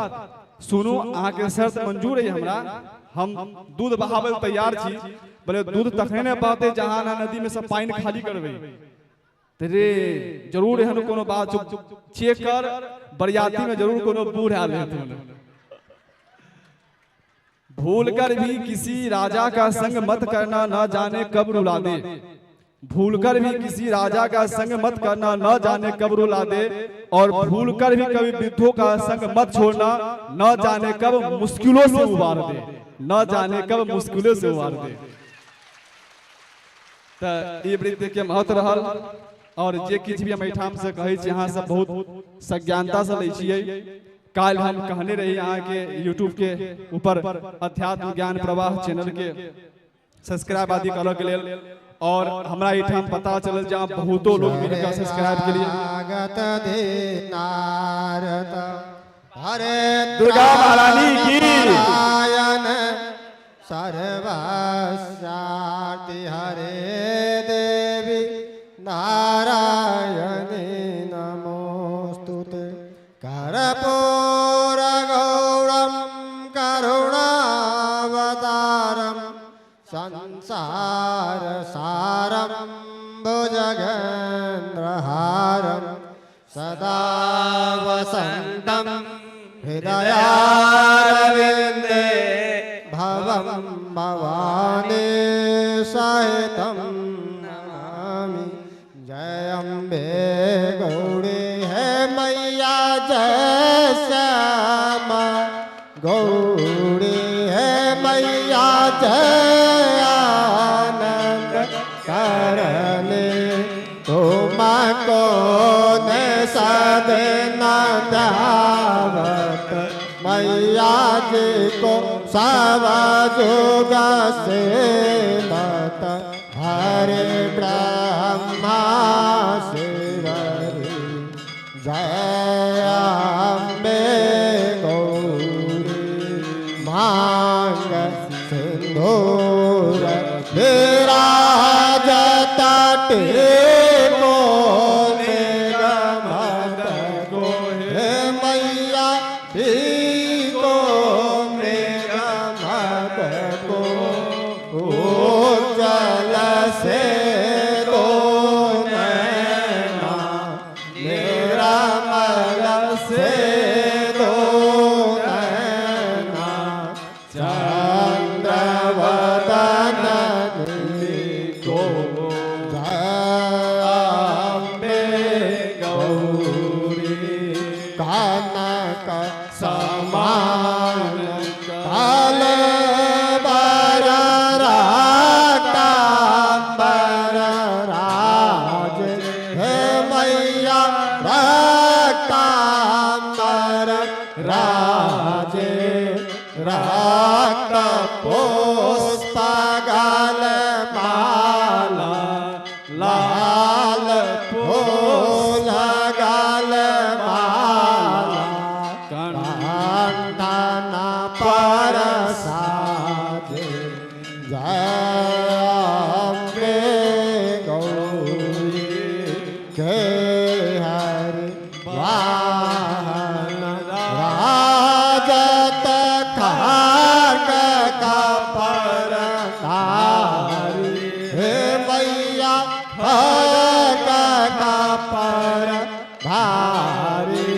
सुनू अहाँ के शर्त मंजूर है हमरा, हम दूध बहाव लेल तैयार छी। बोले दूध तखने बहते जहाँ ना नदी में सब पानी खाली करबे। रे जरूर एहन कोनो बात, चेक कर, बरियाती में जरूर कोनो बूढ़ आल हेतै। भूलकर भी किसी राजा का संग मत करना, न जाने कब रुला दे। भूलकर भी किसी राजा का संग मत करना, न जाने कब रुला दे। और भूलकर भी कभी वृद्धों का संग मत छोड़ना, न जाने कब मुश्किलों से उबार दे, न जाने कब मुश्किलों से उबार दे। तो ये वृद्ध के महत्व रहल। और जे किछ भी हम एठाम से कहै छी, अहाँ सब बहुत सज्ञानता से लै छियै। काल हम कहने रही यहाँ के यूट्यूब के ऊपर अध्यात्म ज्ञान प्रवाह चैनल के सब्सक्राइब आदि करऽ के लेल, और हमरा एठाम पता चलल जहाँ बहुतो लोग मिलकर सब्सक्राइब के लिए। हरे दुर्गा महारानी की सर्वशांति, हरे देवी नारायणी नमोस्तुते। कर्पूर गौरम करुणावतारम, संसार सारम भुजगेन्द्रहारम, सदा वसंतम हृदयारविंदे, भवम भवानी सहितम नमामि। जय अम्बे गौरी है मैया, जय श्यामा गौरी है मैया, जय आनंद करने तुमको ने सदना दावत। मैया जी को सब जुग से मत, हरे ब्रह्मा शिवरी। जय अम्बे गौरी, मांग सिंदूर विराजत टेको निगमत गो। हे मैया को तारी हे मैया खड़ग का पर भारी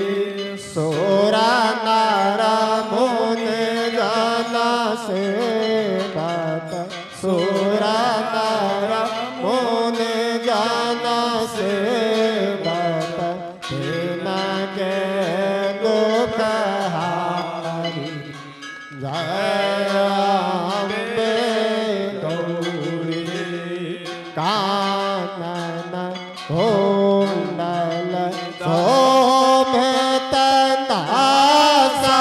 सोरा नारा मुनि जन सेवक सोरा नारा मुनि जन सेवक तिनके दुख हारी जय अम्बे गौरी कानन कुंडल शोभित नासाके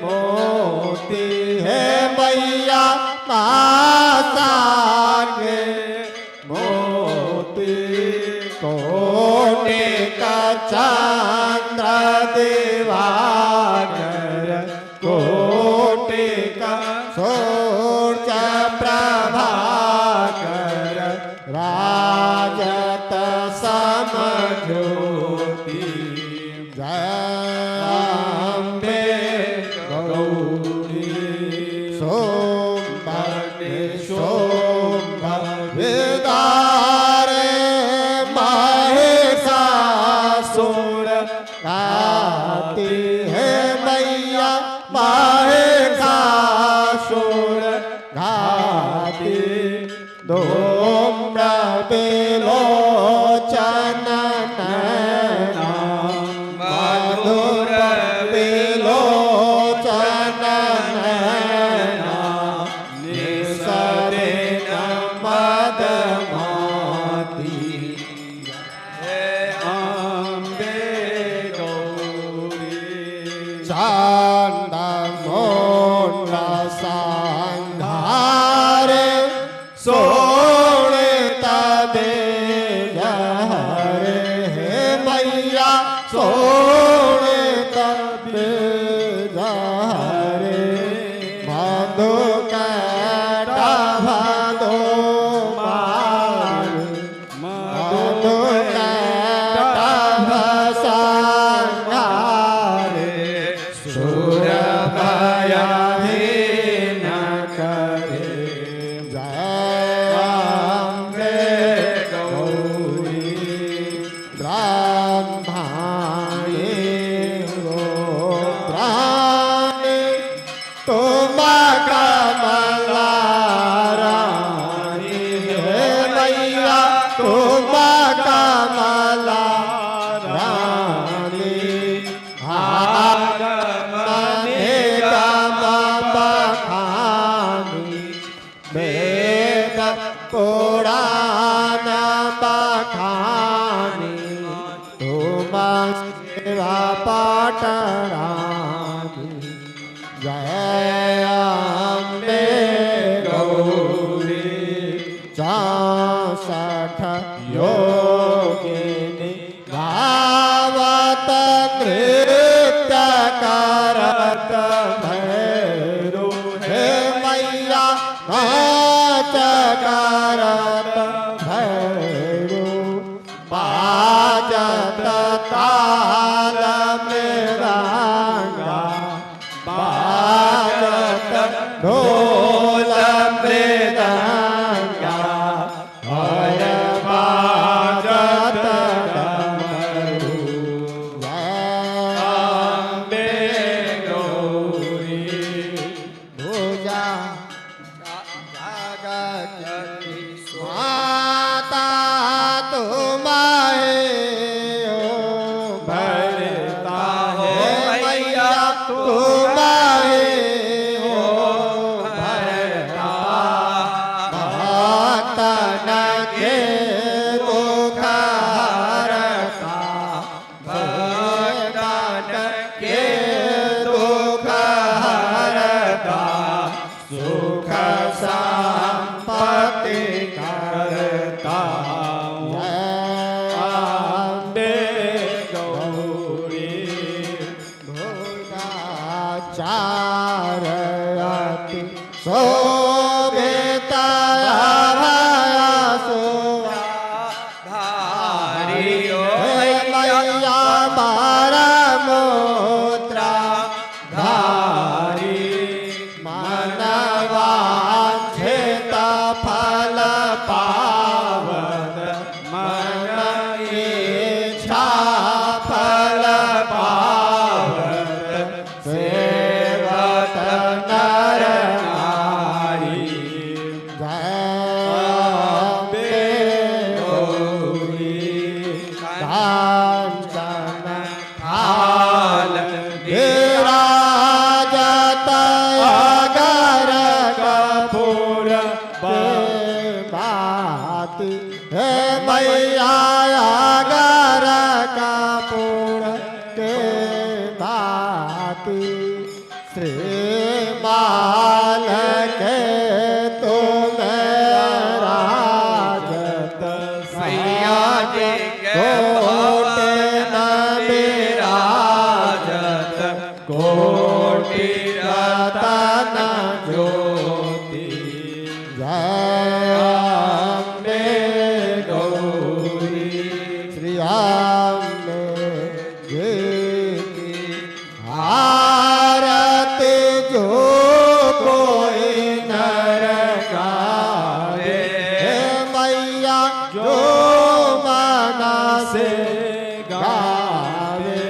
मोती हे मैया नासाके मोती कोटि का चंद्र दिवाकर कोटि का सूर्य प्रभाकर राजत समज्योति जय अम्बे गौरी सोमभद्रे विदारे महिषासुर गाती है मैया महिषासुर घाती धूम्र बिलोचन नैना मधुर बिलोचन नैना निसरे मदमाती अम्बे गौरी चांद मोंड संघारे सोनित दे हरे हे मैया सोनित दे हरे मधु कैटा भदो मारे मधु कैटा भसंगारे सुर भया न करे जय अम्बे गौरी ब्रह्माणी रुद्राणी तुम कमला रानी हे मैया तुम कमला रानी आगमने गम बखानी वेद पुराण बखानी तुम सेवा पाठ रानी जय अम्बे गौरी 64 योगिनी गावत नृत्य करत भैरो हे मैया नाच करत भैरो बाजत ताल मृदंगा बाजत ढोल मृदंगा हर बाजत डमरू जय अम्बे गौरी भुजा जगत स्वामी भांति हे मैया अगर कपूर के भांति श्रीमान के तुम राजत मैया जी के कोटि न विराजत कोटि रतन ज्योति जय अम्बे गौरी श्री अम्बे जी की आरती जो कोई नर गावे हे मैया जो मना से गावे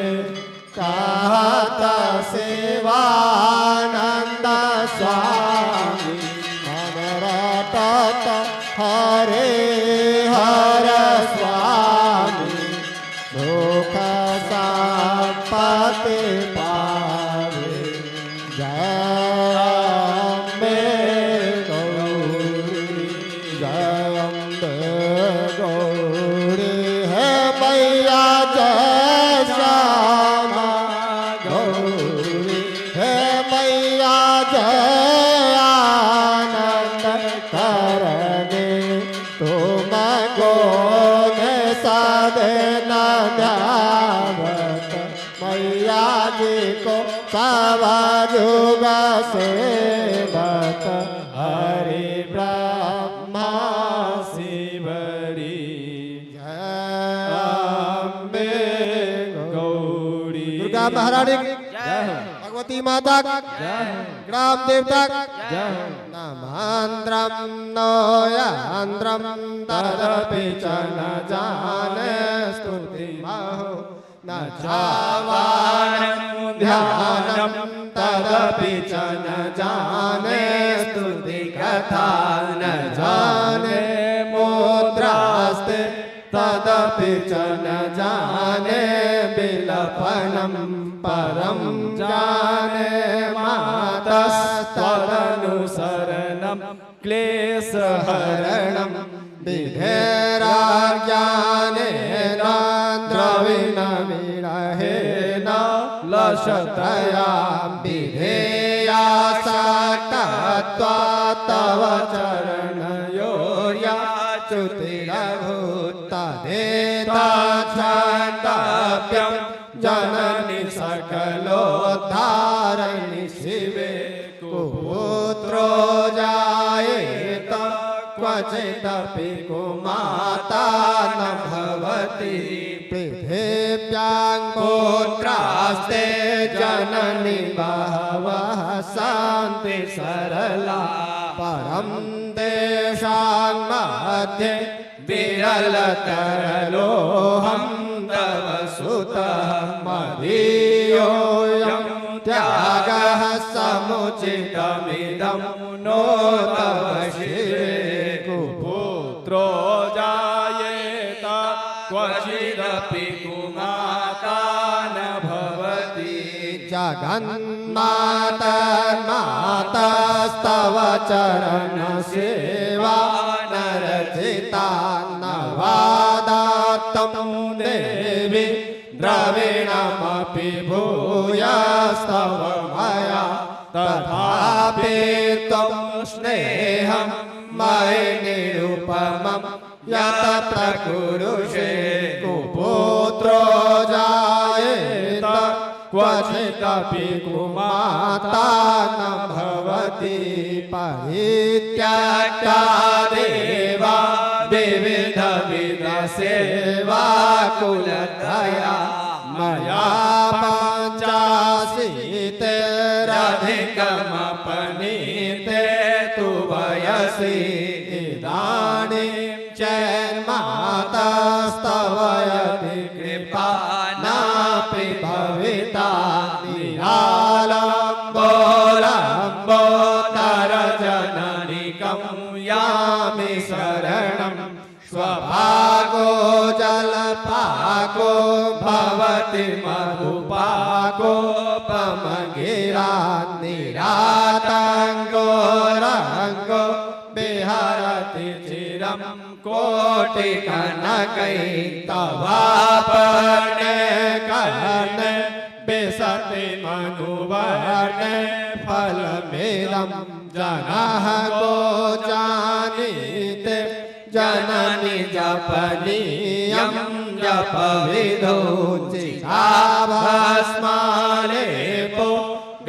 कहत शिवानंद स्वामी मन रटत हरे हर स्वामी दुख संपत्ति पावे जय अम्बे गौरी जय अम्बे गौरी है मैया जय श्यामा गौरी है मैया जय आनंद करने तुम गोन सदना ध्यावत मैया जी को सब जुग सेवत हरि ब्रह्मा शिवरी जय अम्बे गौरी दुर्गा महारानी की भगवती माता ग्राम देवता नमांद्रम नोयांद्रम तदपि च न जाने स्तुति महो न चावानं ध्यानं तदपि च न जाने स्तुति कथा न जाने मुद्रास्ते तदपि च न जाने बिलपनं परं जाने मातस्तदनुसरणं क्लेशहरणं विधेराज्ञानेन द्रविणविरहेण लशतया विधेया साक्षात्वा तव चरणयोर्या च्युतिरभूतदेताच्छान्तव्यं जननि सकलोद्धारिणि शिवे कुपुत्रो जायेत क्वचिदपि कुमाता न भवति पृथिव्यां पुत्रास्ते जननि बहवः सन्ति सरला परं तेषां मध्ये विरलतरलोऽहं तव सुतः मदीयोऽयं त्यागः समुचितमिदं नो तव शिवे कुपुत्रो जायेत क्वचिदपि कुमाता न भवति जगन्मातर्मातस्तव चरणसेवा नरचिता न वादात्तं देवि द्रविणमपि भूयस्तव मया तथापि त्वं स्नेहं मयि निरुपमं यत प्रकुरुषे कुपुत्रो जायेत क्वचिदपि कुमाता न भवति परित्यागा देवा विविध सेवा कुलतया मया पञ्चाशीतिरधिकमपनीते तु वयसि इदानीं चैन्मातस्तव यदि कृपा नापि भविता निरालम्बोलम्बोदरजननिकं यामि शरणं स्वभागो जलपाको भवति मधुपाकोपमगिरा निरातङ्गो रङ्गो विहरति चिर मंदिरम कोटि कनकै तवापने करने बेसते मनुवरने फल मेदम जनः को जानीते जननी जपनीयं जप विधो चिताभस्मालेपो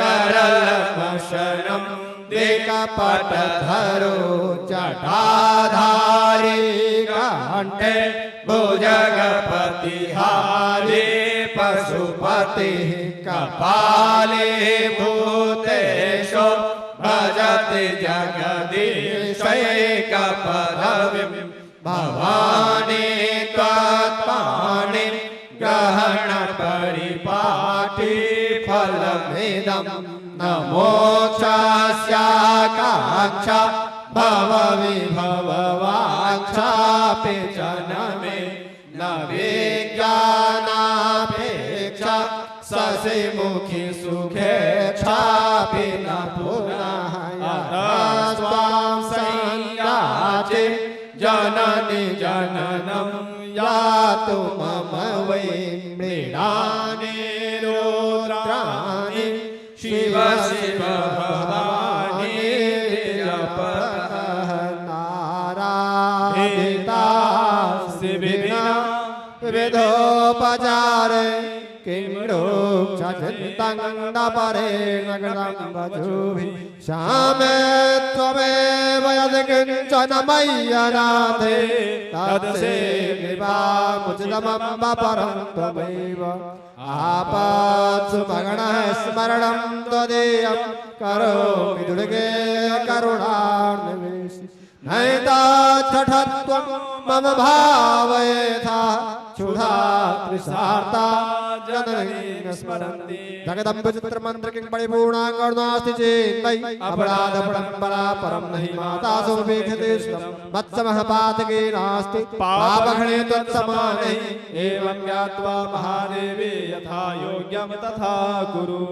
गरलमशनं दिक्पटधरो जटाधारी कंठे भुजगपतिहारी पशुपति कपाले भूतेशो भजति जगदीशैकपदवीं भवानी त्वत्पाणि ग्रहण परिपाटी फलमिदं नमोक्षस्याकाङ्क्षा भवविभववाञ्छापि जनमे न विज्ञानापेक्षा शशिमुखी सुखेच्छापि न पुनः स्वां संयाचे जननी जननं यातु मम वै मृडानि रुद्राणि शिव शिव भवानि जपः नारायिता विना विधोपचारे किंडोक्षचिन्तं न परेण कृतं वचोभिः श्यामे त्वमेव यत्किञ्चन मय्यनाथे तत्सेवामुचितमम्ब परं त्वमेव आपत्सु भगणः स्मरणं त्वदीयं करोमि दुर्गे करुणानिवेशि नैताच्छठत्वं मम भावयेथा क्षुधा त्रिसार्ता जननी स्मरन्ति जगदम्ब चित्रमन्त्र किं परिपूर्णाङ्गर्नास्ति चेन्मयि अपराधपरम्परा परं नहि माता सुपेक्षते मत्समः पातके नास्ति पापघ्ने तत्समाने एवं ज्ञात्वा महादेवे यथा योग्यं तथा कुरु।